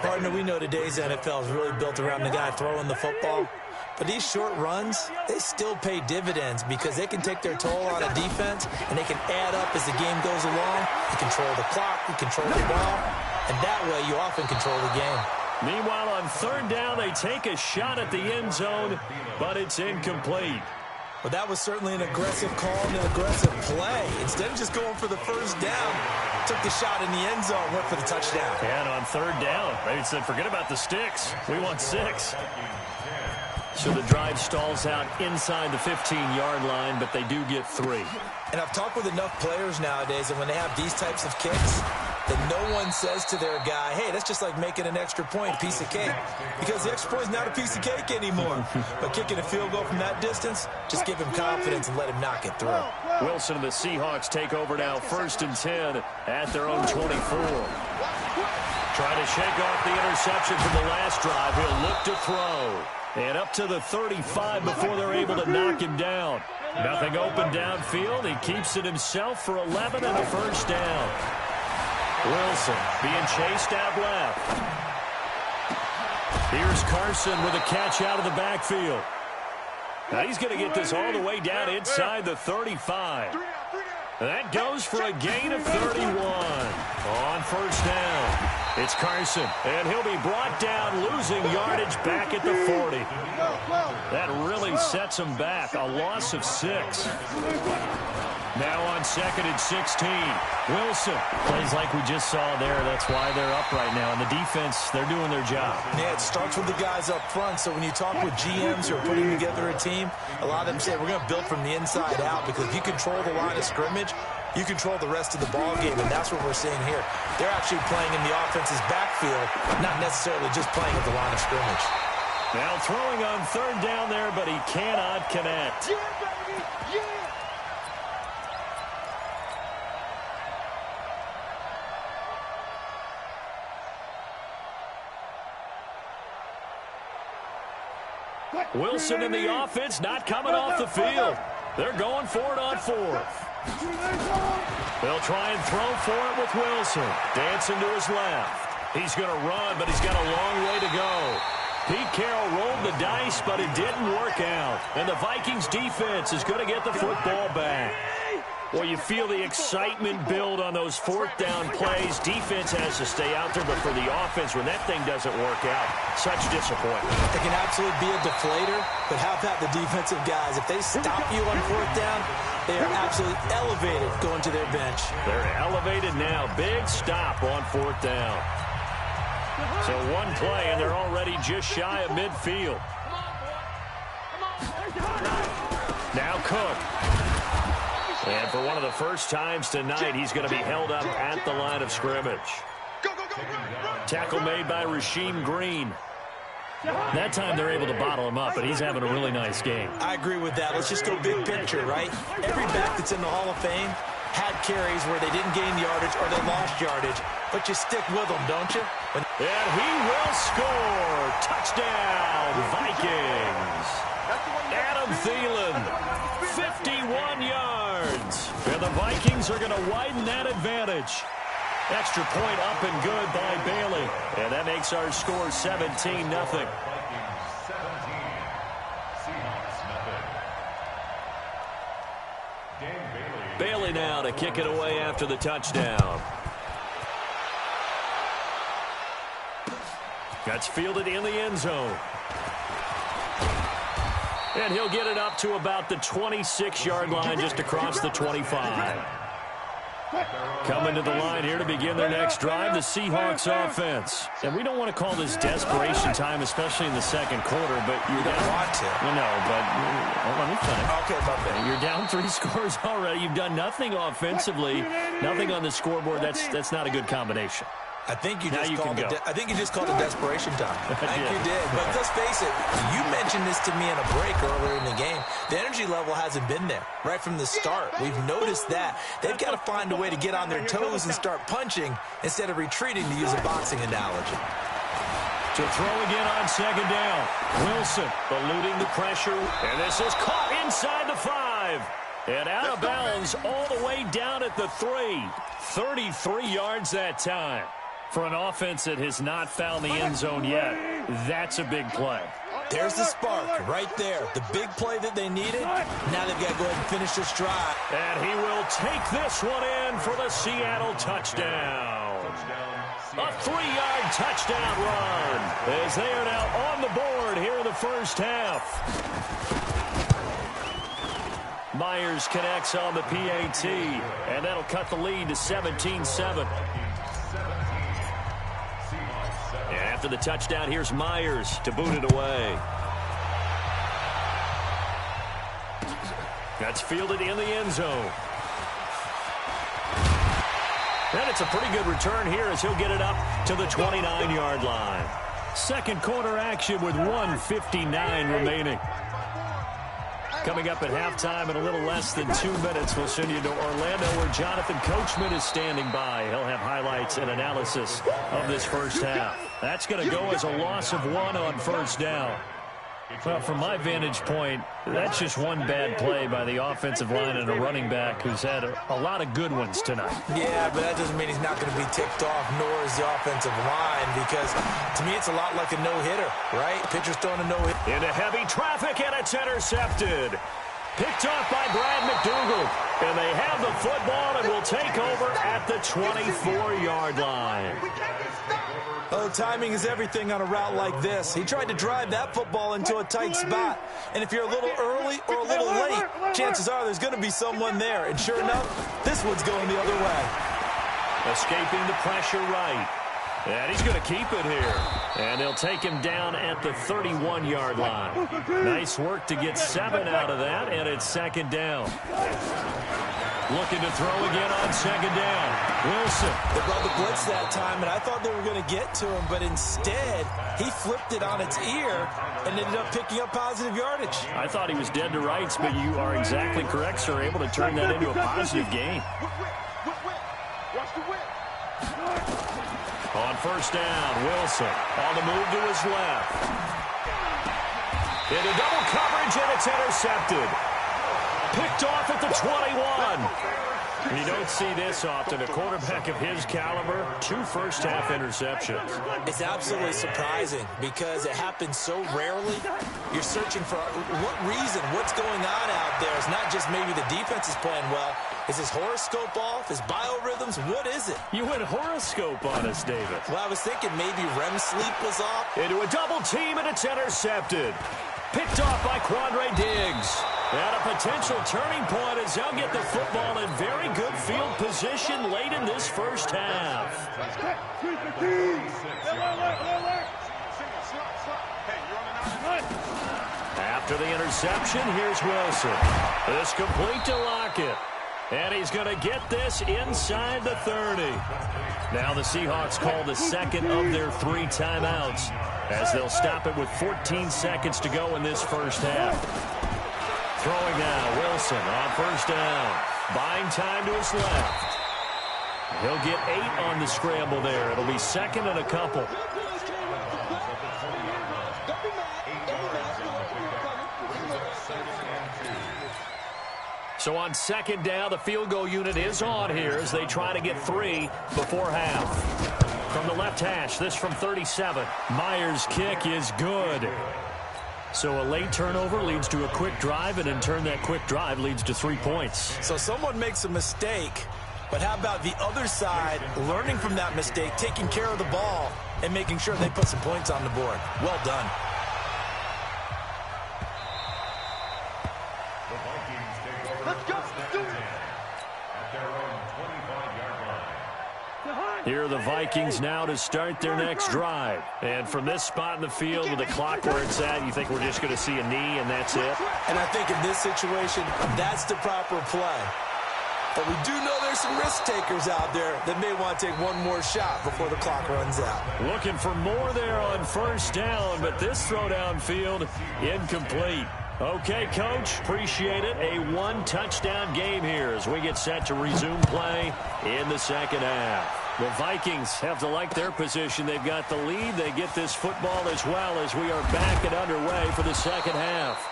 Partner, we know today's NFL is really built around the guy throwing the football. But these short runs, they still pay dividends because they can take their toll on a defense, and they can add up as the game goes along. You control the clock, you control the ball, and that way you often control the game. Meanwhile, on 3rd down, they take a shot at the end zone, but it's incomplete. Well, that was certainly an aggressive call and an aggressive play. Instead of just going for the first down, took the shot in the end zone, went for the touchdown. And on 3rd down, they said, forget about the sticks. We want 6. So the drive stalls out inside the 15-yard line, but they do get 3. And I've talked with enough players nowadays that when they have these types of kicks, that no one says to their guy, hey, that's just like making an extra point, a piece of cake. Because the extra point is not a piece of cake anymore. But kicking a field goal from that distance, just give him confidence and let him knock it through. Wilson and the Seahawks take over now, 1st and 10 at their own 24. Trying to shake off the interception from the last drive. He'll look to throw. And up to the 35 before they're able to knock him down. Nothing open downfield. He keeps it himself for 11 and a 1st down. Wilson being chased out left. Here's Carson with a catch out of the backfield. Now he's going to get this all the way down inside the 35. That goes for a gain of 31 on 1st down. It's Carson, and he'll be brought down, losing yardage back at the 40. That really sets him back, a loss of 6. Now on 2nd and 16, Wilson. Plays like we just saw there. That's why they're up right now. And the defense, they're doing their job. Yeah, it starts with the guys up front. So when you talk with GMs who are putting together a team, a lot of them say, we're going to build from the inside out, because if you control the line of scrimmage, you control the rest of the ball game, and that's what we're seeing here. They're actually playing in the offense's backfield, not necessarily just playing at the line of scrimmage. Now throwing on 3rd down there, but he cannot connect. Wilson in the offense, not coming off the field. They're going for it on 4th. They'll try and throw for it with Wilson. Dancing to his left. He's going to run, but he's got a long way to go. Pete Carroll rolled the dice, but it didn't work out. And the Vikings defense is going to get the football back. Well, you feel the excitement build on those 4th down plays. Defense has to stay out there, but for the offense, when that thing doesn't work out, such disappointment. It can absolutely be a deflator, but how about the defensive guys? If they stop you on 4th down, they are absolutely elevated going to their bench. They're elevated now. Big stop on 4th down. So one play, and they're already just shy of midfield. Now Cook. And for one of the first times tonight, he's going to be held up at the line of scrimmage. Tackle made by Rasheem Green. That time they're able to bottle him up, but he's having a really nice game. I agree with that. Let's just go big picture, right? Every back that's in the Hall of Fame had carries where they didn't gain yardage or they lost yardage, but you stick with them, don't you? And he will score. Touchdown, Vikings. Adam Thielen, 51 yards. And the Vikings are going to widen that advantage. Extra point up and good by Bailey. And that makes our score 17-0. Bailey now to kick it away after the touchdown. That's fielded in the end zone. And he'll get it up to about the 26-yard line, just across the 25. Coming to the line here to begin their next drive, the Seahawks offense. And we don't want to call this desperation time, especially in the second quarter, but you don't want to. Well, no, but let me finish. Okay, my bad. You're down 3 scores already. You've done nothing offensively, nothing on the scoreboard. That's not a good combination. I think you just called it desperation time. I think you did. But let's face it, you mentioned this to me in a break earlier in the game. The energy level hasn't been there right from the start. We've noticed that. They've got to find a way to get on their toes and start punching instead of retreating, to use a boxing analogy. To throw again on second down. Wilson eluding the pressure. And this is caught inside the 5. And out of bounds all the way down at the 3. 33 yards that time. For an offense that has not found the end zone yet, that's a big play. There's the spark right there. The big play that they needed. Now they've got to go ahead and finish this drive. And he will take this one in for the Seattle touchdown. A 3-yard touchdown run as they are now on the board here in the first half. Myers connects on the PAT, and that'll cut the lead to 17-7. And after the touchdown, here's Myers to boot it away. That's fielded in the end zone. And it's a pretty good return here as he'll get it up to the 29-yard line. Second quarter action with 1:59 remaining. Coming up at halftime in a little less than 2 minutes, we'll send you to Orlando where Jonathan Coachman is standing by. He'll have highlights and analysis of this first half. That's going to go as a loss of 1 on first down. Well, from my vantage point, that's just one bad play by the offensive line and a running back who's had a lot of good ones tonight. Yeah, but that doesn't mean he's not going to be ticked off, nor is the offensive line, because to me it's a lot like a no-hitter, right? Pitcher's throwing a no-hitter. Into heavy traffic, and it's intercepted. Picked off by Brad McDougal. And they have the football and will take over at the 24-yard line. Oh, timing is everything on a route like this. He tried to drive that football into a tight spot. And if you're a little early or a little late, chances are there's going to be someone there. And sure enough, this one's going the other way. Escaping the pressure right. And he's going to keep it here. And they'll take him down at the 31-yard line. Nice work to get 7 out of that, and it's second down. Looking to throw again on second down. Wilson. They brought the blitz that time, and I thought they were going to get to him, but instead, he flipped it on its ear and ended up picking up positive yardage. I thought he was dead to rights, but you are exactly correct, sir. Able to turn that into a positive gain. Watch the whip. On first down, Wilson on the move to his left. Into double coverage, and it's intercepted. Picked off at the 21. You don't see this often. A quarterback of his caliber, 2 first-half interceptions. It's absolutely surprising because it happens so rarely. You're searching for what reason, what's going on out there. It's not just maybe the defense is playing well. Is his horoscope off? His biorhythms? What is it? You went horoscope on us, David. Well, I was thinking maybe REM sleep was off. Into a double team, and it's intercepted. Picked off by Quandre Diggs. And a potential turning point as they'll get the football in very good field position late in this first half. After the interception, here's Wilson. This complete to Lockett. And he's going to get this inside the 30. Now the Seahawks call the second of their 3 timeouts as they'll stop it with 14 seconds to go in this first half. Throwing now, Wilson on first down. Buying time to his left. He'll get 8 on the scramble there. It'll be second and a couple. So on second down, the field goal unit is on here as they try to get 3 before half. From the left hash, this from 37. Myers' kick is good. So a late turnover leads to a quick drive, and in turn that quick drive leads to 3 points. So someone makes a mistake, but how about the other side learning from that mistake, taking care of the ball, and making sure they put some points on the board? Well done. Here are the Vikings now to start their next drive. And from this spot in the field with the clock where it's at, you think we're just going to see a knee and that's it? And I think in this situation, that's the proper play. But we do know there's some risk takers out there that may want to take one more shot before the clock runs out. Looking for more there on first down, but this throw downfield incomplete. Okay, Coach, appreciate it. A 1-touchdown game here as we get set to resume play in the second half. The Vikings have to like their position. They've got the lead. They get this football as well as we are back and underway for the second half.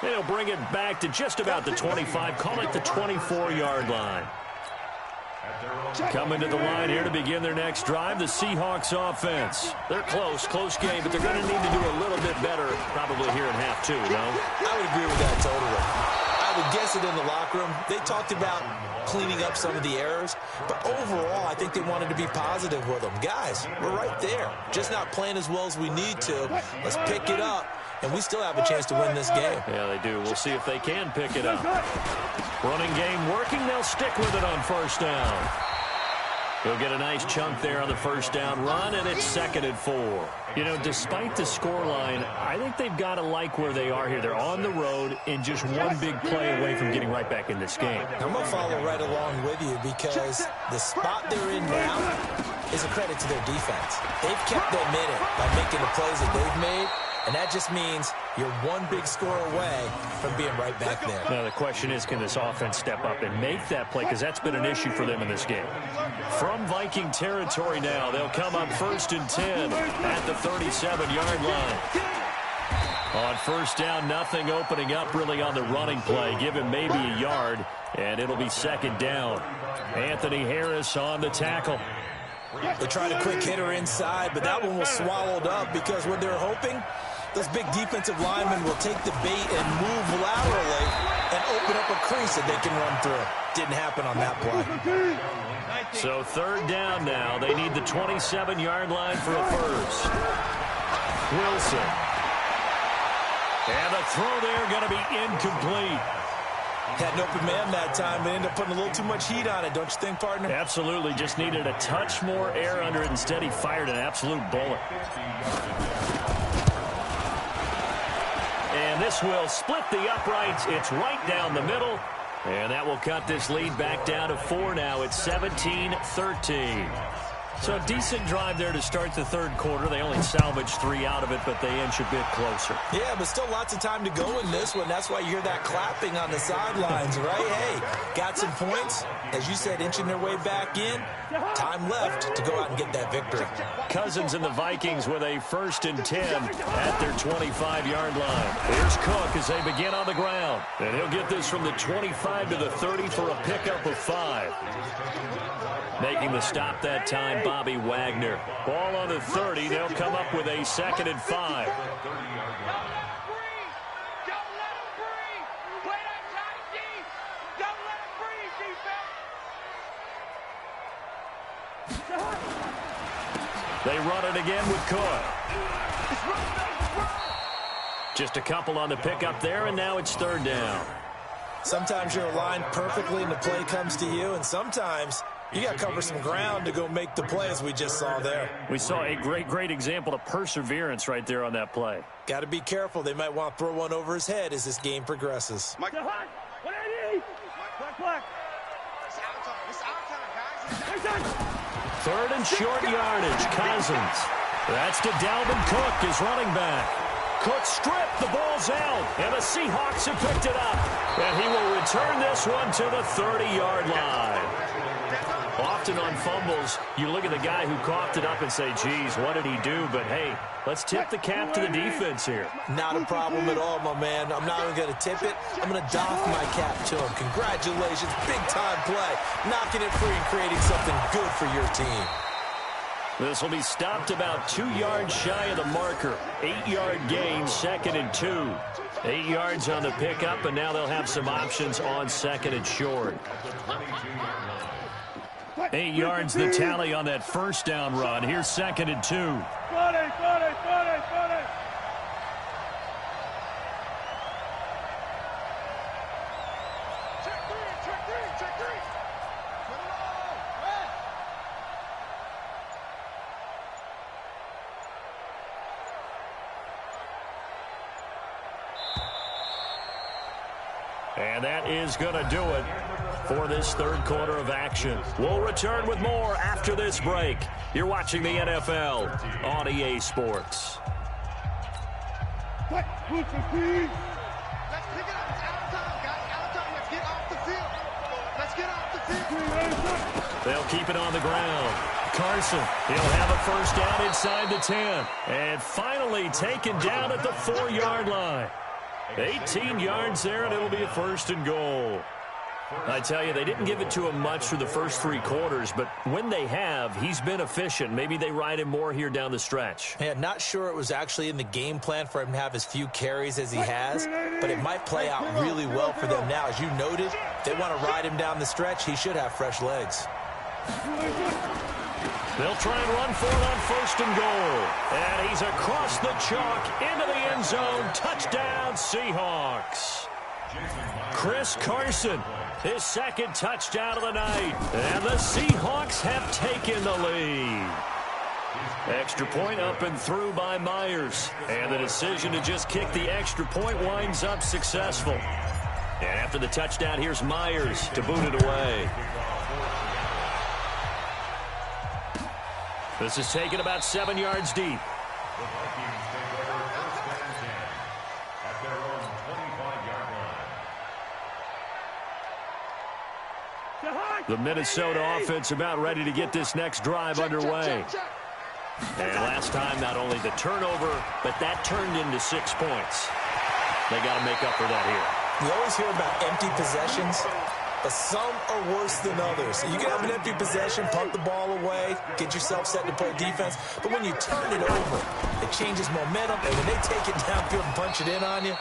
And they'll bring it back to just about the 25. Call it the 24-yard line. Coming to the line here to begin their next drive, the Seahawks offense. They're close game, but they're going to need to do a little bit better probably here in half two, no? I would agree with that totally. I would guess it in the locker room. They talked about cleaning up some of the errors, but overall, I think they wanted to be positive with them. Guys, we're right there. Just not playing as well as we need to. Let's pick it up, and we still have a chance to win this game. Yeah, they do. We'll see if they can pick it up. Running game working. They'll stick with it on first down. They'll get a nice chunk there on the first down run, and it's 2nd and 4. You know, despite the scoreline, I think they've got to like where they are here. They're on the road and just one big play away from getting right back in this game. I'm going to follow right along with you because the spot they're in now is a credit to their defense. They've kept them in it by making the plays that they've made, and that just means you're one big score away from being right back there. Now, the question is, can this offense step up and make that play? Because that's been an issue for them in this game. From Viking territory now, they'll come up 1st and 10 at the 37-yard line. On first down, nothing opening up really on the running play. Give him maybe a yard, and it'll be 2nd down. Anthony Harris on the tackle. They tried a quick hitter inside, but that one was swallowed up because what they're hoping, those big defensive linemen will take the bait and move laterally and open up a crease that they can run through. Didn't happen on that play. So 3rd down now. They need the 27-yard line for a first. Wilson. And the throw there going to be incomplete. Had an open man that time, but ended up putting a little too much heat on it, don't you think, partner? Absolutely. Just needed a touch more air under it. Instead, he fired an absolute bullet. And this will split the uprights. It's right down the middle. And that will cut this lead back down to 4 now. It's 17-13. So a decent drive there to start the 3rd quarter. They only salvaged 3 out of it, but they inch a bit closer. Yeah, but still lots of time to go in this one. That's why you hear that clapping on the sidelines, right? Hey, got some points. As you said, inching their way back in. Time left to go out and get that victory. Cousins and the Vikings with a 1st and 10 at their 25-yard line. Here's Cook as they begin on the ground. And he'll get this from the 25 to the 30 for a pickup of 5. Making the stop that time, Bobby Wagner. Ball on the 30. They'll come up with a 2nd and 5. They run it again with Cook. Just a couple on the pickup there, and now it's 3rd down. Sometimes you're aligned perfectly and the play comes to you, and sometimes you got to cover some ground to go make the play, as we just saw there. We saw a great example of perseverance right there on that play. Got to be careful. They might want to throw one over his head as this game progresses. Mike. 3rd and short yardage. Cousins. That's to Dalvin Cook, his running back. Cook stripped. The ball's out. And the Seahawks have picked it up. And he will return this one to the 30-yard line. Often on fumbles, you look at the guy who coughed it up and say, geez, what did he do? But, hey, let's tip the cap to the defense here. Not a problem at all, my man. I'm not even going to tip it. I'm going to doff my cap to him. Congratulations. Big-time play. Knocking it free and creating something good for your team. This will be stopped about 2 yards shy of the marker. 8-yard gain, 2nd and 2. 8 yards on the pickup, and now they'll have some options on 2nd and short. 8 yards the tally on that first down run. Here's 2nd and 2. Got it. Check three. And that is going to do it for this 3rd quarter of action. We'll return with more after this break. You're watching the NFL on EA Sports. Let's pick it up. It's out of time, guys. Out of time. Let's get off the field. They'll keep it on the ground. Carson, he'll have a first down inside the 10. And finally taken down at the 4-yard line. 18 yards there, and it'll be a first and goal. I tell you, they didn't give it to him much for the first 3 quarters, but when they have, he's been efficient. Maybe they ride him more here down the stretch. Yeah, not sure it was actually in the game plan for him to have as few carries as he has, but it might play out really well for them now. As you noted, if they want to ride him down the stretch, he should have fresh legs. They'll try and run for it on first and goal. And he's across the chalk into the end zone. Touchdown, Seahawks. Chris Carson, his second touchdown of the night. And the Seahawks have taken the lead. Extra point up and through by Myers. And the decision to just kick the extra point winds up successful. And after the touchdown, here's Myers to boot it away. This is taken about 7 yards deep. The Vikings take over first and 10 at their own 25-yard line. The Minnesota offense about ready to get this next drive underway. And last time, not only the turnover, but that turned into 6 points. They got to make up for that here. You always hear about empty possessions, but some are worse than others. You can have an empty possession, punt the ball away, get yourself set to play defense, but when you turn it over, it changes momentum, and when they take it downfield and punch it in on you,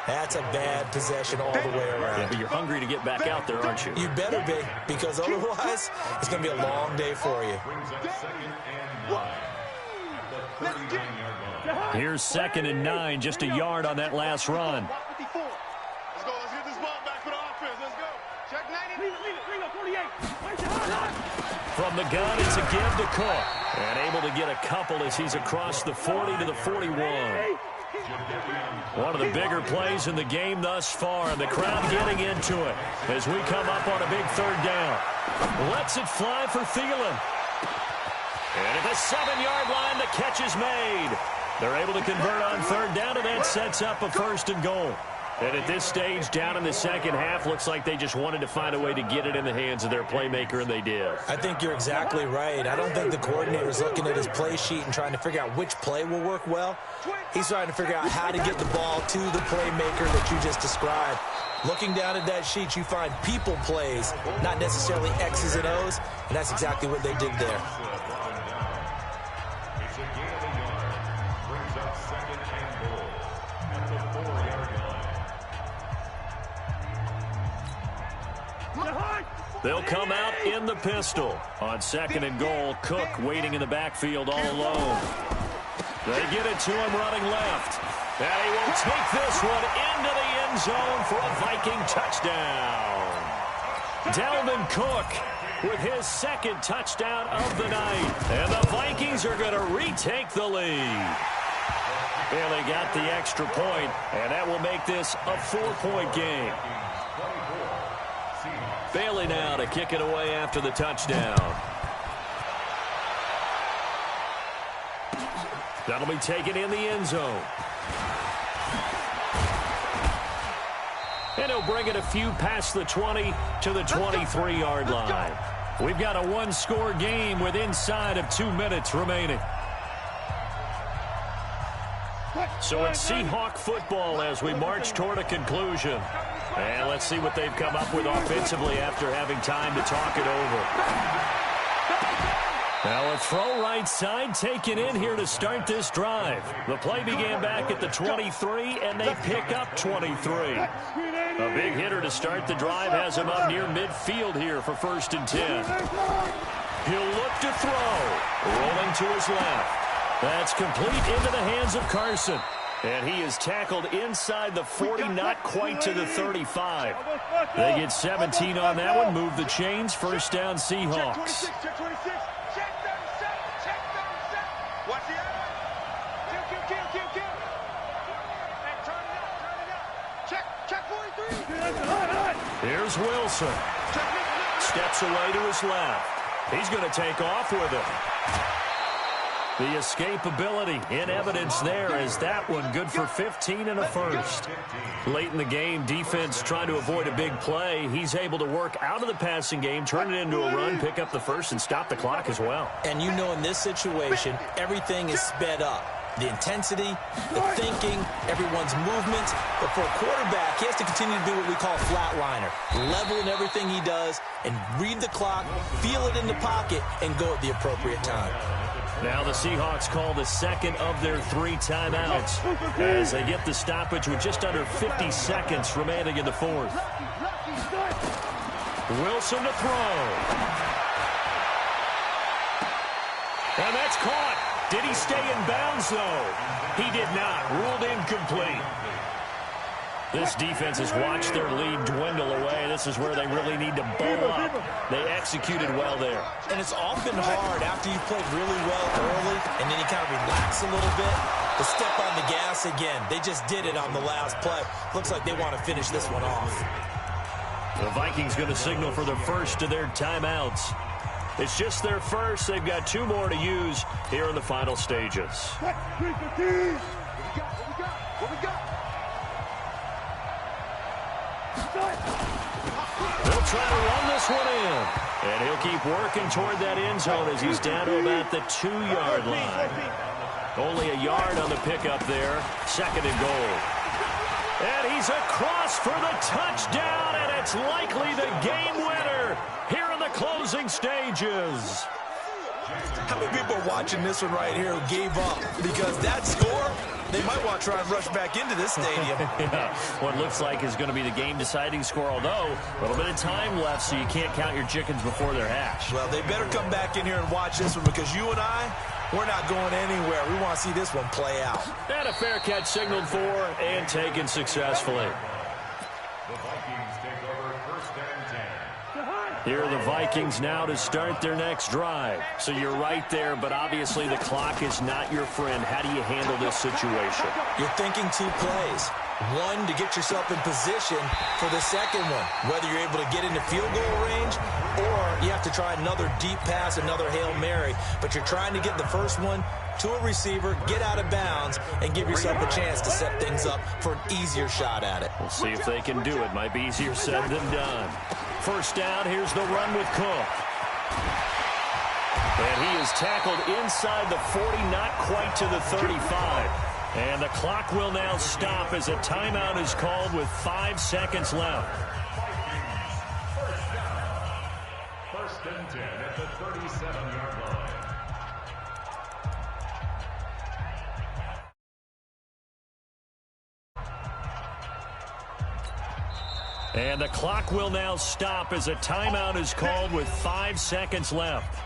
that's a bad possession all the way around. Yeah, but you're hungry to get back out there, aren't you? You better be, because otherwise, it's going to be a long day for you. Here's 2nd and 9, just a yard on that last run. Let's go. Let's get this ball back for the offense. Let's go. Check 90. Lead 48. From the gun, it's a give to Cook. And able to get a couple as he's across the 40 to the 41. One of the bigger plays in the game thus far, and the crowd getting into it as we come up on a big 3rd down. Lets it fly for Thielen. And at the 7-yard line, the catch is made. They're able to convert on 3rd down, and that sets up a first and goal. And at this stage, down in the second half, looks like they just wanted to find a way to get it in the hands of their playmaker, and they did. I think you're exactly right. I don't think the coordinator's looking at his play sheet and trying to figure out which play will work well. He's trying to figure out how to get the ball to the playmaker that you just described. Looking down at that sheet, you find people plays, not necessarily X's and O's, and that's exactly what they did there. It's a gain of a yard. Brings up 2nd and goal at the 4-yard line. They'll come out in the pistol. On 2nd and goal, Cook waiting in the backfield all alone. They get it to him running left. And he will take this one into the end zone for a Viking touchdown. Dalvin Cook with his 2nd touchdown of the night. And the Vikings are going to retake the lead. And they got the extra point, and that will make this a 4-point game. Bailey now to kick it away after the touchdown. That'll be taken in the end zone. And he'll bring it a few past the 20 to the 23-yard line. We've got a 1-score game with inside of 2 minutes remaining. So it's Seahawk football as we march toward a conclusion. And let's see what they've come up with offensively after having time to talk it over. Now a throw right side taken in here to start this drive. The play began back at the 23, and they pick up 23. A big hitter to start the drive has him up near midfield here for 1st and 10. He'll look to throw. Rolling to his left. That's complete into the hands of Carson. And he is tackled inside the 40, not quite to the 35. They get 17 on that one, move the chains, 1st down Seahawks. Check 26. Check 37. Check 37. Watch the other. Kill. And turn it up. Check 43. Here's Wilson. Steps away to his left. He's going to take off with it. The escapability in evidence there as that one good for 15 and a first. Late in the game, defense trying to avoid a big play. He's able to work out of the passing game, turn it into a run, pick up the first, and stop the clock as well. And you know in this situation, everything is sped up. The intensity, the thinking, everyone's movement. But for a quarterback, he has to continue to do what we call flatliner. Level in everything he does and read the clock, feel it in the pocket, and go at the appropriate time. Now the Seahawks call the second of their 3 timeouts as they get the stoppage with just under 50 seconds remaining in the fourth. Wilson to throw. And that's caught. Did he stay in bounds, though? He did not. Ruled incomplete. This defense has watched their lead dwindle away. This is where they really need to bowl up. They executed well there. And it's often hard after you've played really well early and then you kind of relax a little bit to step on the gas again. They just did it on the last play. Looks like they want to finish this one off. The Vikings going to signal for the first of their timeouts. It's just their first. They've got 2 more to use here in the final stages. What we got? They'll try to run this one in. And he'll keep working toward that end zone as he's down to about the 2-yard line. Only a yard on the pickup there. 2nd and goal. And he's across for the touchdown, and it's likely the game winner here in the closing stages. How many people are watching this one right here who gave up? Because that score, they might want to try and rush back into this stadium. Yeah, what looks like is going to be the game-deciding score, although a little bit of time left, so you can't count your chickens before they're hatched. Well, they better come back in here and watch this one because you and I, we're not going anywhere. We want to see this one play out. And a fair catch signaled for and taken successfully. The Vikings take over 1st and 10. Here are the Vikings now to start their next drive. So you're right there, but obviously the clock is not your friend. How do you handle this situation? You're thinking 2 plays. One, to get yourself in position for the second one, whether you're able to get into field goal range or you have to try another deep pass, another Hail Mary. But you're trying to get the first one to a receiver, get out of bounds, and give yourself a chance to set things up for an easier shot at it. We'll see if they can do it. Might be easier said than done. First down, here's the run with Cook. And he is tackled inside the 40, not quite to the 35. And the clock will now stop as a timeout is called with 5 seconds left. 1st and 10 at the 37-yard line. And the clock will now stop as a timeout is called with 5 seconds left.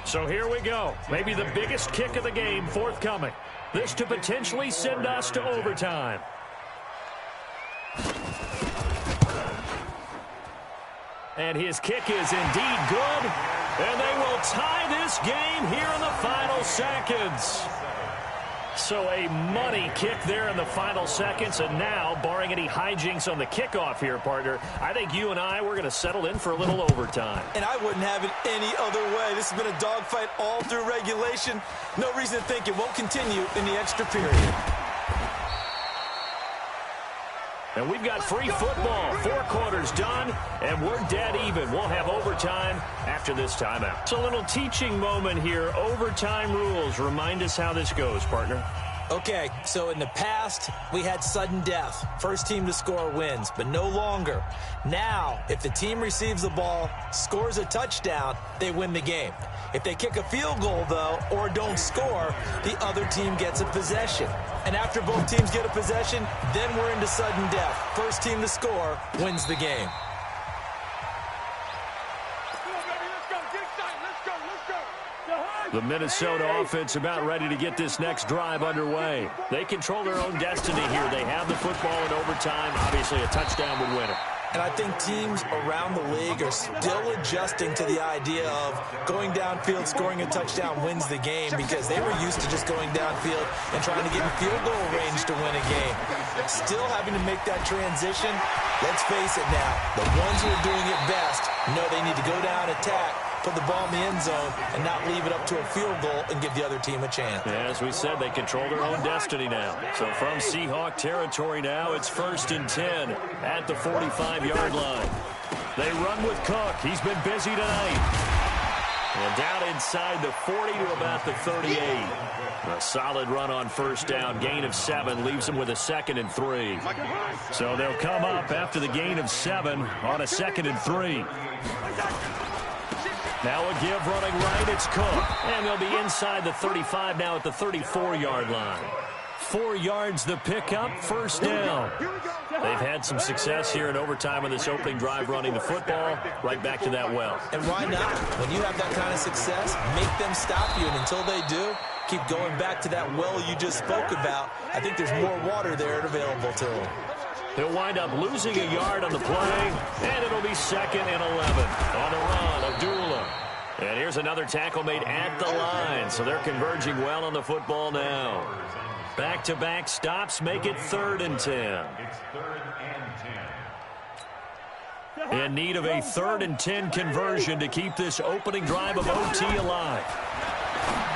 So here we go. Maybe the biggest kick of the game forthcoming. This to potentially send us to overtime. And his kick is indeed good. And they will tie this game here in the final seconds. So a money kick there in the final seconds. And now, barring any hijinks on the kickoff here, partner, I think you and I, we're going to settle in for a little overtime. And I wouldn't have it any other way. This has been a dogfight all through regulation. No reason to think it won't continue in the extra period. And we've got free football. 4 quarters done, and we're dead even. We'll have overtime after this timeout. So a little teaching moment here. Overtime rules. Remind us how this goes, partner. Okay, so in the past, we had sudden death. First team to score wins, but no longer. Now, if the team receives the ball, scores a touchdown, they win the game. If they kick a field goal, though, or don't score, the other team gets a possession. And after both teams get a possession, then we're into sudden death. First team to score wins the game. The Minnesota offense about ready to get this next drive underway. They control their own destiny here. They have the football in overtime. Obviously, a touchdown would win it. And I think teams around the league are still adjusting to the idea of going downfield, scoring a touchdown wins the game, because they were used to just going downfield and trying to get in field goal range to win a game. Still having to make that transition. Let's face it now, the ones who are doing it best know they need to go down, attack, put the ball in the end zone, and not leave it up to a field goal and give the other team a chance. As we said, they control their own destiny now. So from Seahawk territory now, it's 1st and 10 at the 45-yard line. They run with Cook. He's been busy tonight. And down inside the 40 to about the 38. A solid run on 1st down. Gain of 7 leaves them with a 2nd and 3. So they'll come up after the gain of 7 on a 2nd and 3. Now a give running right, it's Cook. And they'll be inside the 35 now at the 34-yard line. 4 yards the pickup, 1st down. They've had some success here in overtime on this opening drive running the football. Right back to that well. And why not? When you have that kind of success, make them stop you. And until they do, keep going back to that well you just spoke about. I think there's more water there available to them. He'll wind up losing a yard on the play, and it'll be 2nd and 11 on the run. Abdullah. And here's another tackle made at the line, so they're converging well on the football now. Back-to-back stops make it 3rd and 10. It's 3rd and 10. In need of a 3rd and 10 conversion to keep this opening drive of OT alive.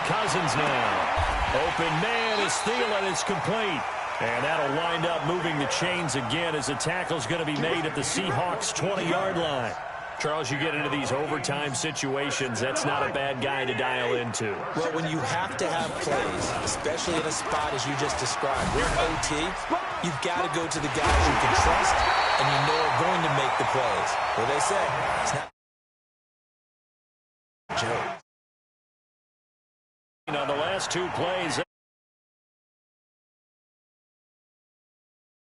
Cousins now. Open man is Thielen. It's complete. And that'll wind up moving the chains again as the tackle's going to be made at the Seahawks' 20-yard line. Charles, you get into these overtime situations, that's not a bad guy to dial into. Well, when you have to have plays, especially in a spot as you just described, we're OT, you've got to go to the guys you can trust and you know are going to make the plays. What they say, it's not Joe. On the last 2 plays.